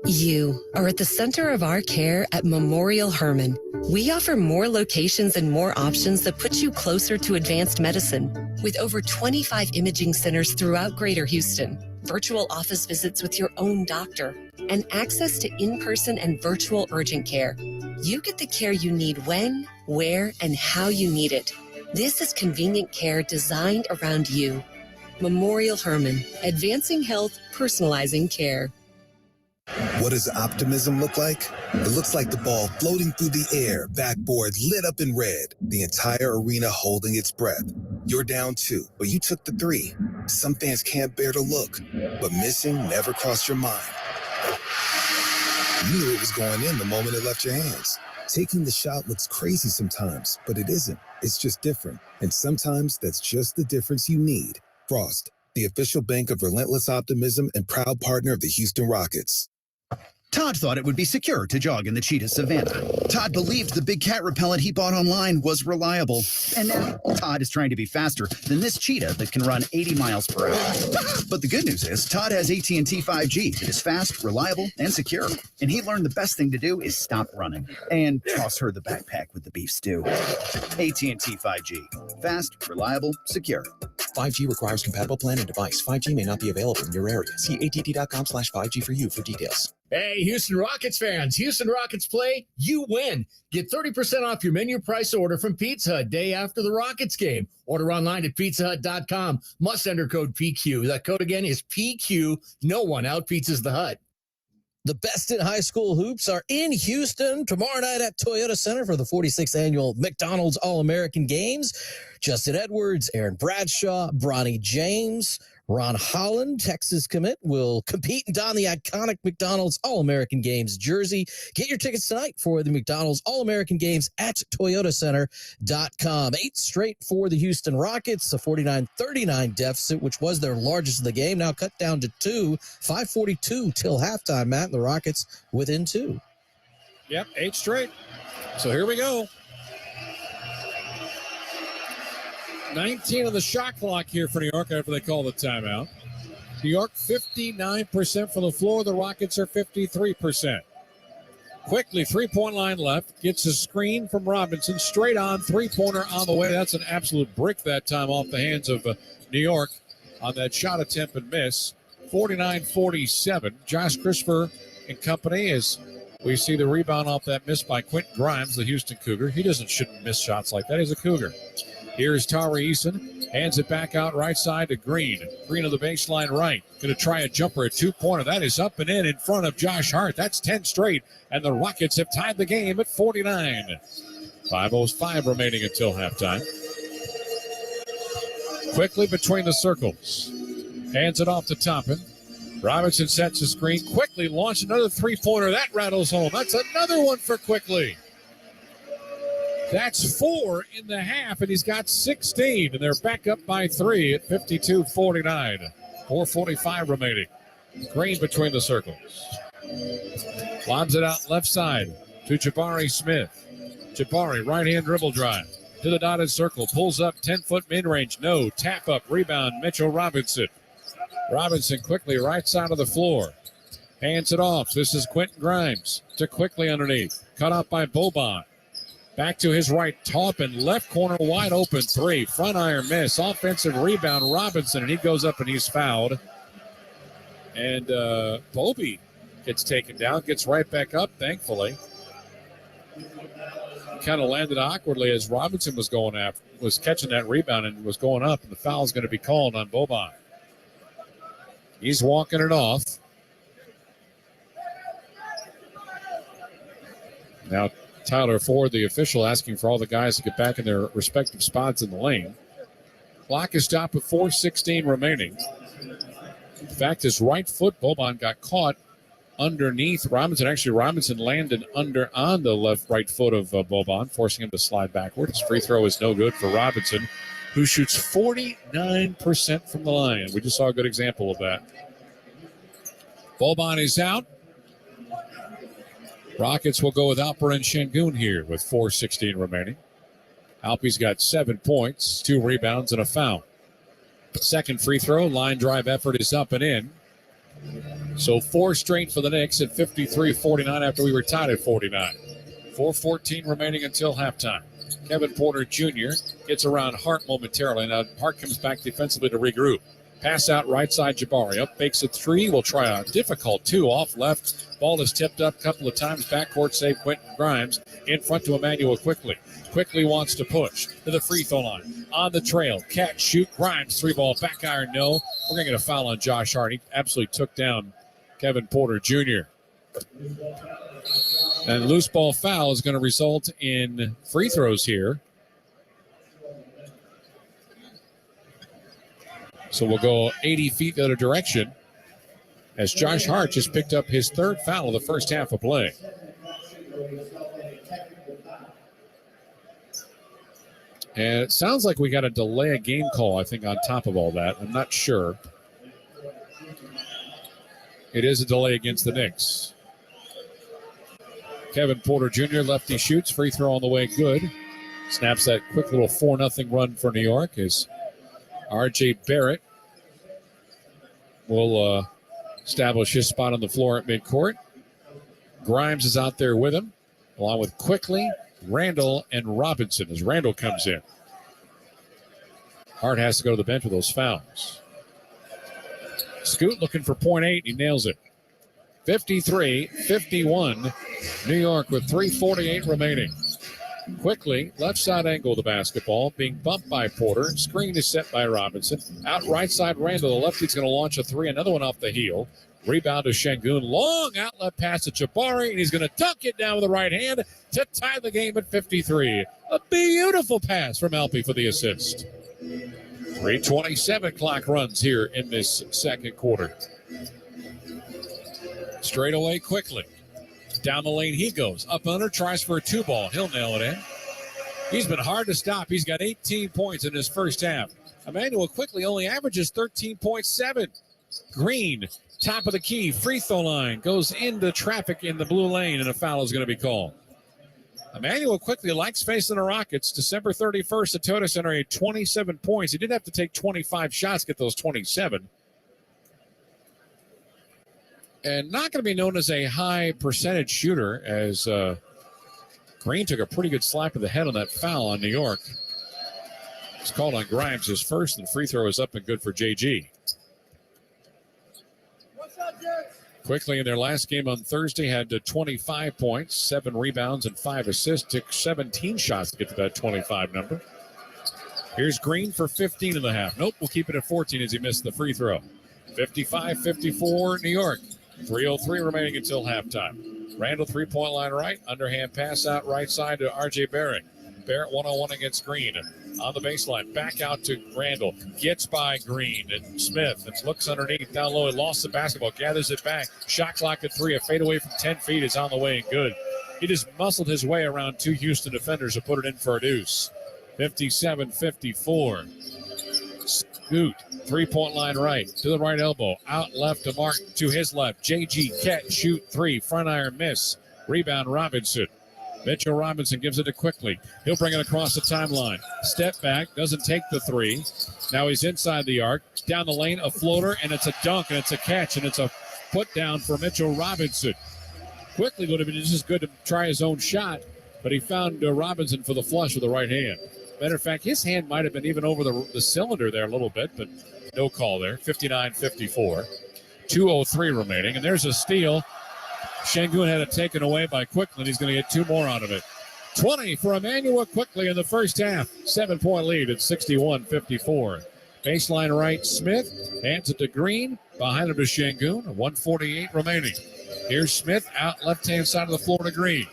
You are at the center of our care at Memorial Hermann. We offer more locations and more options that put you closer to advanced medicine. With over 25 imaging centers throughout Greater Houston, virtual office visits with your own doctor, and access to in-person and virtual urgent care, you get the care you need when, where, and how you need it. This is convenient care designed around you. Memorial Hermann, advancing health, personalizing care. What does optimism look like? It looks like the ball floating through the air, backboard lit up in red, the entire arena holding its breath. You're down 2, but you took the 3. Some fans can't bear to look, but missing never crossed your mind. You knew it was going in the moment it left your hands. Taking the shot looks crazy sometimes, but it isn't. It's just different. And sometimes that's just the difference you need. Frost, the official bank of relentless optimism and proud partner of the Houston Rockets. Todd thought it would be secure to jog in the cheetah savanna. Todd believed the big cat repellent he bought online was reliable. And now Todd is trying to be faster than this cheetah that can run 80 miles per hour. But the good news is Todd has AT&T 5G that is fast, reliable, and secure. And he learned the best thing to do is stop running and toss her the backpack with the beef stew. AT&T 5G. Fast, reliable, secure. 5G requires compatible plan and device. 5G may not be available in your area. See att.com/5G for you for details. Hey, Houston Rockets fans. Houston Rockets play, you win. Get 30% off your menu price order from Pizza Hut day after the Rockets game. Order online at pizzahut.com. Must enter code PQ. That code again is PQ. No one out pizzas the Hut. The best in high school hoops are in Houston tomorrow night at Toyota Center for the 46th annual McDonald's All-American Games. Justin Edwards, Aaron Bradshaw, Bronny James, Ron Holland, Texas commit, will compete and don the iconic McDonald's All-American Games jersey. Get your tickets tonight for the McDonald's All-American Games at toyotacenter.com. 8 straight for the Houston Rockets, a 49-39 deficit, which was their largest of the game, now cut down to 2. 5:42 till halftime, Matt, and the Rockets within 2. Yep, 8 straight. So here we go. 19 on the shot clock here for New York after they call the timeout. New York 59% from the floor. The Rockets are 53%. Quickly, 3-point line left. Gets a screen from Robinson. Straight on, 3-pointer on the way. That's an absolute brick that time off the hands of New York on that shot attempt and miss. 49-47. Josh Christopher and company, as we see the rebound off that miss by Quentin Grimes, the Houston Cougar. He shouldn't miss shots like that. He's a Cougar. Here's Tari Eason. Hands it back out right side to Green. Green on the baseline right. Going to try a jumper, a 2-pointer. That is up and in front of Josh Hart. That's 10 straight. And the Rockets have tied the game at 49. 5:05 remaining until halftime. Quickly between the circles. Hands it off to Toppin. Robinson sets a screen. Quickly launch another 3-pointer. That rattles home. That's another one for Quickly. That's 4 in the half, and he's got 16, and they're back up by 3 at 52-49. 4:45 remaining. Green between the circles. Lobs it out left side to Jabari Smith. Jabari, right-hand dribble drive to the dotted circle. Pulls up 10-foot mid-range. No. Tap up. Rebound. Mitchell Robinson. Robinson quickly right side of the floor. Hands it off. This is Quentin Grimes to quickly underneath. Cut off by Boban. Back to his right. Taupin, left corner, wide open 3. Front iron miss. Offensive rebound. Robinson, and he goes up and he's fouled. And Bobby gets taken down. Gets right back up, thankfully. Kind of landed awkwardly as Robinson was catching that rebound and was going up, and the foul is going to be called on Boban. He's walking it off. Now Tyler Ford, the official, asking for all the guys to get back in their respective spots in the lane. Clock is stopped with 4:16 remaining. In fact, his right foot, Boban, got caught underneath Robinson. Actually, Robinson landed on the right foot of Boban, forcing him to slide backward. His free throw is no good for Robinson, who shoots 49% from the line. We just saw a good example of that. Boban is out. Rockets will go with Alperen Şengün here with 4:16 remaining. Alpe's got 7 points, 2 rebounds, and a foul. Second free throw, line drive effort is up and in. So 4 straight for the Knicks at 53-49 after we were tied at 49. 4:14 remaining until halftime. Kevin Porter Jr. gets around Hart momentarily. Now Hart comes back defensively to regroup. Pass out right side, Jabari. Up, makes a 3. We'll try a difficult 2 off left. Ball is tipped up a couple of times. Backcourt save Quentin Grimes. In front to Emmanuel Quickly. Quickly wants to push to the free throw line. On the trail. Catch, shoot. Grimes, 3-ball. Back iron, no. We're going to get a foul on Josh Hart. He absolutely took down Kevin Porter Jr. And loose ball foul is going to result in free throws here. So we'll go 80 feet the other direction as Josh Hart just picked up his 3rd foul of the first half of play. And it sounds like we got a delay of game call, I think, on top of all that. I'm not sure. It is a delay against the Knicks. Kevin Porter Jr. lefty shoots. Free throw on the way, good. Snaps that quick little 4-0 run for New York as R.J. Barrett will establish his spot on the floor at midcourt. Grimes is out there with him, along with Quickly, Randall, and Robinson as Randall comes in. Hart has to go to the bench with those fouls. Scoot looking for .8. He nails it. 53-51. New York with 3:48 remaining. Quickly, left side angle of the basketball, being bumped by Porter. Screen is set by Robinson. Out right side, Randall. The lefty's going to launch a 3. Another one off the heel. Rebound to Şengün. Long outlet pass to Jabari, and he's going to dunk it down with the right hand to tie the game at 53. A beautiful pass from Alpe for the assist. 3:27 clock runs here in this second quarter. Straight away Quickly. Down the lane he goes. Up under, tries for a 2-ball. He'll nail it in. He's been hard to stop. He's got 18 points in his first half. Emmanuel Quickly only averages 13.7. Green, top of the key, free throw line, goes into traffic in the blue lane, and a foul is going to be called. Emmanuel Quickly likes facing the Rockets. December 31st at Toyota Center, he had 27 points. He did have to take 25 shots to get those 27. And not going to be known as a high percentage shooter, as Green took a pretty good slap to the head on that foul on New York. It's called on Grimes, his first, and free throw is up and good for JG. Quickly in their last game on Thursday had 25 points, 7 rebounds, and 5 assists. Took 17 shots to get to that 25 number. Here's Green for 15 and a half. Nope, we'll keep it at 14 as he missed the free throw. 55-54 New York. 3:03 remaining until halftime. Randall, 3-point line right. Underhand pass out right side to R.J. Barrett. Barrett 1-on-1 against Green. On the baseline, back out to Randall. Gets by Green and Smith and looks underneath down low. He lost the basketball, gathers it back. Shot clock at 3. A fadeaway from 10 feet is on the way and good. He just muscled his way around two Houston defenders to put it in for a deuce. 57-54. Scoot, three-point line right, to the right elbow, out left to Martin, to his left. J.G. catch, shoot three, front iron miss. Rebound Robinson. Mitchell Robinson gives it to Quickly. He'll bring it across the timeline. Step back, doesn't take the three. Now he's inside the arc, down the lane, a floater, and it's a dunk, and it's a catch, and it's a put down for Mitchell Robinson. Quickly would have been just as good to try his own shot, but he found Robinson for the flush with the right hand. Matter of fact, his hand might have been even over the cylinder there a little bit, but no call there. 59-54. 2:03 remaining, and there's a steal. Şengün had it taken away by Quickly, and he's going to get two more out of it. 20 for Emmanuel Quickly in the first half. 7-point lead at 61-54. Baseline right, Smith hands it to Green. Behind him to Şengün. 1:48 remaining. Here's Smith out left-hand side of the floor to Green.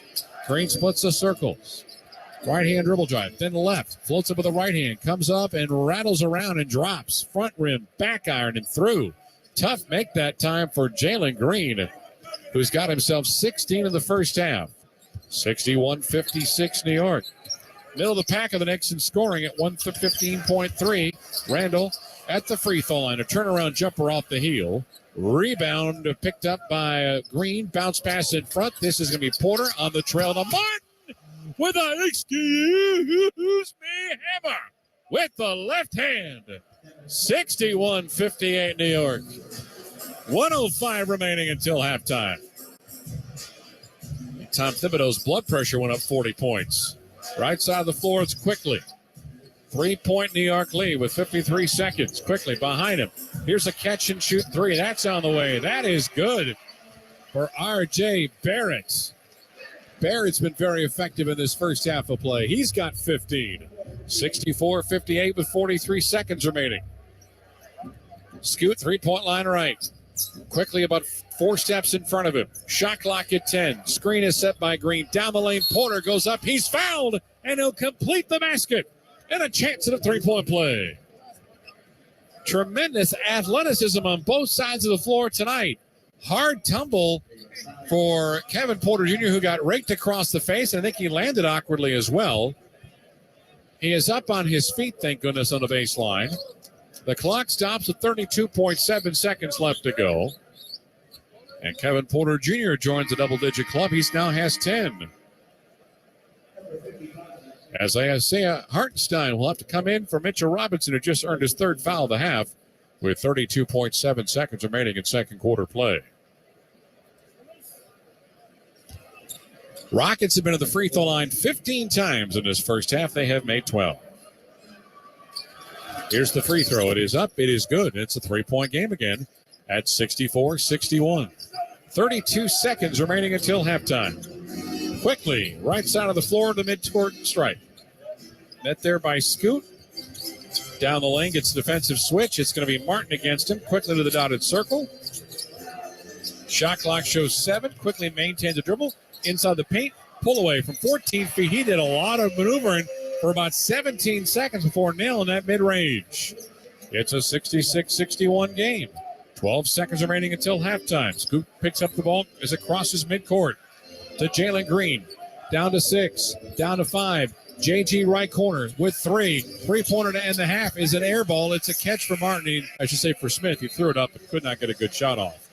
Green splits the circles. Right-hand dribble drive, then left. Floats it with the right hand. Comes up and rattles around and drops. Front rim, back iron, and through. Tough make that time for Jalen Green, who's got himself 16 in the first half. 61-56 New York. Middle of the pack of the Knicks in scoring at 115.3. Randall at the free throw line. A turnaround jumper off the heel. Rebound picked up by Green. Bounce pass in front. This is going to be Porter on the trail to Martin with a excuse me hammer with the left hand. 61-58 New York. 1:05 remaining until halftime. Tom Thibodeau's blood pressure went up 40 points. Right side of the floor, it's Quickly. 3-point New York lead with 53 seconds. Quickly behind him. Here's a catch and shoot three. That's on the way. That is good for R.J. Barrett. Barrett's been very effective in this first half of play. He's got 15. 64-58 with 43 seconds remaining. Scoot, 3-point line right. Quickly about 4 steps in front of him. Shot clock at 10. Screen is set by Green. Down the lane, Porter goes up. He's fouled, and he'll complete the basket. And a chance at a 3-point play. Tremendous athleticism on both sides of the floor tonight. Hard tumble for Kevin Porter Jr., who got raked across the face. I think he landed awkwardly as well. He is up on his feet, thank goodness, on the baseline. The clock stops with 32.7 seconds left to go. And Kevin Porter Jr. joins the double-digit club. He now has 10. As Isaiah Hartenstein will have to come in for Mitchell Robinson, who just earned his third foul of the half with 32.7 seconds remaining in second quarter play. Rockets have been at the free throw line 15 times in this first half. They have made 12. Here's the free throw. It is up. It is good. It's a 3-point game again at 64-61. 32 seconds remaining until halftime. Quickly, right side of the floor to mid-court stripe. Met there by Scoot. Down the lane, gets the defensive switch. It's going to be Martin against him. Quickly to the dotted circle. Shot clock shows 7. Quickly maintains the dribble. Inside the paint. Pull away from 14 feet. He did a lot of maneuvering for about 17 seconds before nailing that mid-range. It's a 66-61 game. 12 seconds remaining until halftime. Scoot picks up the ball as it crosses midcourt to Jalen Green. Down to 6, down to 5. JG right corner with 3. 3-pointer to end the half is an air ball. It's a catch for Martin. I should say for Smith. He threw it up but could not get a good shot off.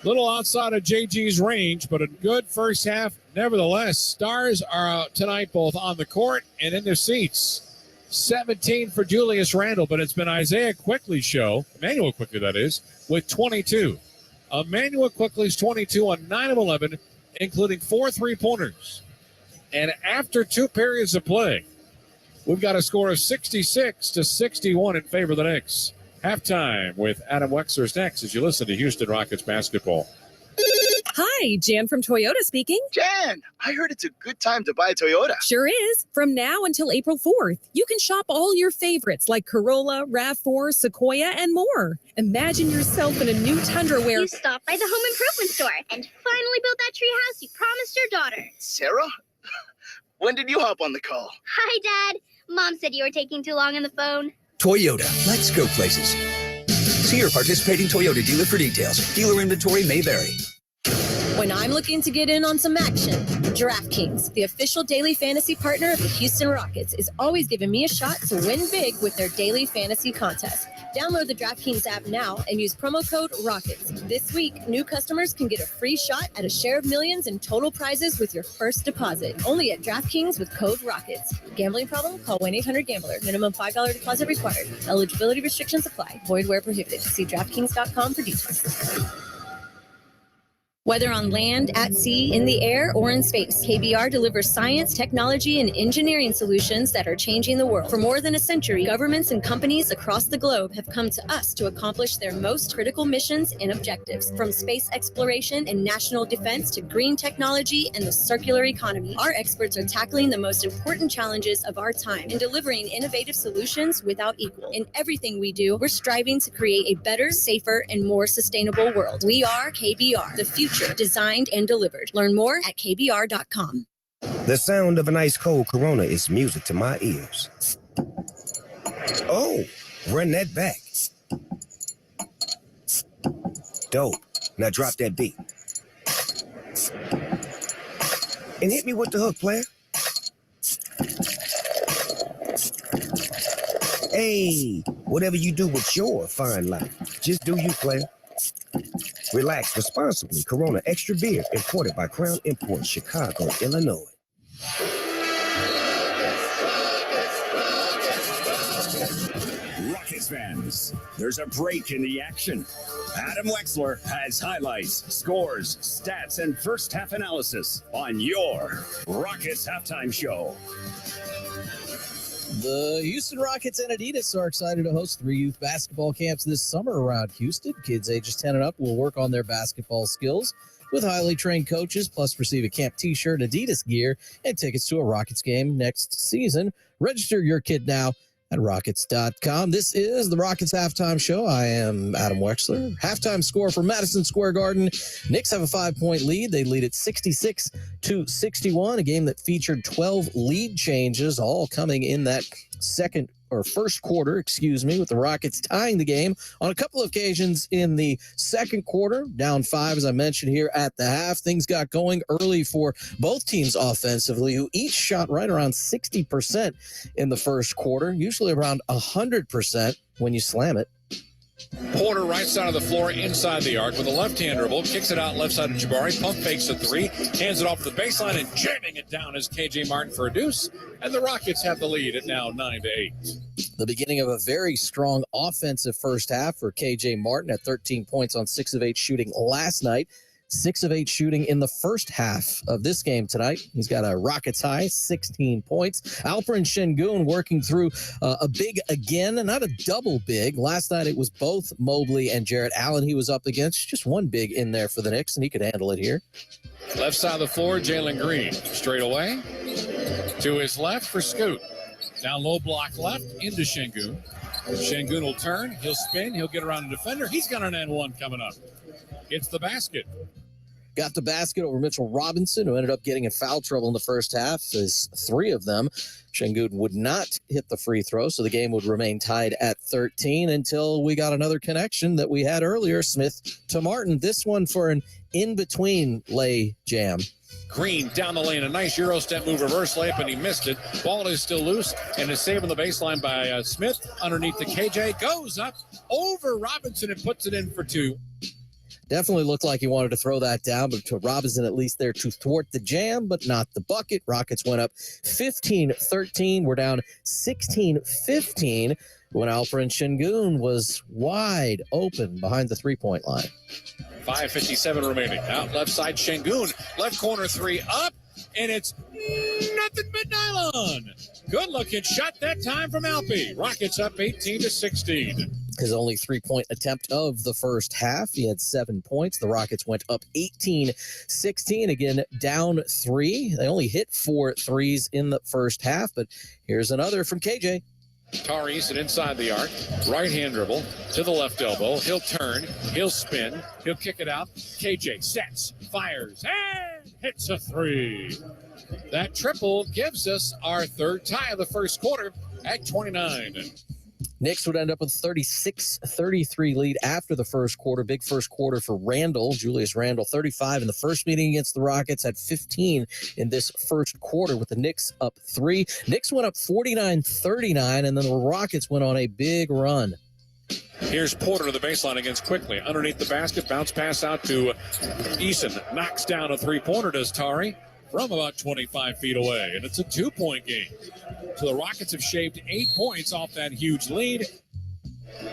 Little outside of JG's range, but a good first half. Nevertheless, Stars are out tonight both on the court and in their seats. 17 for Julius Randle, but it's been Isaiah Quickly's show, Emmanuel Quickly that is, with 22. Emmanuel Quickly's 22 on 9 of 11, including 4 3-pointers. And after 2 periods of play, we've got a score of 66-61 in favor of the Knicks. Halftime with Adam Wexler's next as you listen to Houston Rockets basketball. Hi, Jan from Toyota speaking. Jan, I heard it's a good time to buy a Toyota. Sure is. From now until April 4th, you can shop all your favorites like Corolla, RAV4, Sequoia, and more. Imagine yourself in a new Tundra where You stopped by the home improvement store and finally built that tree house you promised your daughter. Sarah? When did you hop on the call? Hi, Dad. Mom said you were taking too long on the phone. Toyota, let's go places. See your participating Toyota dealer for details. Dealer inventory may vary. When I'm looking to get in on some action, DraftKings, the official daily fantasy partner of the Houston Rockets, is always giving me a shot to win big with their daily fantasy contest. Download the DraftKings app now and use promo code ROCKETS. This week, new customers can get a free shot at a share of millions in total prizes with your first deposit. Only at DraftKings with code ROCKETS. Gambling problem? Call 1-800-GAMBLER. Minimum $5 deposit required. Eligibility restrictions apply. Void where prohibited. See DraftKings.com for details. Whether on land, at sea, in the air, or in space, KBR delivers science, technology, and engineering solutions that are changing the world. For more than a century, governments and companies across the globe have come to us to accomplish their most critical missions and objectives. From space exploration and national defense to green technology and the circular economy, our experts are tackling the most important challenges of our time and delivering innovative solutions without equal. In everything we do, we're striving to create a better, safer, and more sustainable world. We are KBR, the future designed and delivered. Learn more at kbr.com. The sound of an ice cold Corona is music to my ears. Oh, run that back. Dope. Now drop that beat. And hit me with the hook, player. Hey, whatever you do with your fine life, just do you, player. Relax responsibly. Corona Extra Beer, imported by Crown Imports, Chicago, Illinois. Rockets fans, there's a break in the action. Adam Wexler has highlights, scores, stats, and first half analysis on your Rockets halftime show. The Houston Rockets and Adidas are excited to host 3 youth basketball camps this summer around Houston. Kids ages 10 and up will work on their basketball skills with highly trained coaches, plus receive a camp t-shirt, Adidas gear, and tickets to a Rockets game next season. Register your kid now at Rockets.com. This is the Rockets Halftime Show. I am Adam Wexler. Halftime score for Madison Square Garden. Knicks have a 5-point lead. They lead at 66-61, a game that featured 12 lead changes, all coming in that first quarter, with the Rockets tying the game on a couple of occasions in the second quarter. Down 5, as I mentioned here at the half. Things got going early for both teams offensively, who each shot right around 60% in the first quarter, usually around 100% when you slam it. Porter, right side of the floor, inside the arc with a left-hand dribble, kicks it out left side of Jabari, pump fakes a 3, hands it off to the baseline, and jamming it down is KJ Martin for a deuce, and the Rockets have the lead at now 9-8. The beginning of a very strong offensive first half for KJ Martin at 13 points on 6 of 8 shooting last night. 6 of 8 shooting in the first half of this game tonight. He's got a Rockets high, 16 points. Alperen Sengun working through a big again, not a double big. Last night it was both Mobley and Jarrett Allen he was up against. Just one big in there for the Knicks, and he could handle it here. Left side of the floor, Jalen Green. Straight away to his left for Scoot. Down low block left into Sengun. Sengun will turn. He'll spin. He'll get around the defender. He's got an N1 coming up. It's the basket. Got the basket over Mitchell Robinson, who ended up getting in foul trouble in the first half. There's 3 of them. Sengun would not hit the free throw, so the game would remain tied at 13 until we got another connection that we had earlier, Smith to Martin. This one for an in-between lay jam. Green down the lane, a nice Euro step move, reverse layup, and he missed it. Ball is still loose and is saved on the baseline by Smith. Underneath the KJ, goes up over Robinson and puts it in for 2. Definitely looked like he wanted to throw that down, but to Robinson at least there to thwart the jam, but not the bucket. Rockets went up 15-13. We're down 16-15 when Alperen Sengun was wide open behind the three-point line. 5:57 remaining. Out left side, Sengun. Left corner 3 up, and it's nothing but nylon. Good-looking shot that time from Alpi. Rockets up 18-16. His only 3-point attempt of the first half. He had 7 points. The Rockets went up 18-16. Again, down 3. They only hit 4 threes in the first half, but here's another from KJ. Tari Eason inside the arc. Right-hand dribble to the left elbow. He'll turn. He'll spin. He'll kick it out. KJ sets, fires, and hits a 3. That triple gives us our third tie of the first quarter at 29. Knicks would end up with a 36-33 lead after the first quarter. Big first quarter for Randall, Julius Randle, 35 in the first meeting against the Rockets, had 15 in this first quarter with the Knicks up 3. Knicks went up 49-39, and then the Rockets went on a big run. Here's Porter to the baseline against Quickly. Underneath the basket, bounce pass out to Eason. Knocks down a three-pointer, does Tari, from about 25 feet away. And it's a 2-point game. So the Rockets have shaved 8 points off that huge lead.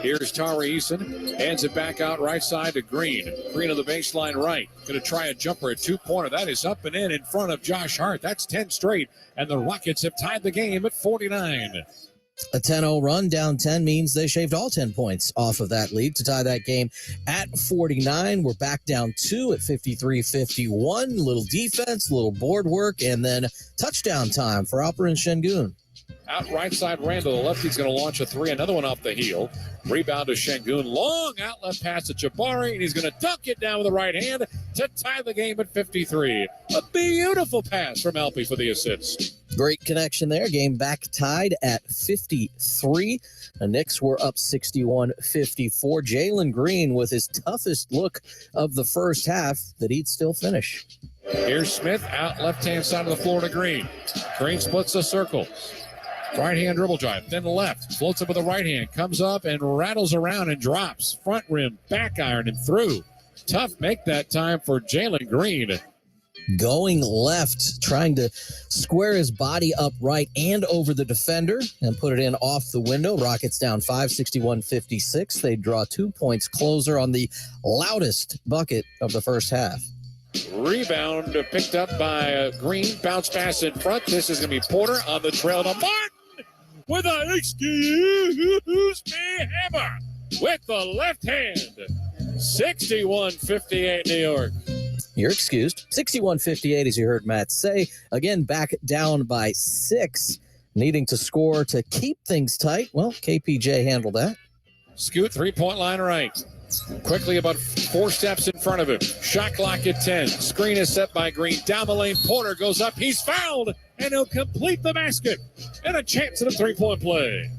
Here's Tari Eason. Hands it back out right side to Green. Green on the baseline right. Going to try a jumper, a two-pointer. That is up and in front of Josh Hart. That's 10 straight. And the Rockets have tied the game at 49. A 10-0 run down 10 means they shaved all 10 points off of that lead to tie that game at 49. We're back down 2 at 53-51. Little defense, little board work, and then touchdown time for Alperen Şengün. Out right side, Randall. The lefty's going to launch a three. Another one off the heel. Rebound to Şengün. Long outlet pass to Jabari, and he's going to dunk it down with the right hand to tie the game at 53. A beautiful pass from Alpi for the assist. Great connection there. Game back tied at 53. The Knicks were up 61-54. Jalen Green with his toughest look of the first half that he'd still finish. Here's Smith out left-hand side of the floor to Green. Green splits the circle. Right-hand dribble drive, then left. Floats up with the right hand. Comes up and rattles around and drops. Front rim, back iron, and through. Tough make that time for Jalen Green. Going left, trying to square his body up right and over the defender and put it in off the window. Rockets down 5, 61-56. They draw 2 points closer on the loudest bucket of the first half. Rebound picked up by Green. Bounce pass in front. This is going to be Porter on the trail to Martin with a excuse me hammer with the left hand. 61-58 New York. You're excused. 61-58, as you heard Matt say. Again, back down by 6, needing to score to keep things tight. Well, KPJ handled that. Scoot, three-point line right. Quickly about 4 steps in front of him. Shot clock at 10. Screen is set by Green. Down the lane, Porter goes up. He's fouled, and he'll complete the basket. And a chance at a three-point play.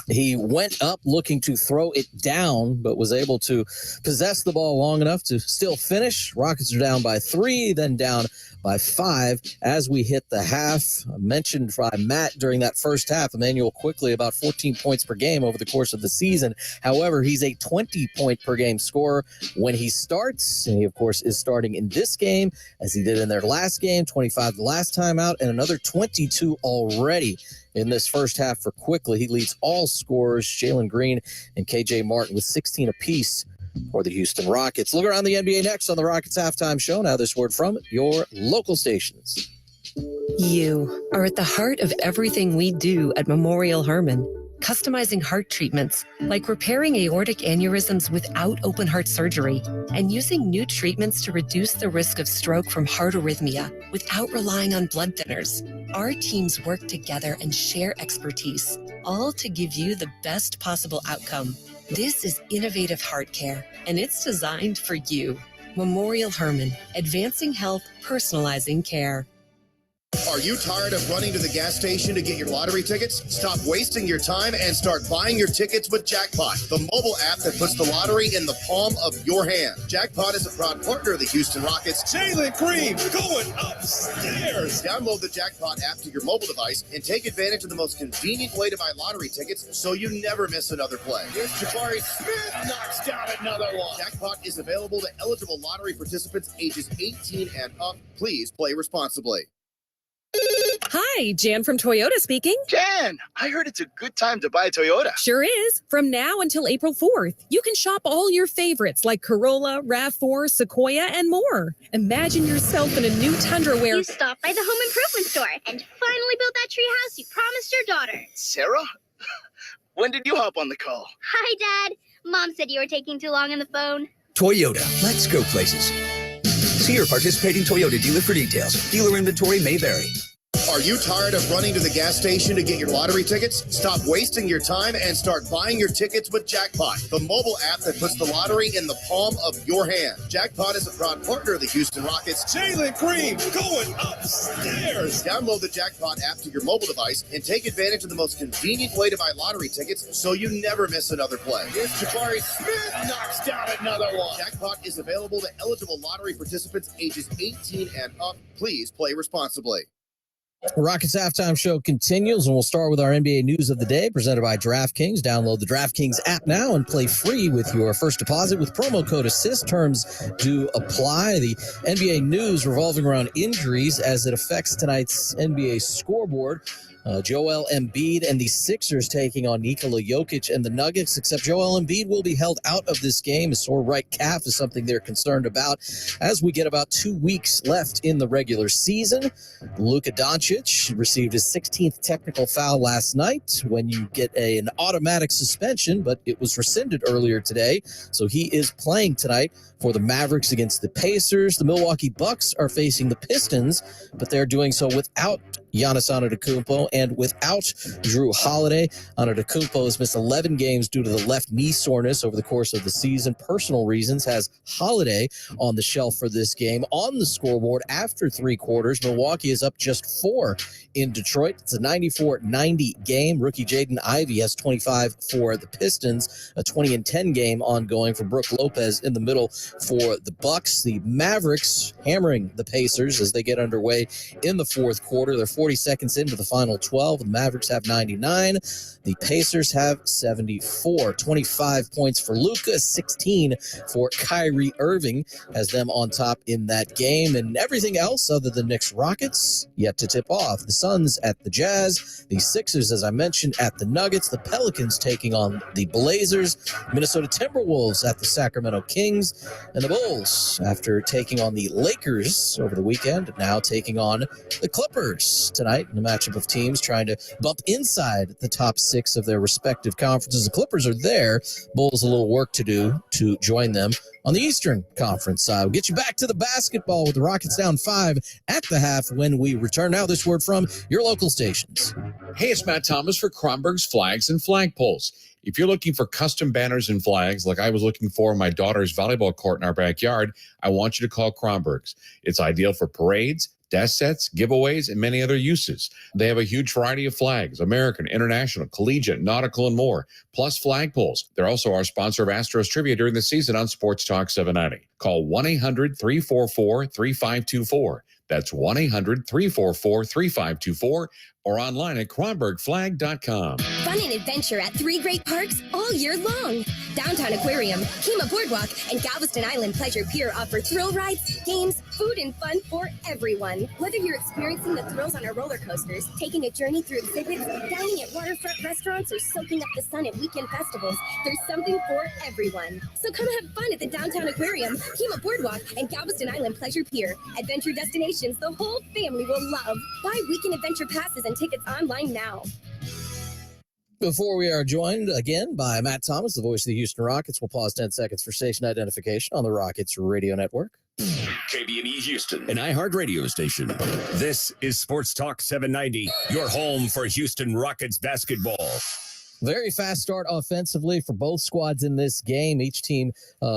He went up looking to throw it down, but was able to possess the ball long enough to still finish. Rockets are down by 3, then down by 5 as we hit the half. Mentioned by Matt during that first half, Emmanuel Quickly about 14 points per game over the course of the season. However, he's a 20-point per game scorer when he starts, and he, of course, is starting in this game as he did in their last game, 25 the last time out, and another 22 already in this first half for Quickly. He leads all scorers, Jalen Green and KJ Martin, with 16 apiece for the Houston Rockets. Look around the NBA next on the Rockets Halftime Show. Now this word from your local stations. You are at the heart of everything we do at Memorial Hermann. Customizing heart treatments, like repairing aortic aneurysms without open heart surgery, and using new treatments to reduce the risk of stroke from heart arrhythmia without relying on blood thinners. Our teams work together and share expertise, all to give you the best possible outcome. This is innovative heart care, and it's designed for you. Memorial Hermann, advancing health, personalizing care. Are you tired of running to the gas station to get your lottery tickets? Stop wasting your time and start buying your tickets with Jackpot, the mobile app that puts the lottery in the palm of your hand. Jackpot is a proud partner of the Houston Rockets. Jalen Green going upstairs. Download the Jackpot app to your mobile device and take advantage of the most convenient way to buy lottery tickets so you never miss another play. Here's Jabari Smith, knocks down another one. Jackpot is available to eligible lottery participants ages 18 and up. Please play responsibly. Hi, Jan from Toyota speaking. Jan, I heard it's a good time to buy a Toyota. Sure is. From now until April 4th, you can shop all your favorites like Corolla, RAV4, Sequoia, and more. Imagine yourself in a new Tundra where You stopped by the home improvement store and finally built that tree house you promised your daughter. Sarah? When did you hop on the call? Hi, Dad. Mom said you were taking too long on the phone. Toyota, let's go places. See your participating Toyota dealer for details. Dealer inventory may vary. Are you tired of running to the gas station to get your lottery tickets? Stop wasting your time and start buying your tickets with Jackpot, the mobile app that puts the lottery in the palm of your hand. Jackpot is a proud partner of the Houston Rockets. Jalen Green going upstairs. Download the Jackpot app to your mobile device and take advantage of the most convenient way to buy lottery tickets so you never miss another play. Here's Jabari Smith knocks down another one. Jackpot is available to eligible lottery participants ages 18 and up. Please play responsibly. Rockets halftime show continues, and we'll start with our NBA news of the day presented by DraftKings. Download the DraftKings app now and play free with your first deposit with promo code ASSIST. Terms do apply. The NBA news revolving around injuries as it affects tonight's NBA scoreboard. Joel Embiid and the Sixers taking on Nikola Jokic and the Nuggets, except Joel Embiid will be held out of this game. A sore right calf is something they're concerned about as we get about 2 weeks left in the regular season. Luka Doncic received his 16th technical foul last night when you get an automatic suspension, but it was rescinded earlier today. So he is playing tonight for the Mavericks against the Pacers. The Milwaukee Bucks are facing the Pistons, but they're doing so without Giannis Antetokounmpo and without Drew Holiday. Antetokounmpo has missed 11 games due to the left knee soreness over the course of the season. Personal reasons has Holiday on the shelf for this game. On the scoreboard after 3 quarters, Milwaukee is up just 4 in Detroit. It's a 94-90 game. Rookie Jaden Ivey has 25 for the Pistons. A 20-10 game ongoing for Brook Lopez in the middle for the Bucks. The Mavericks hammering the Pacers as they get underway in the fourth quarter. They're 40 seconds into the final 12. The Mavericks have 99. The Pacers have 74. 25 points for Luka, 16 for Kyrie Irving has them on top in that game. And everything else other than Knicks Rockets yet to tip off. The Suns at the Jazz. The Sixers, as I mentioned, at the Nuggets. The Pelicans taking on the Blazers. Minnesota Timberwolves at the Sacramento Kings. And the Bulls, after taking on the Lakers over the weekend, now taking on the Clippers tonight in a matchup of teams trying to bump inside the top 6 of their respective conferences. The Clippers are there. Bulls a little work to do to join them on the Eastern Conference side. We'll get you back to the basketball with the Rockets down 5 at the half when we return. Now this word from your local stations. Hey, it's Matt Thomas for Kronberg's Flags and Flagpoles. If you're looking for custom banners and flags like I was looking for my daughter's volleyball court in our backyard, I want you to call Kronberg's. It's ideal for parades, desk sets, giveaways, and many other uses. They have a huge variety of flags, American, international, collegiate, nautical, and more, plus flagpoles. They're also our sponsor of Astros Trivia during the season on Sports Talk 790. Call 1-800-344-3524. That's 1-800-344-3524 or online at kronbergflag.com. Fun and adventure at 3 great parks all year long. Downtown Aquarium, Kima Boardwalk, and Galveston Island Pleasure Pier offer thrill rides, games, food, and fun for everyone. Whether you're experiencing the thrills on our roller coasters, taking a journey through exhibits, dining at waterfront restaurants, or soaking up the sun at weekend festivals, there's something for everyone. So come have fun at the Downtown Aquarium, Kima Boardwalk, and Galveston Island Pleasure Pier. Adventure destinations the whole family will love. Buy weekend adventure passes and tickets online now. Before we are joined again by Matt Thomas, the voice of the Houston Rockets, we'll pause 10 seconds for station identification on the Rockets Radio Network. KBME Houston, an iHeart radio station. This is Sports Talk 790, your home for Houston Rockets basketball. Very fast start offensively for both squads in this game. Each team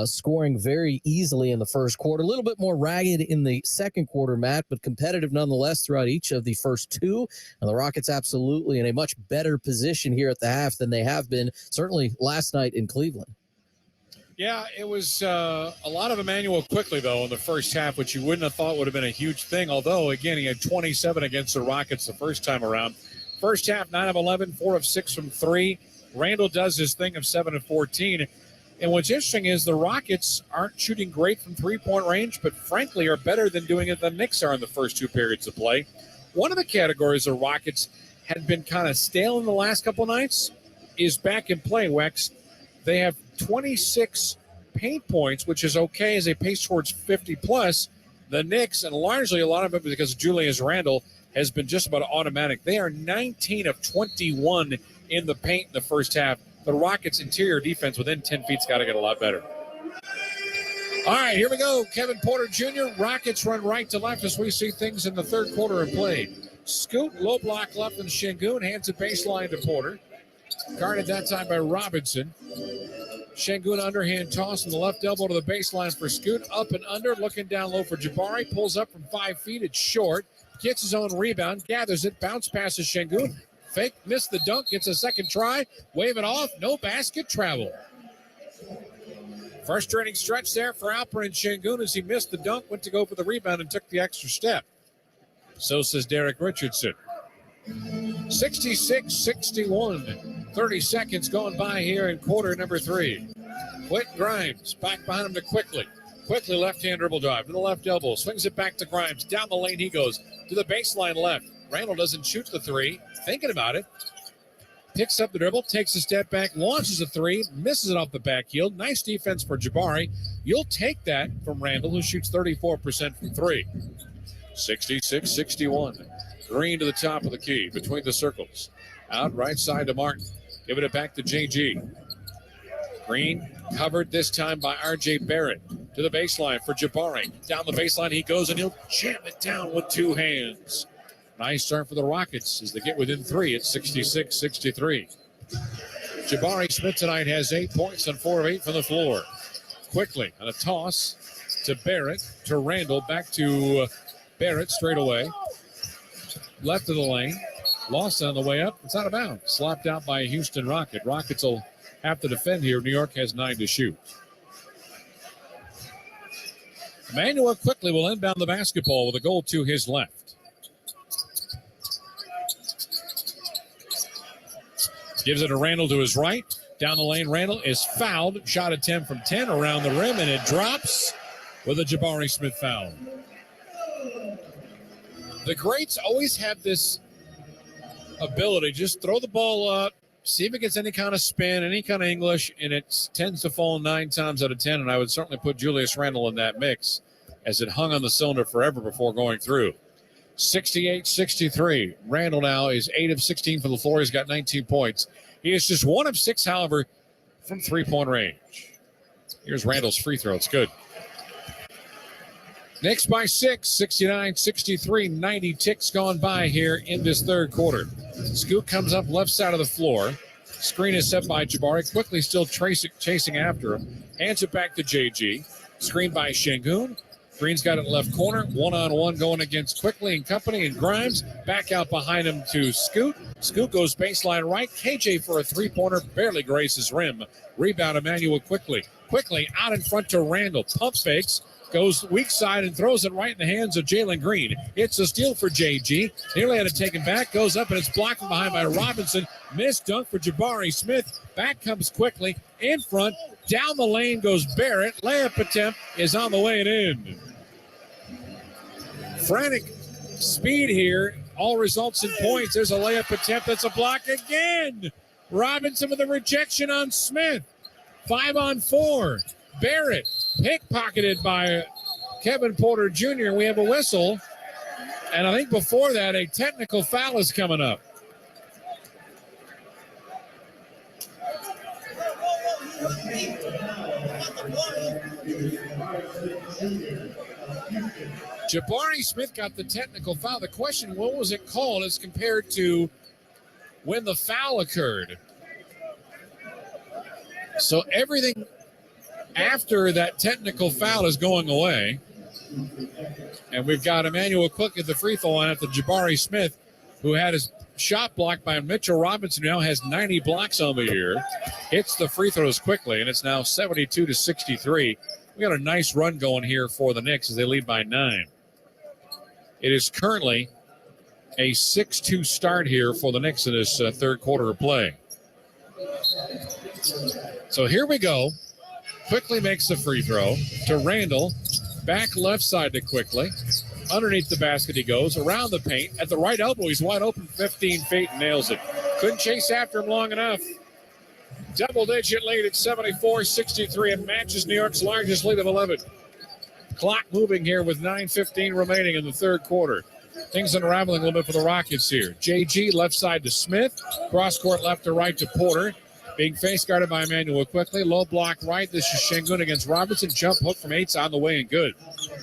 scoring very easily in the first quarter. A little bit more ragged in the second quarter, Matt, but competitive nonetheless throughout each of the first 2. And the Rockets absolutely in a much better position here at the half than they have been, certainly last night in Cleveland. Yeah, it was a lot of Emmanuel Quickly, though, in the first half, which you wouldn't have thought would have been a huge thing. Although, again, he had 27 against the Rockets the first time around. First half, 9 of 11, 4 of 6 from 3. Randall does his thing of 7 of 14. And what's interesting is the Rockets aren't shooting great from three-point range, but frankly are better than doing it than Knicks are in the first 2 periods of play. One of the categories the Rockets had been kind of stale in the last couple nights is back in play, Wex. They have 26 paint points, which is okay as they pace towards 50-plus. The Knicks, and largely a lot of it because of Julius Randle, has been just about automatic. They are 19 of 21 in the paint in the first half. The Rockets' interior defense within 10 feet's got to get a lot better. All right, here we go. Kevin Porter Jr., Rockets run right to left as we see things in the third quarter in play. Scoot, low block left and Şengün hands it baseline to Porter. Guarded that time by Robinson. Şengün underhand toss on the left elbow to the baseline for Scoot. Up and under, looking down low for Jabari. Pulls up from 5 feet. It's short. Gets his own rebound. Gathers it. Bounce passes Şengün. Fake. Missed the dunk. Gets a second try. Wave it off. No basket travel. Frustrating stretch there for Alperen Şengün as he missed the dunk. Went to go for the rebound and took the extra step. So says Derek Richardson. 66-61. 30 seconds going by here in quarter number 3. Quentin Grimes back behind him to Quickly. Quickly left-hand dribble drive to the left elbow. Swings it back to Grimes. Down the lane he goes to the baseline left. Randall doesn't shoot the three. Thinking about it. Picks up the dribble, takes a step back, launches a three, misses it off the back heel. Nice defense for Jabari. You'll take that from Randall, who shoots 34% from three. 66-61. Green to the top of the key between the circles. Out right side to Martin. Giving it back to JG. Green covered this time by R.J. Barrett. To the baseline for Jabari. Down the baseline he goes, and he'll jam it down with two hands. Nice start for the Rockets as they get within three at 66-63. Jabari Smith tonight has 8 points on 4 of 8 from the floor. Quickly on a toss to Barrett, to Randall, back to Barrett straight away. Left of the lane. Lost on the way up. It's out of bounds. Slapped out by a Houston Rocket. Rockets will have to defend here. New York has 9 to shoot. Emmanuel Quickly will inbound the basketball with a goal to his left. Gives it to Randall to his right. Down the lane, Randall is fouled. Shot attempt from 10 around the rim, and it drops with a Jabari Smith foul. The greats always have this ability. Just throw the ball up, see if it gets any kind of spin, any kind of English, and it tends to fall 9 times out of 10, and I would certainly put Julius Randle in that mix as it hung on the cylinder forever before going through. 68-63. Randall now is 8 of 16 for the floor. He's got 19 points. He is just 1 of 6, however, from three-point range. Here's Randall's free throw. It's good. Knicks by 6, 69-63. 90 ticks gone by here in this third quarter. Scoot comes up left side of the floor. Screen is set by Jabari. Quickly still chasing after him. Hands it back to JG. Screen by Şengün. Green's got it left corner. One-on-one going against Quickly and company. And Grimes back out behind him to Scoot. Scoot goes baseline right. KJ for a three-pointer. Barely graces rim. Rebound Emmanuel Quickly. Quickly out in front to Randall. Pump fakes. Goes weak side and throws it right in the hands of Jalen Green. It's a steal for JG. Nearly had it taken back. Goes up and it's blocked from behind by Robinson. Missed dunk for Jabari Smith. Back comes Quickly. In front. Down the lane goes Barrett. Layup attempt is on the way and in. Frantic speed here. All results in points. There's a layup attempt. That's a block again. Robinson with a rejection on Smith. 5-on-4. Barrett pickpocketed by Kevin Porter Jr. We have a whistle. And I think before that, a technical foul is coming up. Jabari Smith got the technical foul. The question, what was it called as compared to when the foul occurred? So everything after that technical foul is going away. And we've got Emmanuel Quickly at the free throw line after Jabari Smith, who had his shot blocked by Mitchell Robinson, who now has 90 blocks on the year. Hits the free throws quickly, and it's now 72-63. We got a nice run going here for the Knicks as they lead by 9. It is currently a 6-2 start here for the Knicks in this third quarter of play. So here we go. Quickly makes the free throw to Randall. Back left side to Quickly. Underneath the basket he goes. Around the paint. At the right elbow, he's wide open 15 feet and nails it. Couldn't chase after him long enough. Double-digit lead at 74-63. It matches New York's largest lead of 11. Clock moving here with 9:15 remaining in the third quarter. Things unraveling a little bit for the Rockets here. JG left side to Smith. Cross court left to right to Porter. Being face guarded by Emmanuel Quickly. Low block right. This is Şengün against Robinson. Jump hook from 8's on the way and good.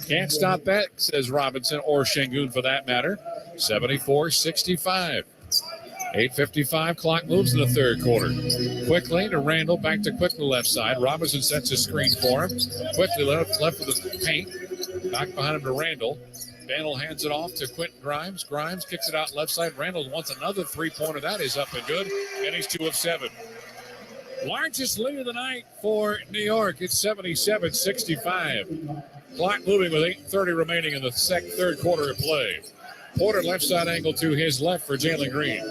Can't stop that, says Robinson, or Şengün for that matter. 74-65. 8:55 clock moves in the third quarter. Quickly to Randall, back to Quickly left side. Robinson sets a screen for him. Quickly left for the paint. Back behind him to Randall. Randall hands it off to Quentin Grimes. Grimes kicks it out left side. Randall wants another three-pointer. That is up and good. And he's 2 of 7. Largest lead of the night for New York. It's 77-65. Clock moving with 8:30 remaining in the third quarter of play. Porter left side angle to his left for Jalen Green.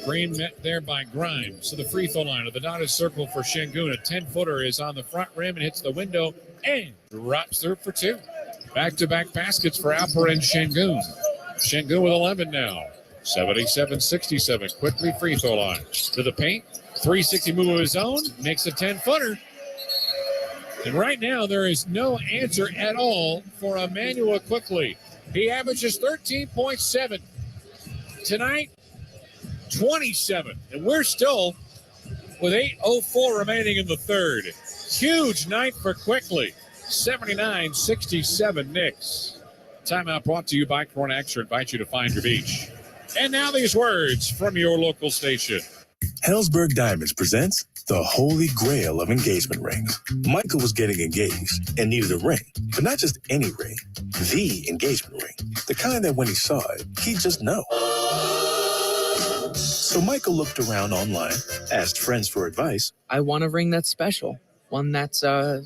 Green met there by Grimes to the free throw line of the dotted circle for Şengün. A 10-footer is on the front rim and hits the window and drops through for 2. Back-to-back baskets for Alper and Şengün. Şengün with 11 now. 77-67. Quickly free throw line to the paint. 360 move of his own. Makes a 10-footer. And right now there is no answer at all for Emmanuel Quickly. He averages 13.7. Tonight, 27. And we're still with 8:04 remaining in the third. Huge night for Quickly. 79-67 Knicks. Timeout brought to you by Corona Extra. Invite you to find your beach. And now these words from your local station. Helzberg Diamonds presents the holy grail of engagement rings. Michael was getting engaged and needed a ring, but not just any ring, the engagement ring. The kind that when he saw it, he'd just know. So Michael looked around online, asked friends for advice. I want a ring that's special. One that's, You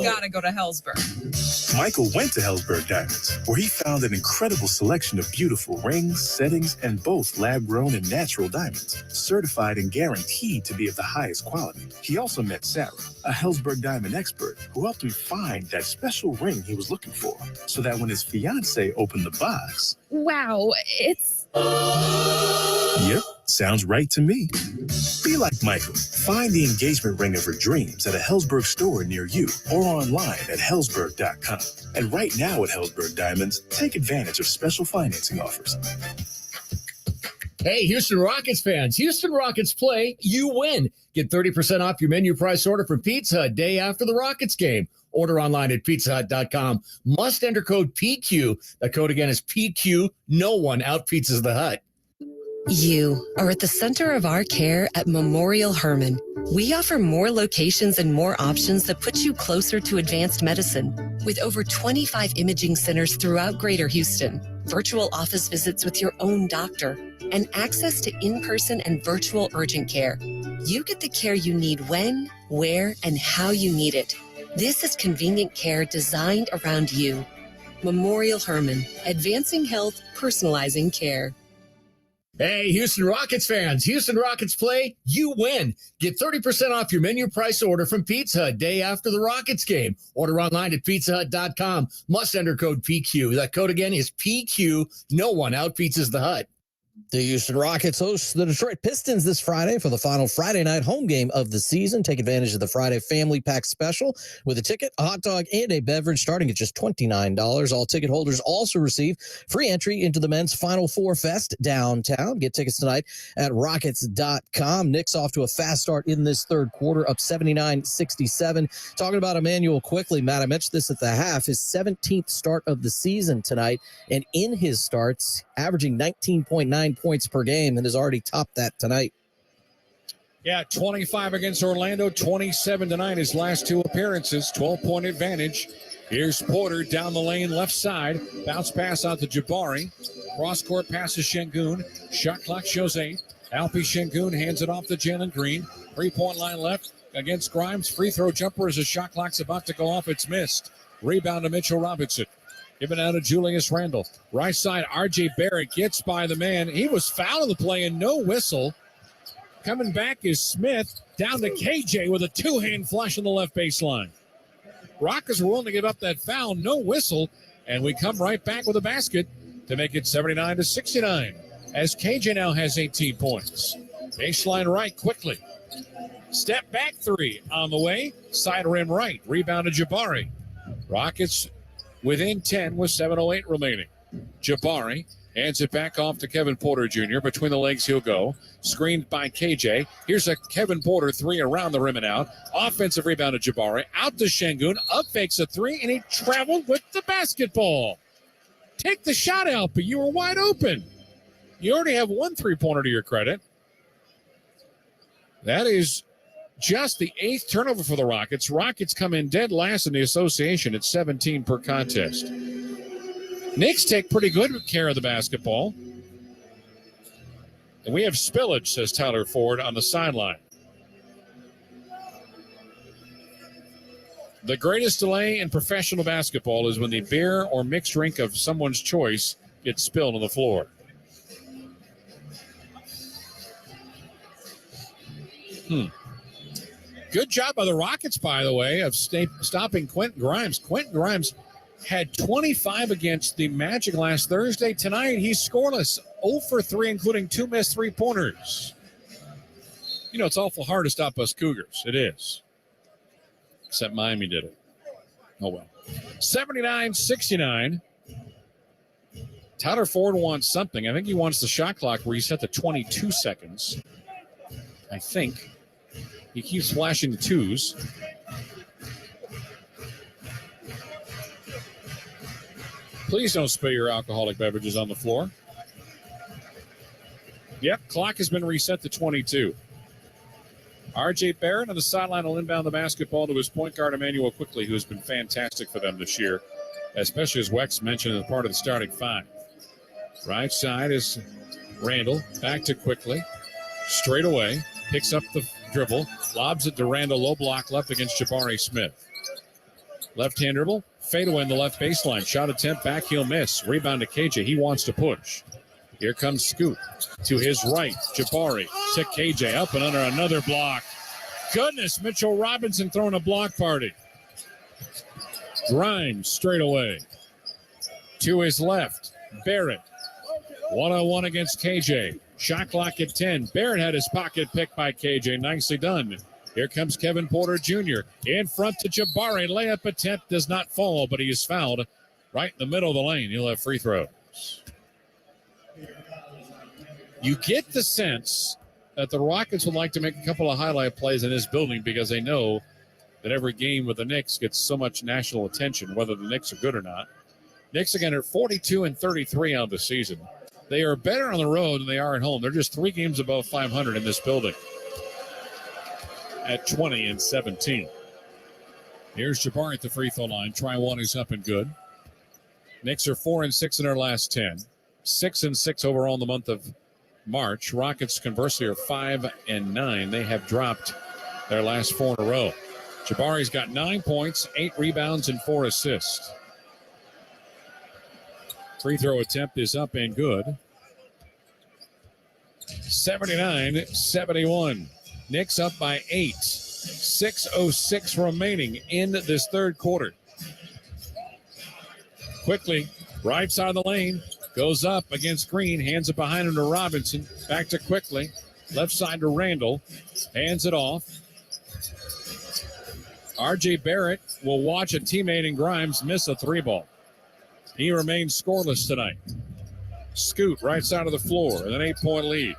gotta go to Helzberg. Michael went to Helzberg Diamonds, where he found an incredible selection of beautiful rings, settings, and both lab-grown and natural diamonds, certified and guaranteed to be of the highest quality. He also met Sarah, a Helzberg diamond expert, who helped him find that special ring he was looking for, so that when his fiancée opened the box... Wow, it's... Yep, sounds right to me. Be like Michael. Find the engagement ring of her dreams at a Helzberg store near you or online at Helzberg.com. And right now at Helzberg Diamonds, take advantage of special financing offers. Hey, Houston Rockets fans. Houston Rockets play, you win. Get 30% off your menu price order from Pizza Hut day after the Rockets game. Order online at pizzahut.com. Must enter code PQ. The code again is PQ. No one out-pizzas the Hut. You are at the center of our care at Memorial Hermann. We offer more locations and more options that put you closer to advanced medicine. With over 25 imaging centers throughout Greater Houston, virtual office visits with your own doctor, and access to in-person and virtual urgent care. You get the care you need when, where, and how you need it. This is convenient care designed around you. Memorial Hermann, advancing health, personalizing care. Hey, Houston Rockets fans. Houston Rockets play, you win. Get 30% off your menu price order from Pizza Hut day after the Rockets game. Order online at pizzahut.com. Must enter code PQ. That code again is PQ. No one out-pizzas the Hut. The Houston Rockets host the Detroit Pistons this Friday for the final Friday night home game of the season. Take advantage of the Friday Family Pack special with a ticket, a hot dog, and a beverage starting at just $29. All ticket holders also receive free entry into the men's Final Four Fest downtown. Get tickets tonight at rockets.com. Knicks off to a fast start in this third quarter, up 79-67. Talking about Emmanuel Quickly, Matt, I mentioned this at the half, his 17th start of the season tonight, and in his starts, averaging 19.9 points per game and has already topped that tonight. Yeah, 25 against Orlando, 27 tonight, his last 2 appearances, 12-point advantage. Here's Porter down the lane, left side. Bounce pass out to Jabari. Cross-court pass to Şengün. Shot clock shows 8. Alpi Şengün hands it off to Jalen Green. 3-point line left against Grimes. Free throw jumper as the shot clock's about to go off. It's missed. Rebound to Mitchell Robinson. Given out to Julius Randle. Right side, R.J. Barrett gets by the man. He was fouled in the play and no whistle. Coming back is Smith. Down to KJ with a 2-hand flush on the left baseline. Rockets were willing to give up that foul. No whistle. And we come right back with a basket to make it 79-69. As KJ now has 18 points. Baseline right quickly. Step back 3 on the way. Side rim right. Rebound to Jabari. Rockets within 10 with 7:08 remaining. Jabari Hands it back off to Kevin Porter Jr. Between the legs he'll go. Screened by KJ. Here's a Kevin Porter three around the rim and out. Offensive rebound to Jabari. Out to Şengün. Up fakes a three, and he traveled with the basketball. Take the shot out, but you were wide open. You already have one three-pointer to your credit. That is just the 8th turnover for the Rockets. Rockets come in dead last in the association at 17 per contest. Knicks take pretty good care of the basketball. And we have spillage, says Tyler Ford, on the sideline. The greatest delay in professional basketball is when the beer or mixed drink of someone's choice gets spilled on the floor. Good job by the Rockets, by the way, of stopping Quentin Grimes. Quentin Grimes had 25 against the Magic last Thursday. Tonight, he's scoreless, 0 for 3, including 2 missed three-pointers. You know, it's awful hard to stop us Cougars. It is. Except Miami did it. Oh, well. 79-69. Tyler Ford wants something. I think he wants the shot clock reset to 22 seconds. I think. He keeps flashing the twos. Please don't spill your alcoholic beverages on the floor. Yep, clock has been reset to 22. R.J. Barrett on the sideline will inbound the basketball to his point guard, Emmanuel Quickly, who has been fantastic for them this year, especially as Wex mentioned as part of the starting five. Right side is Randall. Back to Quickly. Straight away. Picks up the dribble. Lobs it to Randall. Low block left against Jabari Smith. Left-hand dribble. Fade away in the left baseline. Shot attempt back. He'll miss. Rebound to KJ. He wants to push. Here comes Scoot. To his right. Jabari to KJ. Up and under another block. Goodness, Mitchell Robinson throwing a block party. Grimes straight away. To his left. Barrett. One-on-one against KJ. Shot clock at 10. Barrett had his pocket picked by KJ. Nicely done. Here comes Kevin Porter Jr. In front to Jabari. Layup attempt does not fall, but he is fouled right in the middle of the lane. He'll have free throws. You get the sense that the Rockets would like to make a couple of highlight plays in this building because they know that every game with the Knicks gets so much national attention, whether the Knicks are good or not. Knicks again are 42-33 on the season. They are better on the road than they are at home. They're just 3 games above 500 in this building at 20-17. Here's Jabari at the free throw line. Try one is up and good. Knicks are 4-6 in their last 10. 6-6 overall in the month of March. Rockets, conversely, are 5-9. They have dropped their last 4 in a row. Jabari's got 9 points, 8 rebounds, and 4 assists. Free throw attempt is up and good. 79-71. Knicks up by 8. 6:06 remaining in this third quarter. Quickly, right side of the lane. Goes up against Green. Hands it behind him to Robinson. Back to Quickly. Left side to Randall. Hands it off. R.J. Barrett will watch a teammate in Grimes miss a 3-ball. He remains scoreless tonight. Scoot, right side of the floor, with an 8-point lead.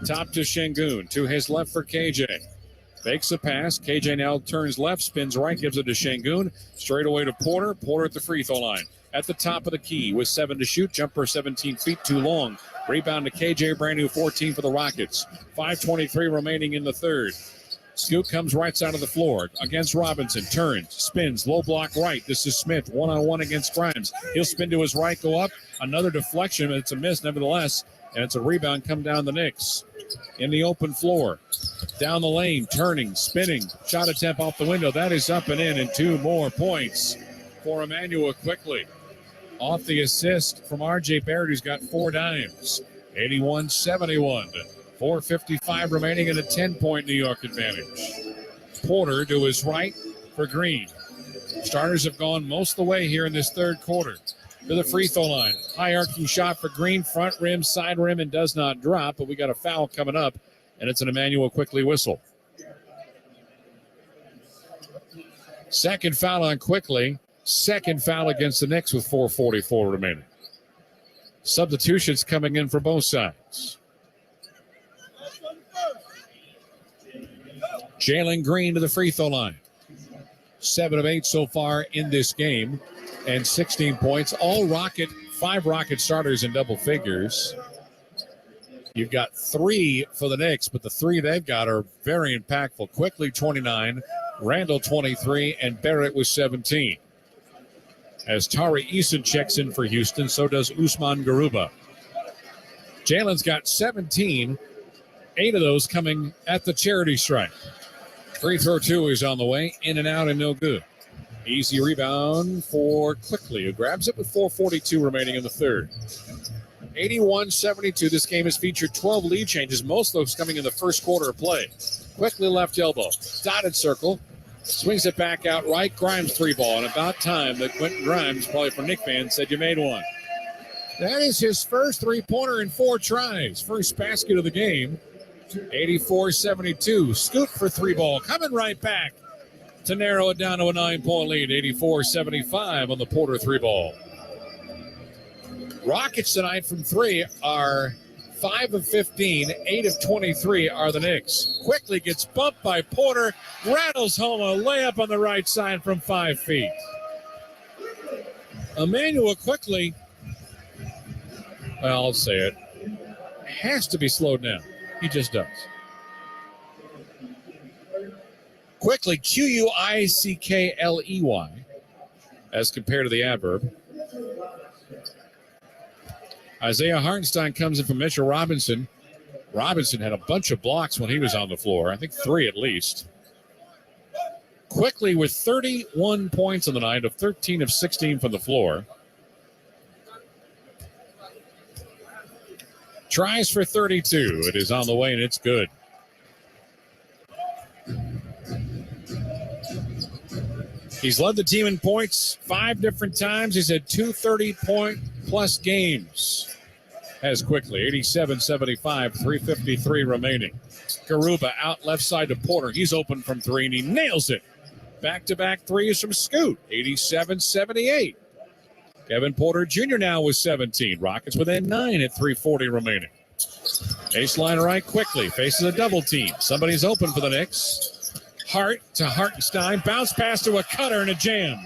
Top to Şengün, to his left for KJ. Fakes a pass. KJ now turns left, spins right, gives it to Şengün. Straight away to Porter. Porter at the free throw line. At the top of the key with 7 to shoot. Jumper 17 feet too long. Rebound to KJ, brand new 14 for the Rockets. 5:23 remaining in the third. Scoot comes right side of the floor against Robinson. Turns, spins, low block right. This is Smith, one-on-one against Grimes. He'll spin to his right, go up. Another deflection, it's a miss nevertheless. And it's a rebound come down the Knicks. In the open floor. Down the lane, turning, spinning. Shot attempt off the window. That is up and in, and 2 more points for Emmanuel Quickly. Off the assist from R.J. Barrett, who's got 4 dimes. 81-71. 4:55 remaining in a 10-point New York advantage. Porter to his right for Green. Starters have gone most of the way here in this third quarter. To the free throw line. High arcing shot for Green. Front rim, side rim, and does not drop. But we got a foul coming up, and it's an Emmanuel Quickly whistle. Second foul on Quickly. Second foul against the Knicks with 4:44 remaining. Substitutions coming in for both sides. Jalen Green to the free throw line. 7 of 8 so far in this game and 16 points. Five Rocket starters in double figures. You've got 3 for the Knicks, but the 3 they've got are very impactful. Quickly 29, Randall 23, and Barrett with 17. As Tari Eason checks in for Houston, so does Usman Garuba. Jalen's got 17, 8 of those coming at the charity stripe. Free throw 2 is on the way, in and out and no good. Easy rebound for Quickly, who grabs it with 4:42 remaining in the third. 81-72. This game has featured 12 lead changes, most of those coming in the first quarter of play. Quickly left elbow, dotted circle, swings it back out right. Grimes 3-ball, and about time that Quentin Grimes, probably for Knick fans, said you made one. That is his first 3-pointer in 4 tries. First basket of the game. 84-72. Scoop for 3-ball, coming right back to narrow it down to a 9-point lead. 84-75 on the Porter 3-ball. Rockets tonight from 3 are 5 of 15, 8 of 23 are the Knicks. Quickly gets bumped by Porter, rattles home a layup on the right side from 5 feet. Emmanuel Quickly, well, I'll say it, has to be slowed down. He just does. Quickly, Quickly, as compared to the adverb. Isaiah Hartenstein comes in from Mitchell Robinson. Robinson had a bunch of blocks when he was on the floor. I think 3 at least. Quickly with 31 points on the night of 13 of 16 from the floor. Tries for 32. It is on the way and it's good. He's led the team in points 5 different times. He's had 2 30-point-plus games. As Quickly, 87-75, 3:53 remaining. Garuba out left side to Porter. He's open from 3, and he nails it. Back-to-back threes from Scoot, 87-78. Kevin Porter Jr. now with 17. Rockets within 9 at 3:40 remaining. Baseline right Quickly, faces a double team. Somebody's open for the Knicks. Hart to Hartenstein, bounce pass to a cutter and a jam.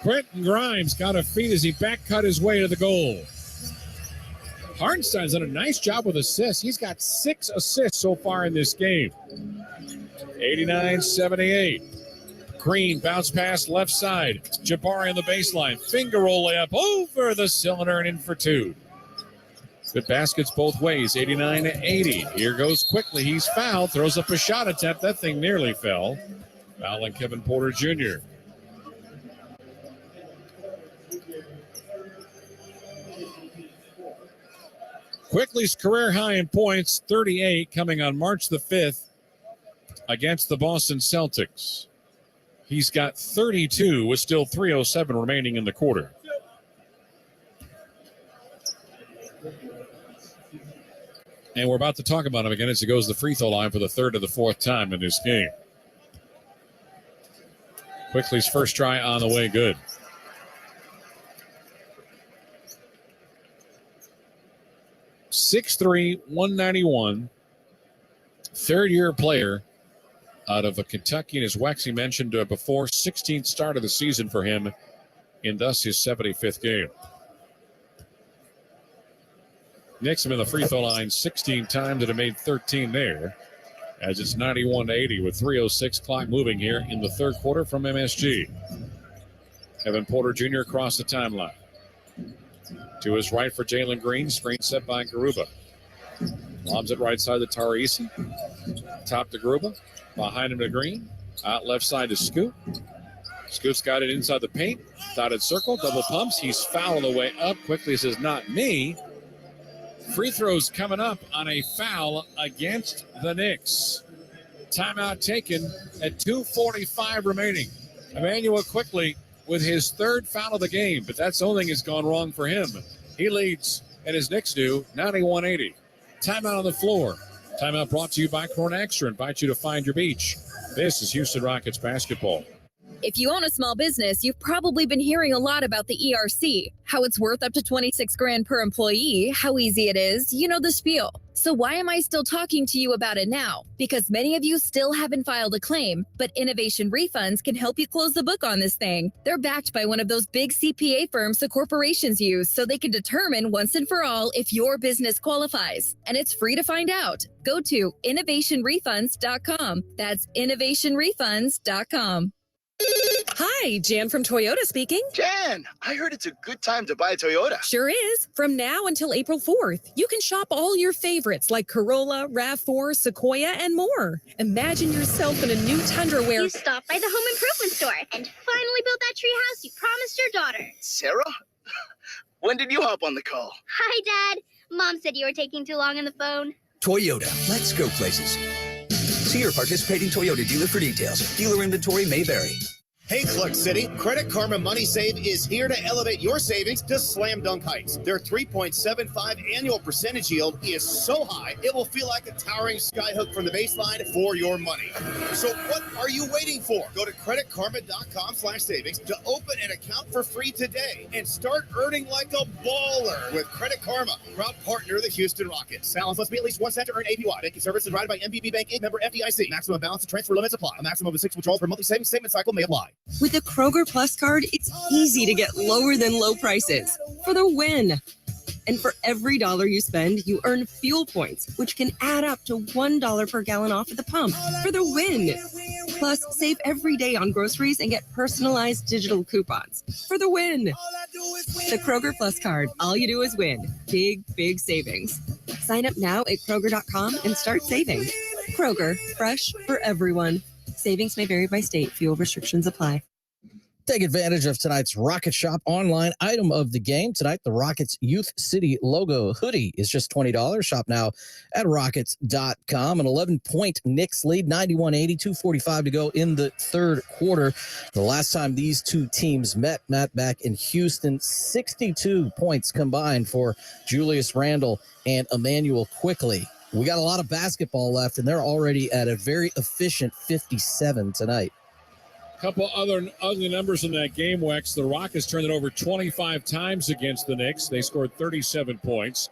Quentin Grimes got a feed as he back cut his way to the goal. Hartenstein's done a nice job with assists. He's got 6 assists so far in this game. 89-78. Green bounce pass left side. Jabari on the baseline. Finger roll layup over the cylinder and in for 2. Good baskets both ways, 89-80. Here goes Quickly. He's fouled, throws up a shot attempt. That thing nearly fell. Foul on Kevin Porter Jr. Quickly's career high in points, 38, coming on March the 5th against the Boston Celtics. He's got 32 with still 3:07 remaining in the quarter. And we're about to talk about him again as he goes to the free throw line for the 3rd or the 4th time in this game. Quickly's first try on the way, good. .6'3", 191. Third-year player out of Kentucky. And as Waxy mentioned before, 16th start of the season for him in thus his 75th game. Knicks have been the free throw line 16 times and have made 13 there. As it's 91-80 with 3:06 clock moving here in the third quarter from MSG. Kevin Porter Jr. across the timeline. To his right for Jalen Green. Screen set by Garuba. Lobs it right side to Tari Eason. Top to Garuba. Behind him to Green. Out left side to Scoot. Scoot's got it inside the paint. Dotted circle. Double pumps. He's fouled the way up. Quickly says, not me. Free throws coming up on a foul against the Knicks. Timeout taken at 2:45 remaining. Emmanuel Quickly with his 3rd foul of the game, but that's the only thing that's gone wrong for him. He leads, and his Knicks do, 91-80. Timeout on the floor. Timeout brought to you by Corona Extra. Invite you to find your beach. This is Houston Rockets basketball. If you own a small business, you've probably been hearing a lot about the ERC, how it's worth up to 26 grand per employee, how easy it is, you know the spiel. So why am I still talking to you about it now? Because many of you still haven't filed a claim, but Innovation Refunds can help you close the book on this thing. They're backed by one of those big CPA firms the corporations use, so they can determine once and for all if your business qualifies. And it's free to find out. Go to innovationrefunds.com. That's innovationrefunds.com. Hi, Jan from Toyota speaking. Jan, I heard it's a good time to buy a Toyota. Sure is. From now until April 4th, you can shop all your favorites like Corolla, RAV4, Sequoia, and more. Imagine yourself in a new Tundra where you stopped by the home improvement store and finally built that tree house you promised your daughter. Sarah? When did you hop on the call? Hi, Dad. Mom said you were taking too long on the phone. Toyota, let's go places. See your participating Toyota dealer for details. Dealer inventory may vary. Hey, Clark City, Credit Karma Money Save is here to elevate your savings to slam dunk heights. Their 3.75 annual percentage yield is so high, it will feel like a towering skyhook from the baseline for your money. So what are you waiting for? Go to creditkarma.com/savings to open an account for free today and start earning like a baller with Credit Karma, proud partner of the Houston Rockets. Balance must be at least 1 cent to earn APY. Banking service is provided by MBB Bank Inc., member FDIC. Maximum balance and transfer limits apply. A maximum of 6 withdrawals per monthly savings statement cycle may apply. With the Kroger Plus card, it's easy to get lower than low prices for the win. And for every dollar you spend, you earn fuel points, which can add up to $1 per gallon off at the pump for the win. Plus, save every day on groceries and get personalized digital coupons for the win. The Kroger Plus card, all you do is win. Big, big savings. Sign up now at Kroger.com and start saving. Kroger, fresh for everyone. Savings may vary by state. Fuel restrictions apply. Take advantage of tonight's Rocket Shop online item of the game. Tonight, the Rockets Youth City logo hoodie is just $20. Shop now at rockets.com. An 11-point Knicks lead, 91-80, 2:45 to go in the third quarter. The last time these two teams met, back in Houston, 62 points combined for Julius Randle and Emmanuel Quickley. We got a lot of basketball left, and they're already at a very efficient 57 tonight. Couple other ugly numbers in that game, Wex. The Rockets turned it over 25 times against the Knicks. They scored 37 points.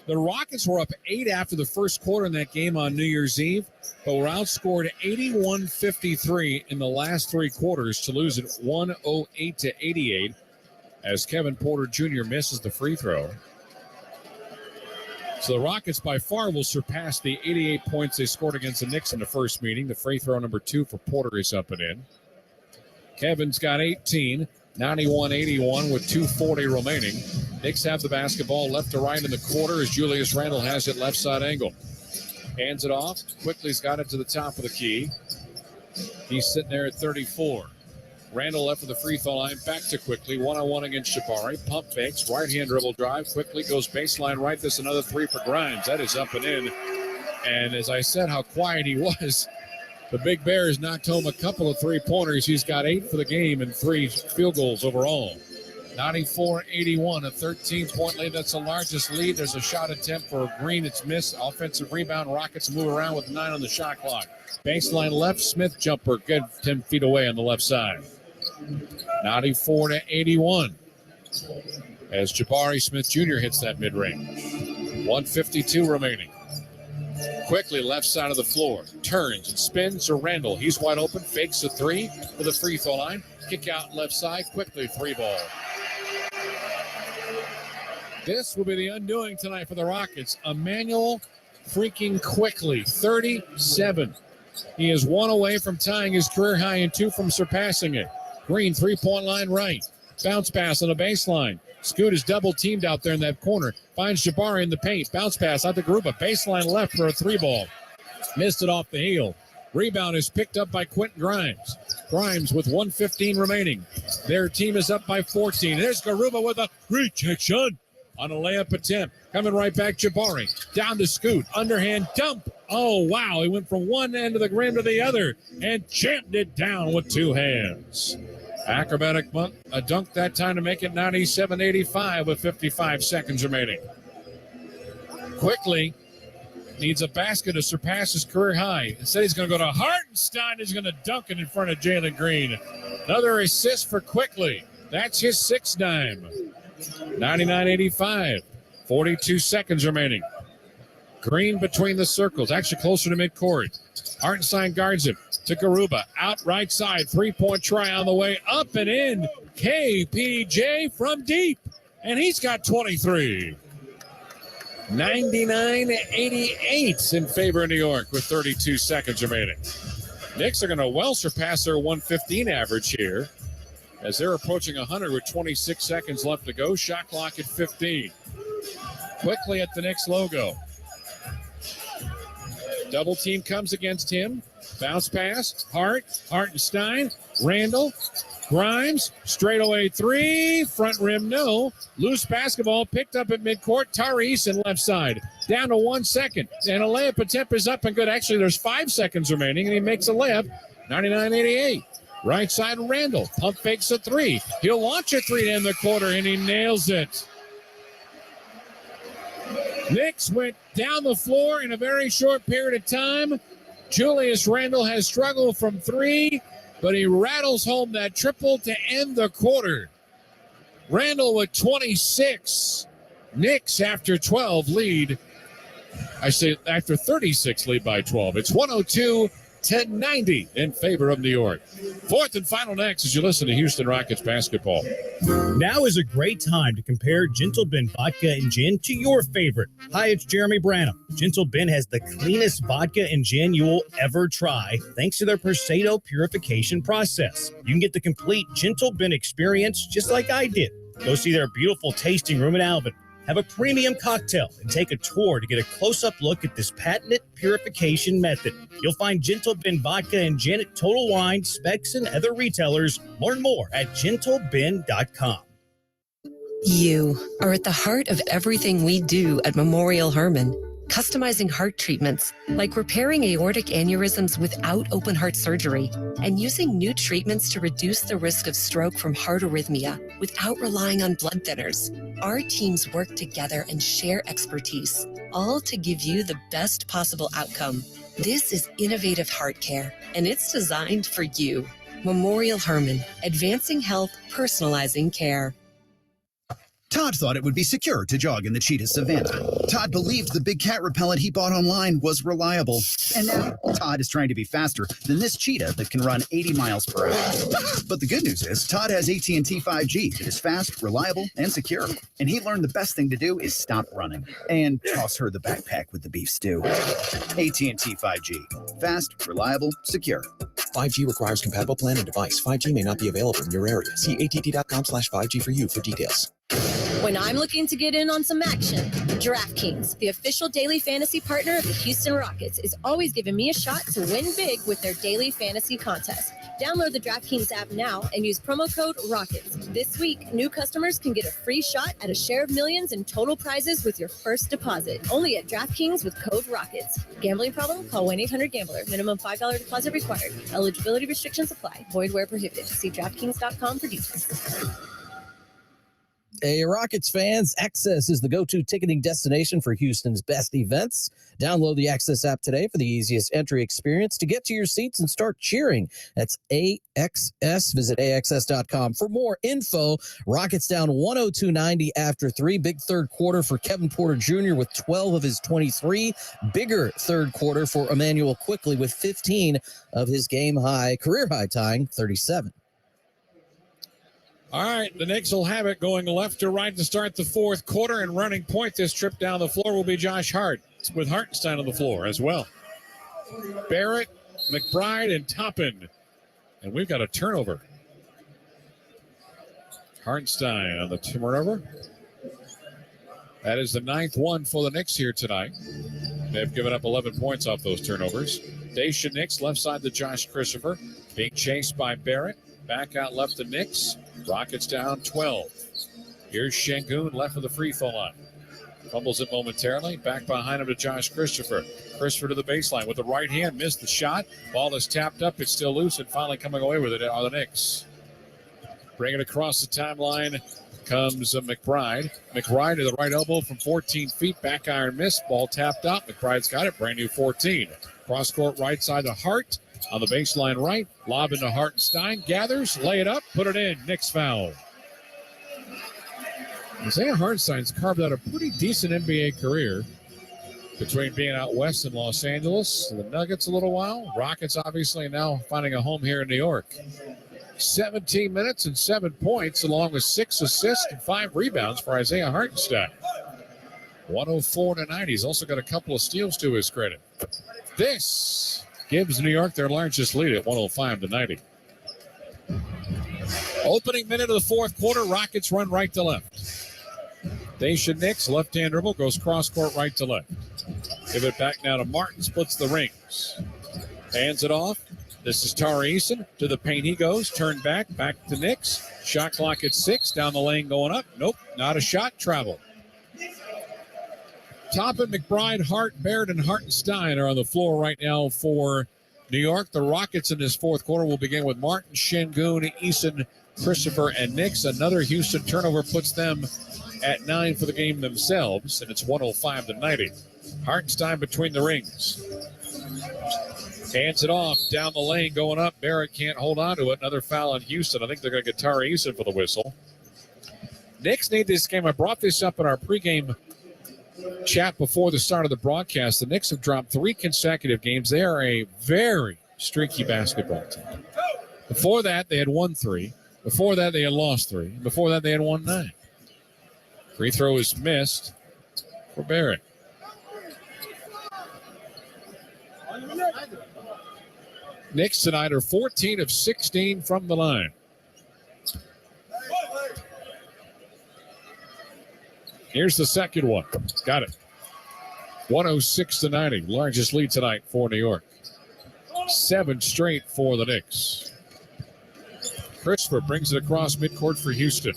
The Rockets were up 8 after the first quarter in that game on New Year's Eve, but were outscored 81-53 in the last 3 quarters to lose it 108-88 as Kevin Porter Jr. misses the free throw. So the Rockets by far will surpass the 88 points they scored against the Knicks in the first meeting. The free throw number 2 for Porter is up and in. Kevin's got 18, 91-81 with 2:40 remaining. Knicks have the basketball left to right in the quarter as Julius Randle has it left side angle. Hands it off. Quickly's got it to the top of the key. He's sitting there at 34. Randle left for the free throw line. Back to Quickly. One-on-one against Jabari. Pump fakes. Right-hand dribble drive. Quickly goes baseline right. There's another 3 for Grimes. That is up and in. And as I said, how quiet he was. The Big Bears knocked home a couple of 3-pointers. He's got 8 for the game and 3 field goals overall. 94-81, a 13-point lead. That's the largest lead. There's a shot attempt for Green. It's missed. Offensive rebound. Rockets move around with 9 on the shot clock. Baseline left. Smith jumper. Good 10 feet away on the left side. 94-81 as Jabari Smith Jr. hits that mid-range. 1:52 remaining. Quickly left side of the floor. Turns and spins to Randle. He's wide open. Fakes a 3 for the free throw line. Kick out left side. Quickly 3 ball. This will be the undoing tonight for the Rockets. Emmanuel freaking Quickley, 37. He is 1 away from tying his career high and 2 from surpassing it. Green, 3-point line right. Bounce pass on the baseline. Scoot is double teamed out there in that corner. Finds Jabari in the paint. Bounce pass out the group. A baseline left for a 3 ball. Missed it off the heel. Rebound is picked up by Quentin Grimes. Grimes with 1:15 remaining. Their team is up by 14. There's Garuba with a rejection on a layup attempt. Coming right back, Jabari. Down to Scoot. Underhand dump. Oh, wow. He went from one end of the rim to the other and jammed it down with 2 hands. Acrobatic a dunk that time to make it 97-85 with 55 seconds remaining. Quickly needs a basket to surpass his career high. Instead, he's going to go to Hartenstein. He's going to dunk it in front of Jalen Green. Another assist for Quickly. That's his sixth dime. 99.85. 42 seconds remaining. Green between the circles, actually closer to midcourt. Hartenstein guards him to Garuba. Out right side, three-point try on the way. Up and in. KPJ from deep. And he's got 23. 99.88 in favor of New York with 32 seconds remaining. Knicks are going to well surpass their 115 average here as they're approaching 100 with 26 seconds left to go. Shot clock at 15. Quickly at the Knicks logo. Double team comes against him. Bounce pass. Hartenstein. Randall. Grimes. Straightaway three. Front rim, no. Loose basketball picked up at midcourt. Tyrese in left side. Down to 1 second. And a layup attempt is up and good. Actually, there's 5 seconds remaining, and he makes a layup. 99.88. Right side, Randall. Pump fakes a three. He'll launch a three to end the quarter, and he nails it. Knicks went down the floor in a very short period of time. Julius Randle has struggled from three, but he rattles home that triple to end the quarter. Randle with 26. Knicks after 12 lead. I say after 36 lead by 12. It's 102-90 in favor of New York. Fourth and final next as you listen to Houston Rockets basketball. Now is a great time to compare Gentle Bin vodka and gin to your favorite. Hi, it's Jeremy Branham. Gentle Bin has the cleanest vodka and gin you will ever try thanks to their Persado purification process. You can get the complete Gentle Bin experience just like I did. Go see their beautiful tasting room in Alvin. Have a premium cocktail and take a tour to get a close-up look at this patented purification method. You'll find Gentle Bin vodka and gin at Total Wine, Specs, and other retailers. Learn more at gentlebin.com. You are at the heart of everything we do at Memorial Hermann. Customizing heart treatments, like repairing aortic aneurysms without open heart surgery, and using new treatments to reduce the risk of stroke from heart arrhythmia without relying on blood thinners. Our teams work together and share expertise, all to give you the best possible outcome. This is innovative heart care, and it's designed for you. Memorial Hermann, advancing health, personalizing care. Todd thought it would be secure to jog in the cheetah savanna. Todd believed the big cat repellent he bought online was reliable. And now Todd is trying to be faster than this cheetah that can run 80 miles per hour. But the good news is Todd has AT&T 5G that is fast, reliable, and secure. And he learned the best thing to do is stop running and toss her the backpack with the beef stew. AT&T 5G. Fast, reliable, secure. 5G requires compatible plan and device. 5G may not be available in your area. See att.com/5G for you for details. When I'm looking to get in on some action, DraftKings, the official daily fantasy partner of the Houston Rockets, is always giving me a shot to win big with their daily fantasy contest. Download the DraftKings app now and use promo code ROCKETS. This week, new customers can get a free shot at a share of millions in total prizes with your first deposit. Only at DraftKings with code ROCKETS. Gambling problem? Call 1-800-GAMBLER. Minimum $5 deposit required. Eligibility restrictions apply. Void where prohibited. See DraftKings.com for details. Hey, Rockets fans, Access is the go-to ticketing destination for Houston's best events. Download the Access app today for the easiest entry experience to get to your seats and start cheering. That's AXS. Visit AXS.com for more info. Rockets down 102-90 after 3. Big third quarter for Kevin Porter Jr. with 12 of his 23. Bigger third quarter for Emmanuel Quickly with 15 of his career high tying 37. All right, the Knicks will have it going left to right to start the fourth quarter, and running point this trip down the floor will be Josh Hart, with Hartenstein on the floor as well. Barrett, McBride, and Toppin. And we've got a turnover. Hartenstein on the turnover. That is the 9th one for the Knicks here tonight. They've given up 11 points off those turnovers. Dacia Knicks left side to Josh Christopher, being chased by Barrett. Back out left to Knicks. Rockets down 12. Here's Şengün left of the free throw line. Fumbles it momentarily. Back behind him to Josh Christopher. Christopher to the baseline with the right hand. Missed the shot. Ball is tapped up. It's still loose, and finally coming away with it are the Knicks. Bring it across the timeline comes McBride. McBride to the right elbow from 14 feet. Back iron miss. Ball tapped out. McBride's got it. Brand new 14. Cross court right side to Hart. On the baseline right, lob into Hartenstein, gathers, lay it up, put it in. Knicks foul. Isaiah Hartenstein's carved out a pretty decent NBA career between being out west in Los Angeles, the Nuggets a little while, Rockets obviously now finding a home here in New York. 17 minutes and 7 points, along with 6 assists and 5 rebounds for Isaiah Hartenstein. 104-90. He's also got a couple of steals to his credit. This gives New York their largest lead at 105-90. Opening minute of the fourth quarter, Rockets run right to left. Dacia Nix, left-hand dribble, goes cross-court right to left. Give it back now to Martin, splits the rings. Hands it off. This is Tari Eason. To the paint he goes. Turn back to Nix. Shot clock at 6. Down the lane going up. Nope, not a shot. Travel. Toppin, McBride, Hart, Barrett, and Hartenstein are on the floor right now for New York. The Rockets in this fourth quarter will begin with Martin, Şengün, Eason, Christopher, and Nix. Another Houston turnover puts them at 9 for the game themselves, and it's 105-90. Hartenstein between the rings. Hands it off, down the lane, going up. Barrett can't hold on to it. Another foul on Houston. I think they're going to get Tari Eason for the whistle. Knicks need this game. I brought this up in our pregame chat before the start of the broadcast. The Knicks have dropped 3 consecutive games. They are a very streaky basketball team. Before that, they had won 3. Before that, they had lost 3. Before that, they had won 9. Free throw is missed for Barrett. Knicks tonight are 14 of 16 from the line. Here's the second one. Got it. 106-90. Largest lead tonight for New York. 7 straight for the Knicks. Christopher brings it across midcourt for Houston.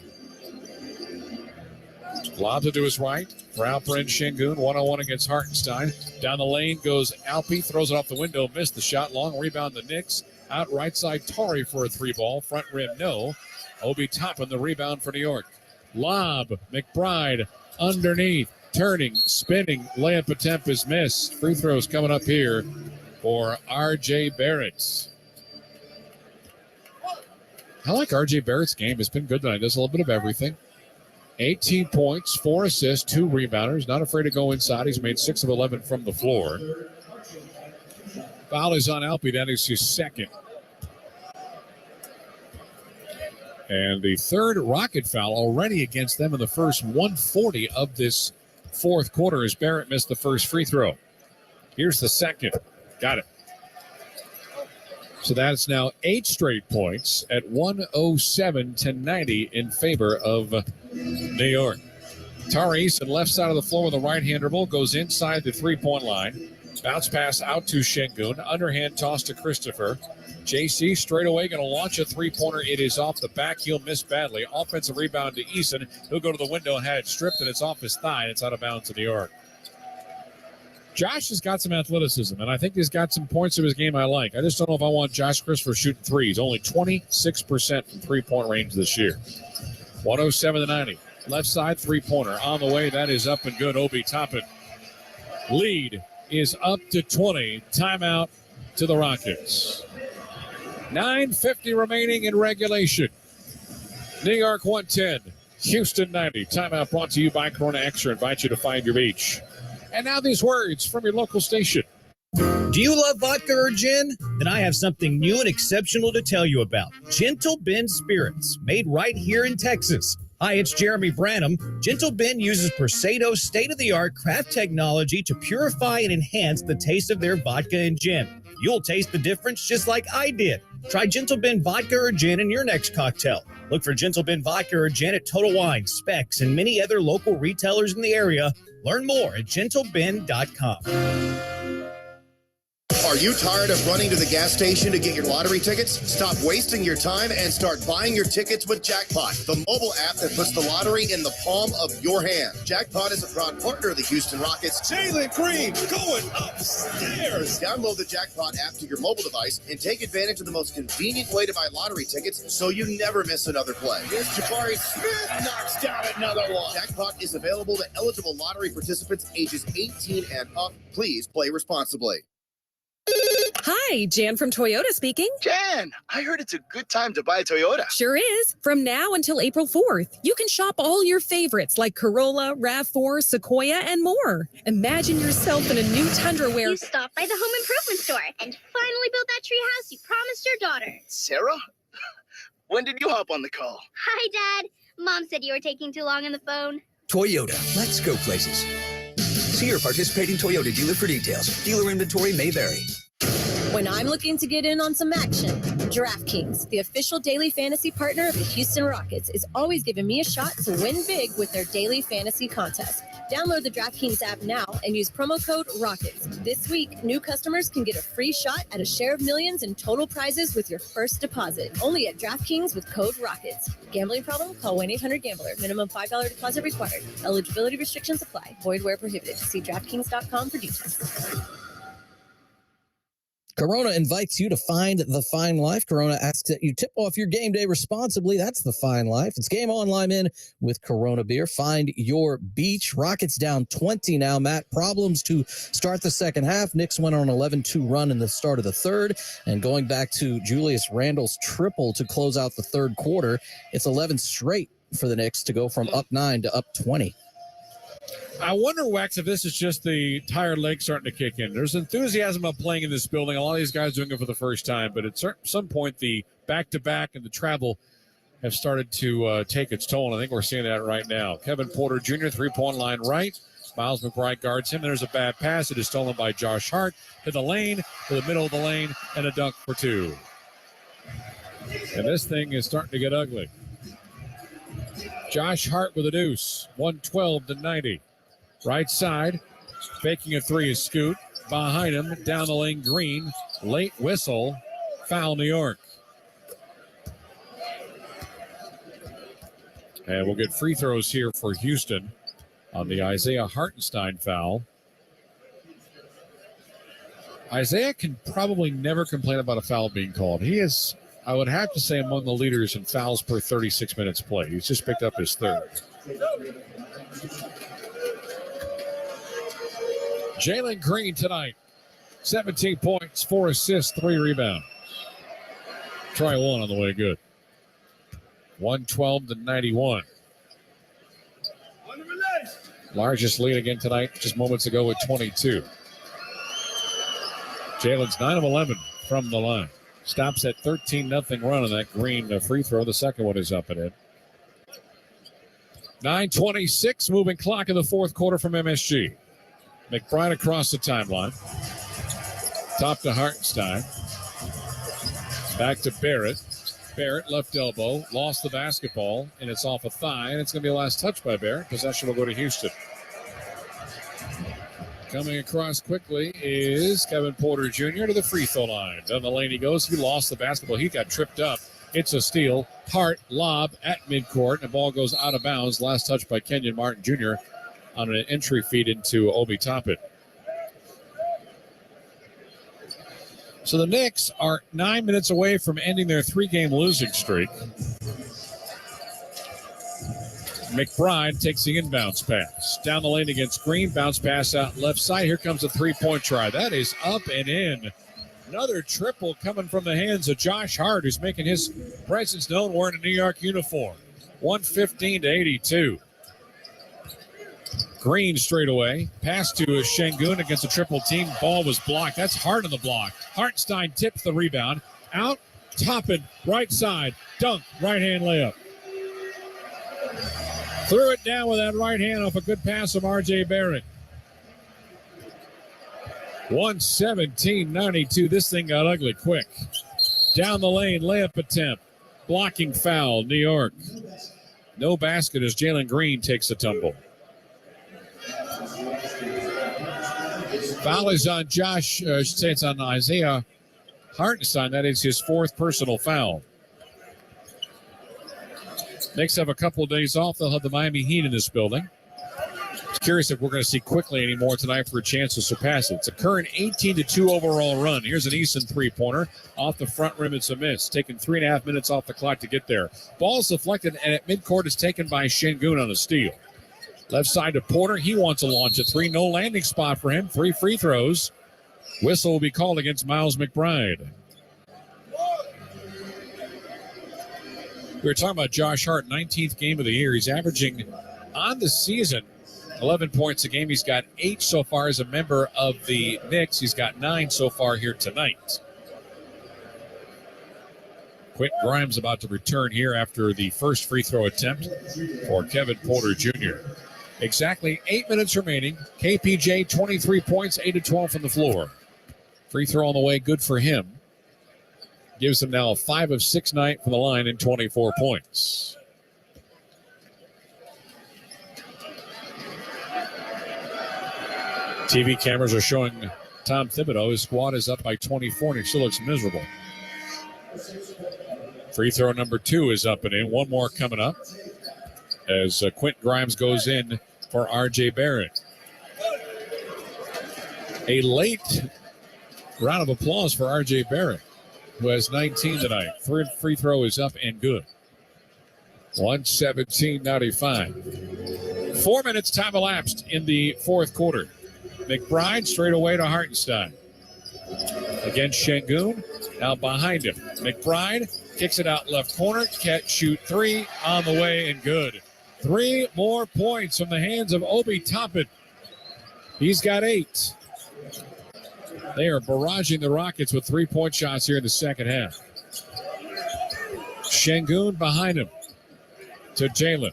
Lobs it to his right for Alperen Şengün. 1-on-1 against Hartenstein. Down the lane goes Alpi. Throws it off the window. Missed the shot. Long rebound the Knicks. Out right side Tari for a 3-ball. Front rim no. Obi Toppin the rebound for New York. Lob. McBride underneath. Turning. Spinning. Layup attempt is missed. Free throws coming up here for R.J. Barrett. I like R.J. Barrett's game. It's been good tonight. Does a little bit of everything. 18 points, 4 assists, 2 rebounders. Not afraid to go inside. He's made 6 of 11 from the floor. Foul is on Alpi. That is his second. And the third Rocket foul already against them in the first 140 of this fourth quarter as Barrett missed the first free throw. Here's the second. Got it. So that's now 8 straight points at 107-90 in favor of New York. Tari Eason, left side of the floor with a right-hand dribble, goes inside the three-point line. Bounce pass out to Şengün. Underhand toss to Christopher. JC straight away going to launch a three-pointer. It is off the back heel, missed badly. Offensive rebound to Eason. He'll go to the window, had it stripped, and it's off his thigh. It's out of bounds to New York. Josh has got some athleticism, and I think he's got some points of his game I like. I just don't know if I want Josh Christopher shooting threes. Only 26% from three-point range this year. 107-90. Left side three-pointer on the way. That is up and good. Obi Toppin. Lead is up to 20. Timeout to the Rockets. 9:50 remaining in regulation. New York 110. Houston 90. Timeout brought to you by Corona Extra. Invite you to find your beach. And now these words from your local station. Do you love vodka or gin? Then I have something new and exceptional to tell you about. Gentle Ben Spirits, made right here in Texas. Hi, it's Jeremy Branham. Gentle Ben uses Perseido's state-of-the-art craft technology to purify and enhance the taste of their vodka and gin. You'll taste the difference just like I did. Try Gentle Ben vodka or gin in your next cocktail. Look for Gentle Ben vodka or gin at Total Wine, Specs, and many other local retailers in the area. Learn more at gentleben.com. Are you tired of running to the gas station to get your lottery tickets? Stop wasting your time and start buying your tickets with Jackpot, the mobile app that puts the lottery in the palm of your hand. Jackpot is a proud partner of the Houston Rockets. Jalen Green going upstairs. Download the Jackpot app to your mobile device and take advantage of the most convenient way to buy lottery tickets so you never miss another play. Here's Jabari Smith, knocks down another one. Jackpot is available to eligible lottery participants ages 18 and up. Please play responsibly. Hi, Jan from Toyota speaking. Jan, I heard it's a good time to buy a Toyota. Sure is. From now until April 4th, you can shop all your favorites like Corolla, RAV4, Sequoia, and more. Imagine yourself in a new Tundra where You stopped by the home improvement store and finally built that tree house you promised your daughter. Sarah? When did you hop on the call? Hi, Dad. Mom said you were taking too long on the phone. Toyota, let's go places. See your participating Toyota dealer for details. Dealer inventory may vary. When I'm looking to get in on some action, DraftKings, the official daily fantasy partner of the Houston Rockets, is always giving me a shot to win big with their daily fantasy contest. Download the DraftKings app now and use promo code ROCKETS. This week, new customers can get a free shot at a share of millions in total prizes with your first deposit. Only at DraftKings with code ROCKETS. Gambling problem? Call 1-800-GAMBLER. Minimum $5 deposit required. Eligibility restrictions apply. Void where prohibited. See DraftKings.com for details. Corona invites you to find the fine life. Corona asks that you tip off your game day responsibly. That's the fine life. It's game on, lime in with Corona beer. Find your beach. Rockets down 20 now, Matt. Problems to start the second half. Knicks went on an 11-2 run in the start of the third. And going back to Julius Randle's triple to close out the third quarter, it's 11 straight for the Knicks to go from up 9 to up 20. I wonder, Wax, if this is just the tired legs starting to kick in. There's enthusiasm about playing in this building. A lot of these guys doing it for the first time, but at some point, the back-to-back and the travel have started to take its toll, and I think we're seeing that right now. Kevin Porter Jr., three-point line right. Miles McBride guards him. There's a bad pass. It is stolen by Josh Hart to the lane, to the middle of the lane, and a dunk for two. And this thing is starting to get ugly. Josh Hart with a deuce, 112-90. Right side, faking a three is Scoot. Behind him, down the lane, Green. Late whistle, foul New York. And we'll get free throws here for Houston on the Isaiah Hartenstein foul. Isaiah can probably never complain about a foul being called. He is, I would have to say, among the leaders in fouls per 36 minutes played. He's just picked up his third. Jalen Green tonight, 17 points, 4 assists, 3 rebounds. Try one on the way good. 112-91. Largest lead again tonight, just moments ago with 22. Jalen's 9 of 11 from the line. Stops at 13-0 run on that Green free throw. The second one is up and in. 9:26 moving clock in the fourth quarter from MSG. McBride across the timeline. Top to Hartenstein. Back to Barrett. Barrett, left elbow, lost the basketball, and it's off a thigh, and it's going to be a last touch by Barrett. Possession will go to Houston. Coming across quickly is Kevin Porter Jr. to the free throw line. Down the lane he goes. He lost the basketball. He got tripped up. It's a steal. Hart, lob at midcourt, and the ball goes out of bounds. Last touch by Kenyon Martin Jr. on an entry feed into Obi Toppin. So the Knicks are 9 minutes away from ending their 3-game losing streak. McBride takes the inbounds pass. Down the lane against Green. Bounce pass out left side. Here comes a three-point try. That is up and in. Another triple coming from the hands of Josh Hart, who's making his presence known wearing a New York uniform. 115-82. Green straight away. Pass to Şengün against a triple team. Ball was blocked. That's Hart on the block. Hartenstein tips the rebound. Out. Toppin, right side. Dunk. Right-hand layup. Threw it down with that right hand off a good pass from R.J. Barrett. 117-92. This thing got ugly quick. Down the lane, layup attempt. Blocking foul, New York. No basket as Jalen Green takes a tumble. Foul is on Josh, I should say it's on Isaiah Hartenstein. That is his fourth personal foul. Knicks have a couple of days off. They'll have the Miami Heat in this building. It's curious if we're going to see quickly anymore tonight for a chance to surpass it. It's a current 18-2 overall run. Here's an Eason three-pointer. Off the front rim, it's a miss. Taking 3.5 minutes off the clock to get there. Ball's deflected, and at midcourt is taken by Şengün on a steal. Left side to Porter. He wants to launch a three. No landing spot for him. 3 free throws. Whistle will be called against Miles McBride. We were talking about Josh Hart, 19th game of the year. He's averaging on the season 11 points a game. He's got 8 so far as a member of the Knicks. He's got 9 so far here tonight. Quint Grimes about to return here after the first free throw attempt for Kevin Porter Jr. Exactly 8 minutes remaining. KPJ, 23 points, 8 of 12 from the floor. Free throw on the way, good for him. Gives him now a 5 of 6 night from the line and 24 points. TV cameras are showing Tom Thibodeau. His squad is up by 24, and he still looks miserable. Free throw number 2 is up and in. One more coming up as Quint Grimes goes in for R.J. Barrett. A late round of applause for R.J. Barrett, who has 19 tonight. Third free throw is up and good. 117-95. 4 minutes time elapsed in the fourth quarter. McBride straight away to Hartenstein. Against Şengün, now behind him. McBride kicks it out left corner. Catch, shoot 3 on the way and good. 3 more points from the hands of Obi Toppin. He's got 8. They are barraging the Rockets with 3-point shots here in the second half. Şengün behind him to Jalen.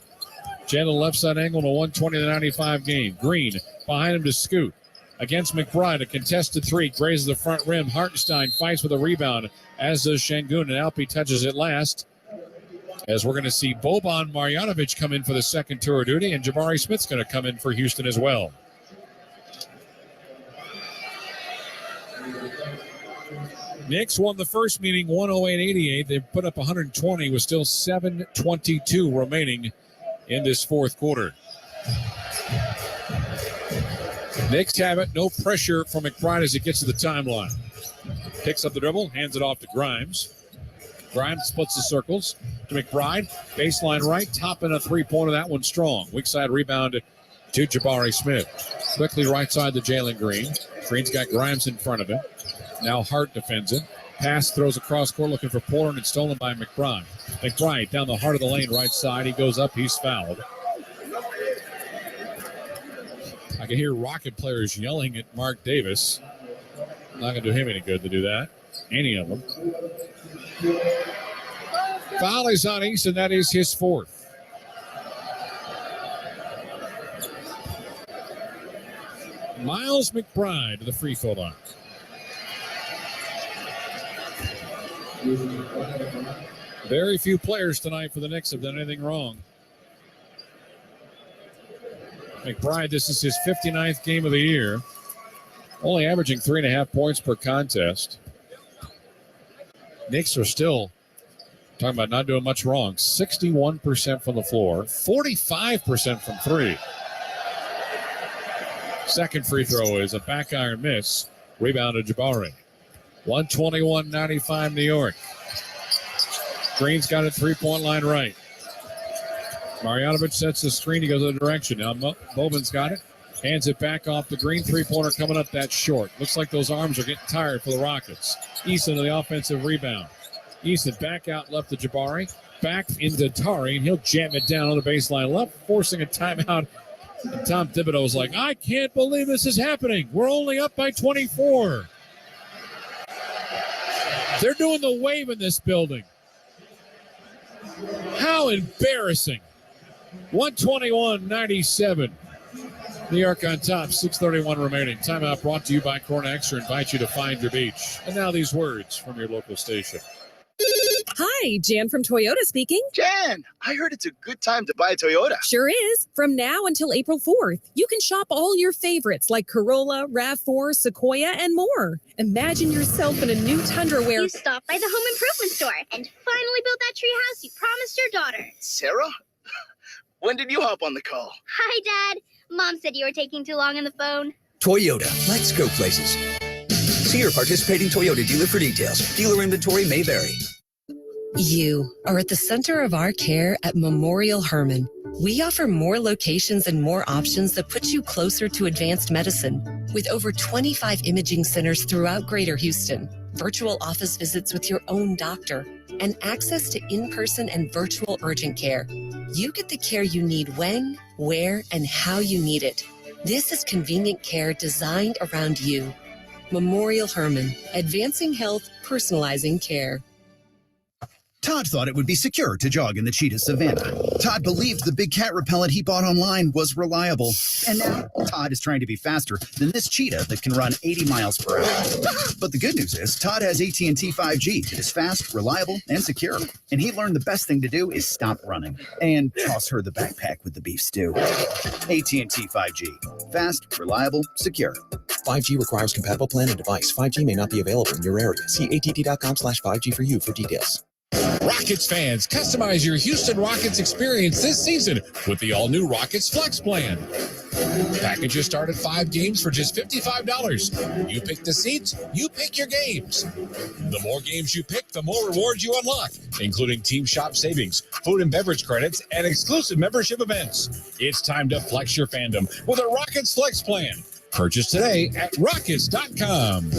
Jalen left side angle in a 120-95 game. Green behind him to Scoot. Against McBride, a contested 3, grazes the front rim. Hartenstein fights with a rebound, as does Şengün, and Alpi touches it last. As we're going to see Boban Marjanovic come in for the second tour of duty, and Jabari Smith's going to come in for Houston as well. Knicks won the first meeting 108-88. They put up 120 with still 7:22 remaining in this fourth quarter. Knicks have it. No pressure from McBride as he gets to the timeline. Picks up the dribble, hands it off to Grimes. Grimes splits the circles to McBride. Baseline right, topping a three-pointer. That one strong. Weak side rebound to Jabari Smith. Quickly right side to Jalen Green. Green's got Grimes in front of him. Now Hart defends it. Pass throws across court looking for Porter, and it's stolen by McBride. McBride down the heart of the lane right side. He goes up. He's fouled. I can hear Rocket players yelling at Mark Davis. Not going to do him any good to do that. Any of them. Foul is on Easton. That is his 4th. Miles McBride to the free throw line. Very few players tonight for the Knicks have done anything wrong. McBride, this is his 59th game of the year. Only averaging 3.5 points per contest. Knicks are still talking about not doing much wrong. 61% from the floor, 45% from 3. Second free throw is a back iron miss. Rebound to Jabari. 121-95 New York. Green's got a 3-point line right. Marjanovic sets the screen. He goes the other direction. Now Boban's got it. Hands it back off the Green. 3-pointer coming up that short. Looks like those arms are getting tired for the Rockets. Easton to the offensive rebound. Easton back out left to Jabari. Back into Tari, and he'll jam it down on the baseline left, forcing a timeout. And Tom Thibodeau was like, I can't believe this is happening. We're only up by 24. They're doing the wave in this building. How embarrassing. 121-97. New York on top, 6:31 remaining. Timeout brought to you by Corner Extra. Invite you to find your beach. And now these words from your local station. Hi, Jan from Toyota speaking. Jan, I heard it's a good time to buy a Toyota. Sure is. From now until April 4th, you can shop all your favorites like Corolla, RAV4, Sequoia, and more. Imagine yourself in a new Tundra where You stopped by the home improvement store and finally built that tree house you promised your daughter. Sarah? When did you hop on the call? Hi, Dad. Mom said you were taking too long on the phone. Toyota, let's go places. See your participating Toyota dealer for details. Dealer inventory may vary. You are at the center of our care at Memorial Hermann. We offer more locations and more options that put you closer to advanced medicine. With over 25 imaging centers throughout Greater Houston, virtual office visits with your own doctor, and access to in-person and virtual urgent care, you get the care you need when, where, and how you need it. This is convenient care designed around you. Memorial Hermann, advancing health, personalizing care. Todd thought it would be secure to jog in the cheetah savanna. Todd believed the big cat repellent he bought online was reliable. And now Todd is trying to be faster than this cheetah that can run 80 miles per hour. But the good news is Todd has AT&T 5G that is fast, reliable, and secure. And he learned the best thing to do is stop running and toss her the backpack with the beef stew. AT&T 5G. Fast, reliable, secure. 5G requires compatible plan and device. 5G may not be available in your area. See att.com/5G for you for details. Rockets fans, customize your Houston Rockets experience this season with the all-new Rockets Flex Plan. Packages start at 5 games for just $55. You pick the seats, you pick your games. The more games you pick, the more rewards you unlock, including team shop savings, food and beverage credits, and exclusive membership events. It's time to flex your fandom with a Rockets Flex Plan. Purchase today at rockets.com.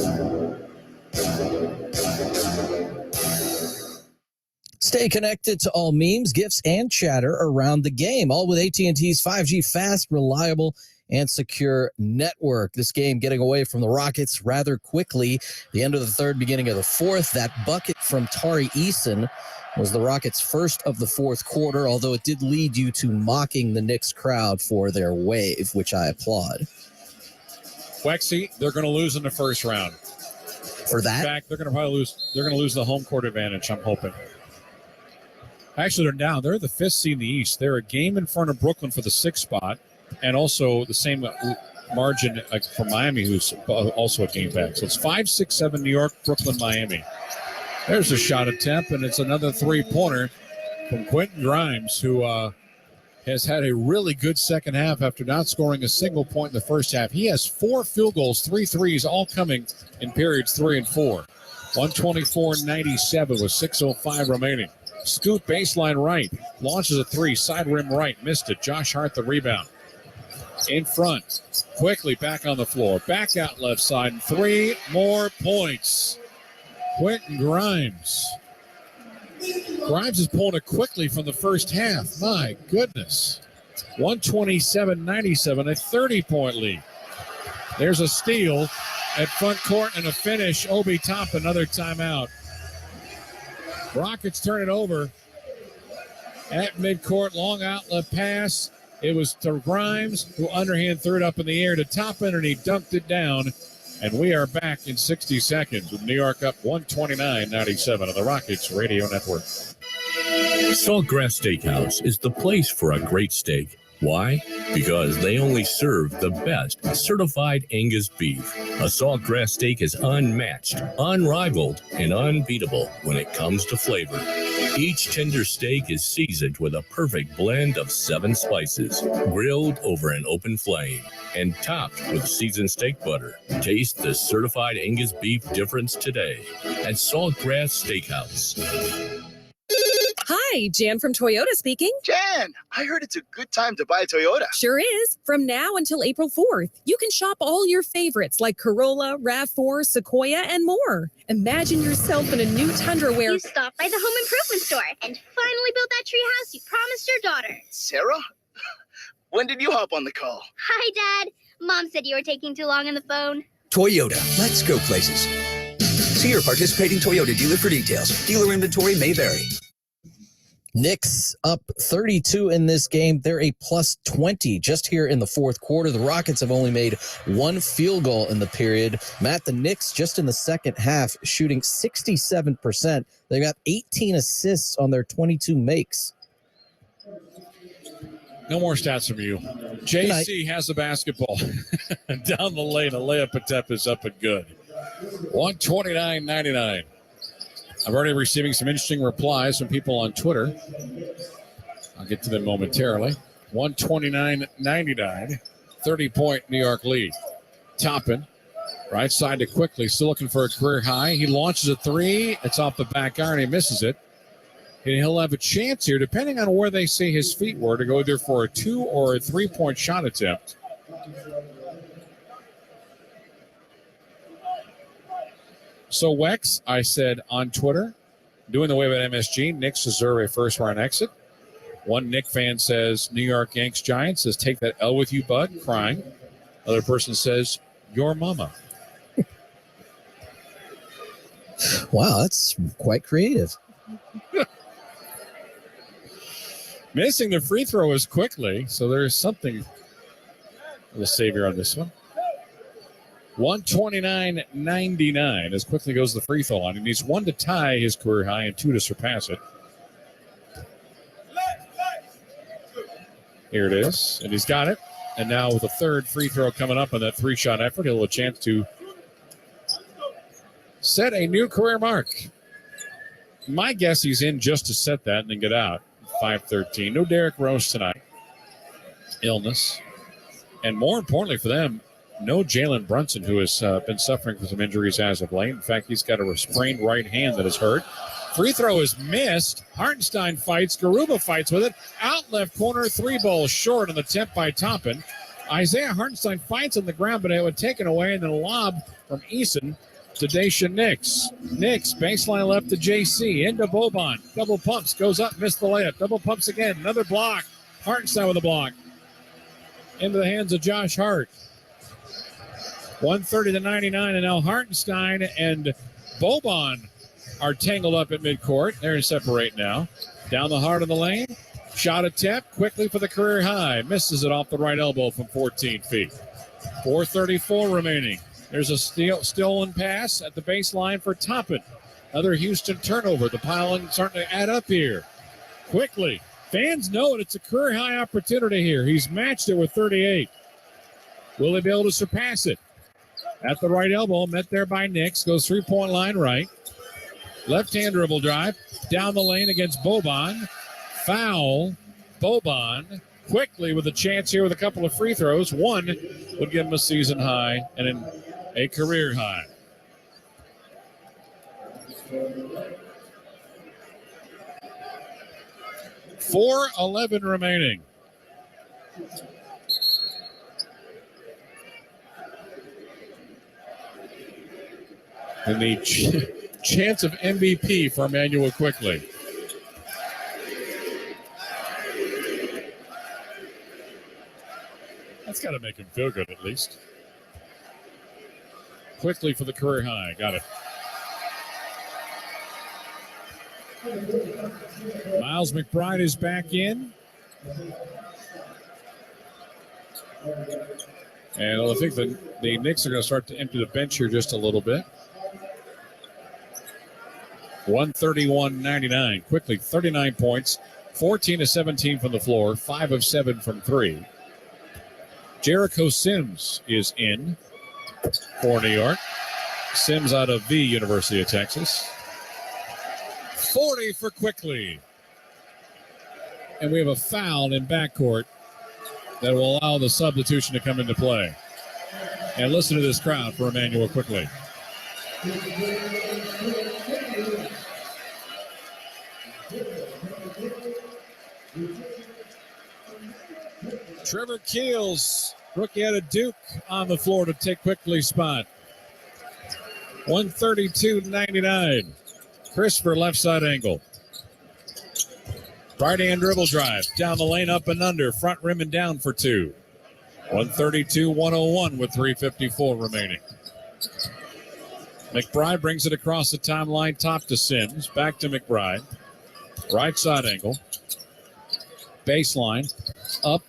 Stay connected to all memes, gifts, and chatter around the game, all with AT&T's 5G fast, reliable, and secure network. This game getting away from the Rockets rather quickly. The end of the third, beginning of the fourth. That bucket from Tari Eason was the Rockets' first of the fourth quarter, although it did lead you to mocking the Knicks crowd for their wave, which I applaud. Wexy, they're going to lose in the first round. For that? In fact, they're going to probably lose. They're going to lose the home court advantage, I'm hoping. Actually, they're down. They're the 5th seed in the East. They're a game in front of Brooklyn for the 6th spot, and also the same margin for Miami, who's also a game back. So it's 5, 6, 7, New York, Brooklyn, Miami. There's a shot attempt, and it's another three-pointer from Quentin Grimes, who has had a really good second half after not scoring a single point in the first half. He has 4 field goals, 3 threes, all coming in periods 3 and 4. 124-97 with 6:05 remaining. Scoot baseline right, launches a 3, side rim right, missed it. Josh Hart the rebound. In front, quickly back on the floor, back out left side, and 3 more points. Quentin Grimes. Grimes is pulling it quickly from the first half. My goodness. 127-97, a 30-point lead. There's a steal at front court and a finish. Obi Toppin, another timeout. Rockets turn it over at midcourt. Long outlet pass. It was to Grimes, who underhand threw it up in the air to Toppin, and he dunked it down. And we are back in 60 seconds with New York up 129-97 on the Rockets Radio Network. Saltgrass Steakhouse is the place for a great steak. Why? Because they only serve the best certified Angus beef. A Saltgrass steak is unmatched, unrivaled, and unbeatable when it comes to flavor. Each tender steak is seasoned with a perfect blend of 7 spices, grilled over an open flame, and topped with seasoned steak butter. Taste the certified Angus beef difference today at Saltgrass Steakhouse. Hi, Jan from Toyota speaking. Jan, I heard it's a good time to buy a Toyota. Sure is. From now until April 4th, you can shop all your favorites like Corolla, RAV4, Sequoia, and more. Imagine yourself in a new Tundra where You stopped by the home improvement store and finally built that tree house you promised your daughter. Sarah? When did you hop on the call? Hi, Dad. Mom said you were taking too long on the phone. Toyota, let's go places. See your participating Toyota dealer for details. Dealer inventory may vary. Knicks up 32 in this game. They're a plus 20 just here in the fourth quarter. The Rockets have only made 1 field goal in the period. Matt, the Knicks just in the second half shooting 67%. They got 18 assists on their 22 makes. No more stats from you. JC has the basketball. Down the lane, a layup attempt is up and good. 129-99. I'm already receiving some interesting replies from people on Twitter. I'll get to them momentarily. 129-99, 30-point New York lead. Toppin, right side to Quickly, still looking for a career high. He launches a 3. It's off the back iron. He misses it. And he'll have a chance here, depending on where they say his feet were, to go either for a 2 or a 3-point shot attempt. So, Wex, I said on Twitter, doing the wave at MSG, Knicks deserve a first-round exit. One Knick fan says, New York Yanks Giants says, take that L with you, bud, crying. Other person says, your mama. Wow, that's quite creative. Missing the free throw is Quickly, so there's something of the savior on this one. 129.99 as Quickly goes to the free throw line. He needs 1 to tie his career high and 2 to surpass it. Here it is, and he's got it. And now with a third free throw coming up on that 3-shot effort, he'll have a chance to set a new career mark. My guess he's in just to set that and then get out. 5:13. No Derrick Rose tonight. Illness. And more importantly for them, no Jalen Brunson, who has been suffering from some injuries as of late. In fact, he's got a sprained right hand that is hurt. Free throw is missed. Hartenstein fights. Garuba fights with it. Out left corner. 3 ball short on the tip by Toppin. Isaiah Hartenstein fights on the ground, but it was taken away, and then a lob from Eason to Daisha Nix. Nix, baseline left to JC. Into Boban. Double pumps. Goes up. Missed the layup. Double pumps again. Another block. Hartenstein with a block. Into the hands of Josh Hart. 130-99, and now Hartenstein and Boban are tangled up at midcourt. They're to separate now. Down the heart of the lane. Shot attempt Quickly for the career high. Misses it off the right elbow from 14 feet. 4:34 remaining. There's a stolen pass at the baseline for Toppin. Another Houston turnover. The piling starting to add up here. Quickly. Fans know it. It's a career high opportunity here. He's matched it with 38. Will he be able to surpass it? At the right elbow, met there by Nix. Goes 3-point line right. Left-hand dribble drive. Down the lane against Boban. Foul. Boban Quickly with a chance here with a couple of free throws. One would give him a season high and a career high. .4:11 remaining. And the chance of MVP for Emmanuel Quickly. That's got to make him feel good at least. Quickly for the career high. Got it. Miles McBride is back in. And I think the Knicks are going to start to empty the bench here just a little bit. 131-99. Quickly, 39 points, 14 of 17 from the floor, 5 of 7 from 3. Jericho Sims is in for New York. Sims out of the University of Texas. 40 for Quickly. And we have a foul in backcourt that will allow the substitution to come into play. And listen to this crowd for Emmanuel Quickly. Trevor Keels, rookie out of Duke, on the floor to take Quickly's spot. 132-99. Christopher left side angle. Right hand dribble drive. Down the lane, up and under. Front rim and down for 2. 132-101 with 3:54 remaining. McBride brings it across the timeline, top to Sims. Back to McBride. Right side angle. Baseline. Up.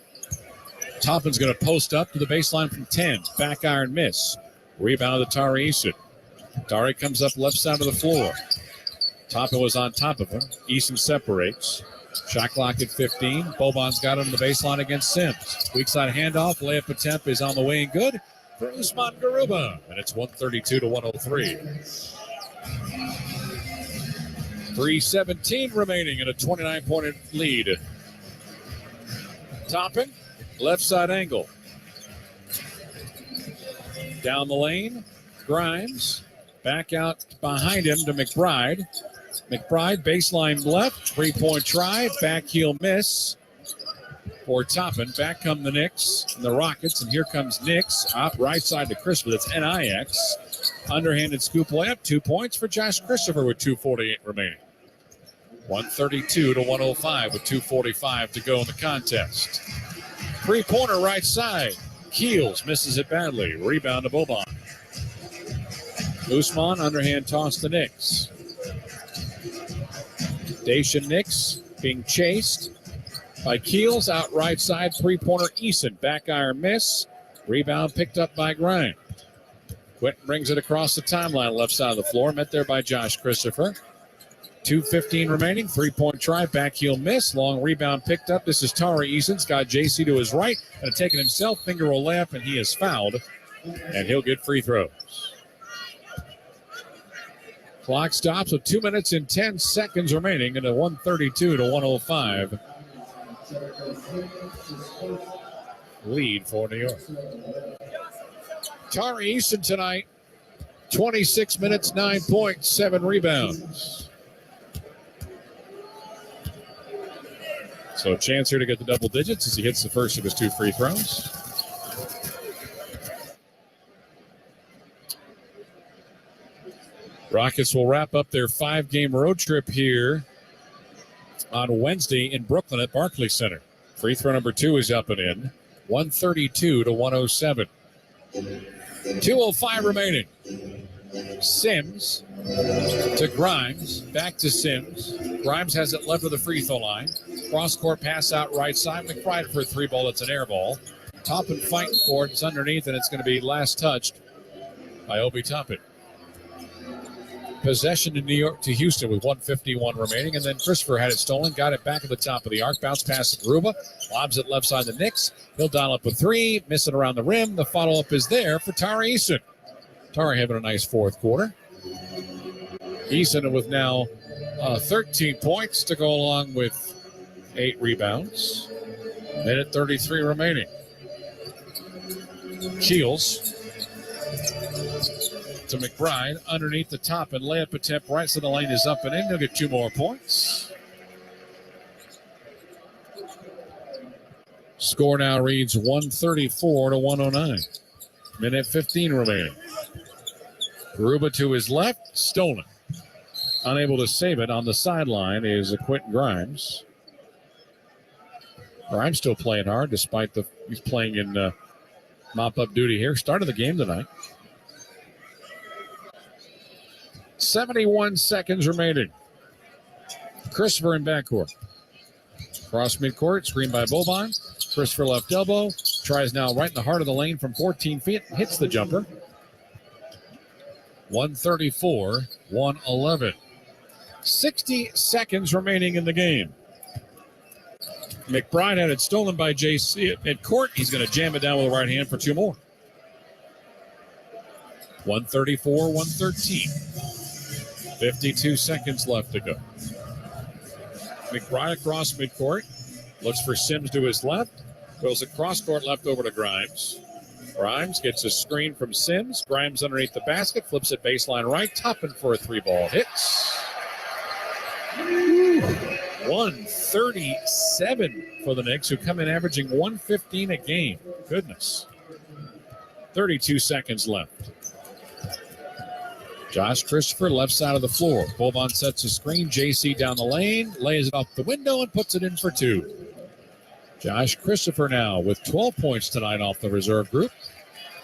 Toppin's going to post up to the baseline from 10. Back iron miss. Rebound to Tari Eason. Tari comes up left side of the floor. Toppin was on top of him. Eason separates. Shot clock at 15. Boban's got him the baseline against Sims. Weak side handoff. Layup attempt is on the way and good for Usman Garuba. And it's 132-103. 3:17 remaining in a 29-point lead. Toppin, left side angle. Down the lane, Grimes. Back out behind him to McBride. McBride, baseline left, 3-point try, back heel miss for Toppin. Back come the Knicks and the Rockets, and here comes Knicks. Up right side to Christopher, that's Nix. Underhanded scoop layup, 2 points for Josh Christopher with 2:48 remaining. 132 to 105 with 2:45 to go in the contest. Three-pointer right side. Keels misses it badly. Rebound to Boban. Usman underhand toss to Nix. Dacian Nix being chased by Keels out right side. Three-pointer Eason. Back iron miss. Rebound picked up by Grimes. Quinton brings it across the timeline, left side of the floor. Met there by Josh Christopher. 2:15 remaining. Three-point try. Back heel miss. Long rebound picked up. This is Tari Eason's got JC to his right. And taking himself. Finger roll layup, and he is fouled. And he'll get free throws. Clock stops with 2 minutes and 10 seconds remaining in a 132 to 105 lead for New York. Tari Eason tonight, 26 minutes, 9 points, 7 rebounds. So a chance here to get the double digits as he hits the first of his 2 free throws. Rockets will wrap up their 5-game road trip here on Wednesday in Brooklyn at Barclays Center. Free throw number 2 is up and in. 132 to 107. 2:05 remaining. Sims to Grimes. Back to Sims. Grimes has it left of the free throw line. Cross-court pass out right side. McBride for a 3 ball. It's an air ball. Toppin fighting for it. It's underneath, and it's going to be last touched by Obi Toppin. Possession to New York to Houston with 1:51 remaining, and then Christopher had it stolen, got it back at the top of the arc, bounce pass to Garuba, lobs it left side to Knicks. He'll dial up a 3, miss it around the rim. The follow-up is there for Tari Eason. Tari having a nice fourth quarter. Eason with now 13 points to go along with 8 rebounds. Minute 33 remaining. Keels to McBride underneath the top, and layup attempt right side of the lane is up and in. He'll get 2 more points. Score now reads 134 to 109. Minute 15 remaining. Garuba to his left, stolen. Unable to save it on the sideline is Quentin Grimes. Grimes still playing hard despite he's playing in mop-up duty here. Started the game tonight. 71 seconds remaining. Christopher in backcourt. Cross midcourt, screen by Boban. Christopher left elbow. Tries now right in the heart of the lane from 14 feet. Hits the jumper. 134, 111. 60 seconds remaining in the game. McBride had it stolen by JC at court. He's going to jam it down with the right hand for 2 more. 134, 113. 52 seconds left to go. McBride across midcourt. Looks for Sims to his left. Goes across court left over to Grimes. Grimes gets a screen from Sims. Grimes underneath the basket. Flips it baseline right. Toppin for a 3-ball. Hits. 137 for the Knicks, who come in averaging 115 a game. Goodness. 32 seconds left. Josh Christopher, left side of the floor. Boban sets a screen. JC down the lane, lays it off the window, and puts it in for 2. Josh Christopher now with 12 points tonight off the reserve group.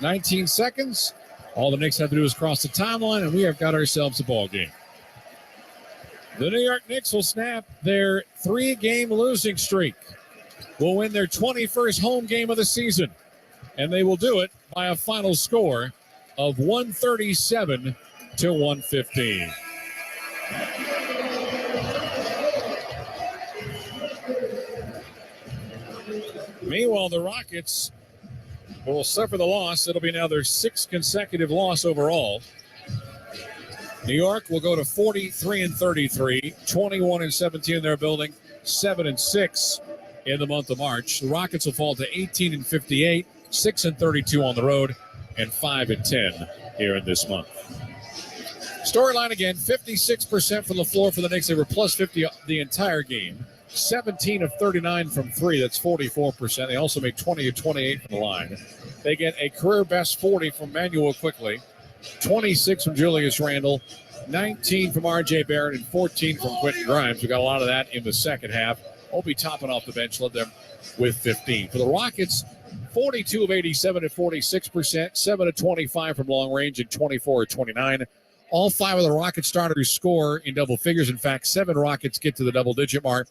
19 seconds. All the Knicks have to do is cross the timeline, and we have got ourselves a ball game. The New York Knicks will snap their 3-game losing streak. Will win their 21st home game of the season, and they will do it by a final score of 137 to 115. Meanwhile, the Rockets will suffer the loss. It'll be now their 6th consecutive loss overall. New York will go to 43-33, 21-17 in their building, 7-6 in the month of March. The Rockets will fall to 18-58, 6-32 on the road, and 5-10 here in this month. Storyline again, 56% from the floor for the Knicks. They were plus 50 the entire game. 17 of 39 from 3. That's 44%. They also made 20 of 28 from the line. They get a career best 40 from Manuel Quickly. 26 from Julius Randle, 19 from R.J. Barrett, and 14 from Quentin Grimes. We got a lot of that in the second half. Obi Toppin off the bench led them with 15. For the Rockets, 42 of 87 at 46%, 7 of 25 from long range, and 24 at 29. All 5 of the Rocket starters score in double figures. In fact, 7 Rockets get to the double-digit mark.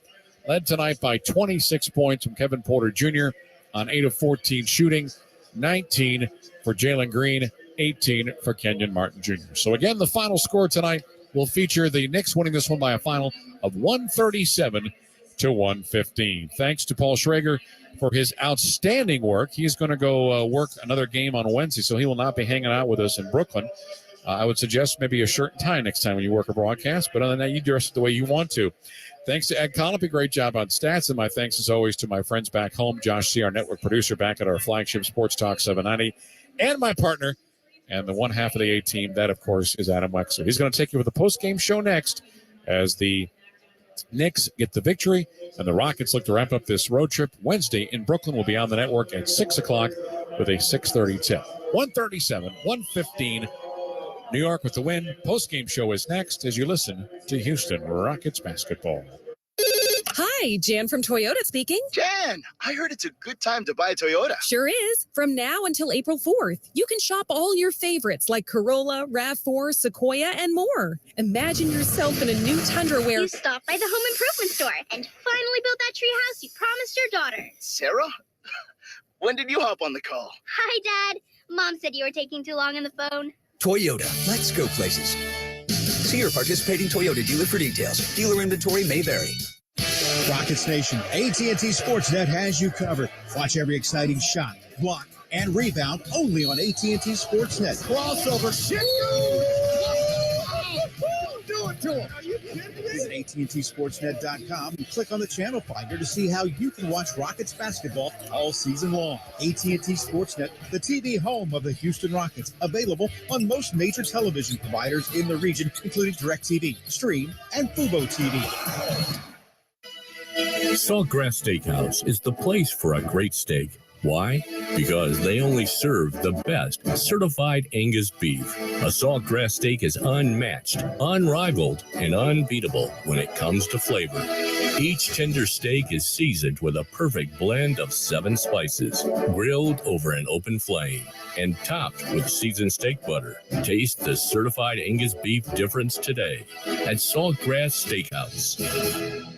Led tonight by 26 points from Kevin Porter Jr. on 8 of 14 shooting, 19 for Jalen Green, 18 for Kenyon Martin Jr. So again, the final score tonight will feature the Knicks winning this one by a final of 137 to 115. Thanks to Paul Schrager for his outstanding work. He's going to go work another game on Wednesday, so he will not be hanging out with us in Brooklyn. I would suggest maybe a shirt and tie next time when you work a broadcast, but other than that, you dress the way you want to. Thanks to Ed Colopy, great job on stats, and my thanks as always to my friends back home, Josh C., our network producer back at our flagship Sports Talk 790, and my partner and the one half of the A-team, that of course is Adam Wexler. He's going to take you with the post-game show next as the Knicks get the victory and the Rockets look to wrap up this road trip. Wednesday in Brooklyn will be on the network at 6 o'clock with a 6:30 tip. 137, 115. New York with the win. Post-game show is next as you listen to Houston Rockets basketball. Hi, Jan from Toyota speaking. Jan, I heard it's a good time to buy a Toyota. Sure is. From now until April 4th, you can shop all your favorites like Corolla, RAV4, Sequoia, and more. Imagine yourself in a new Tundra where You stopped by the home improvement store and finally built that tree house you promised your daughter. Sarah? When did you hop on the call? Hi, Dad. Mom said you were taking too long on the phone. Toyota, let's go places. See your participating Toyota dealer for details. Dealer inventory may vary. Rockets Nation, AT&T Sportsnet has you covered. Watch every exciting shot, block, and rebound only on AT&T Sportsnet. Crossover. Shit. Do it to him. Are you kidding me? Visit AT&TSportsnet.com and click on the channel finder to see how you can watch Rockets basketball all season long. AT&T Sportsnet, the TV home of the Houston Rockets, available on most major television providers in the region, including DirecTV, Stream, and Fubo TV. Saltgrass Steakhouse is the place for a great steak. Why? Because they only serve the best certified Angus beef. A Saltgrass steak is unmatched, unrivaled, and unbeatable when it comes to flavor. Each tender steak is seasoned with a perfect blend of 7 spices, grilled over an open flame, and topped with seasoned steak butter. Taste the certified Angus beef difference today at Saltgrass Steakhouse.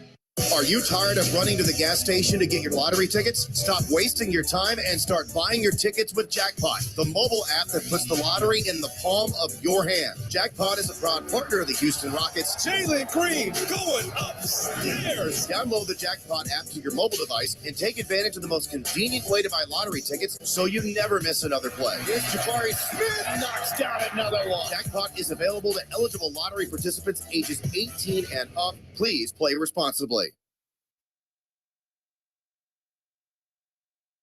Are you tired of running to the gas station to get your lottery tickets? Stop wasting your time and start buying your tickets with Jackpot, the mobile app that puts the lottery in the palm of your hand. Jackpot is a proud partner of the Houston Rockets. Jalen Green going upstairs. Download the Jackpot app to your mobile device and take advantage of the most convenient way to buy lottery tickets so you never miss another play. Here's Jabari Smith knocks down another one. Jackpot is available to eligible lottery participants ages 18 and up. Please play responsibly.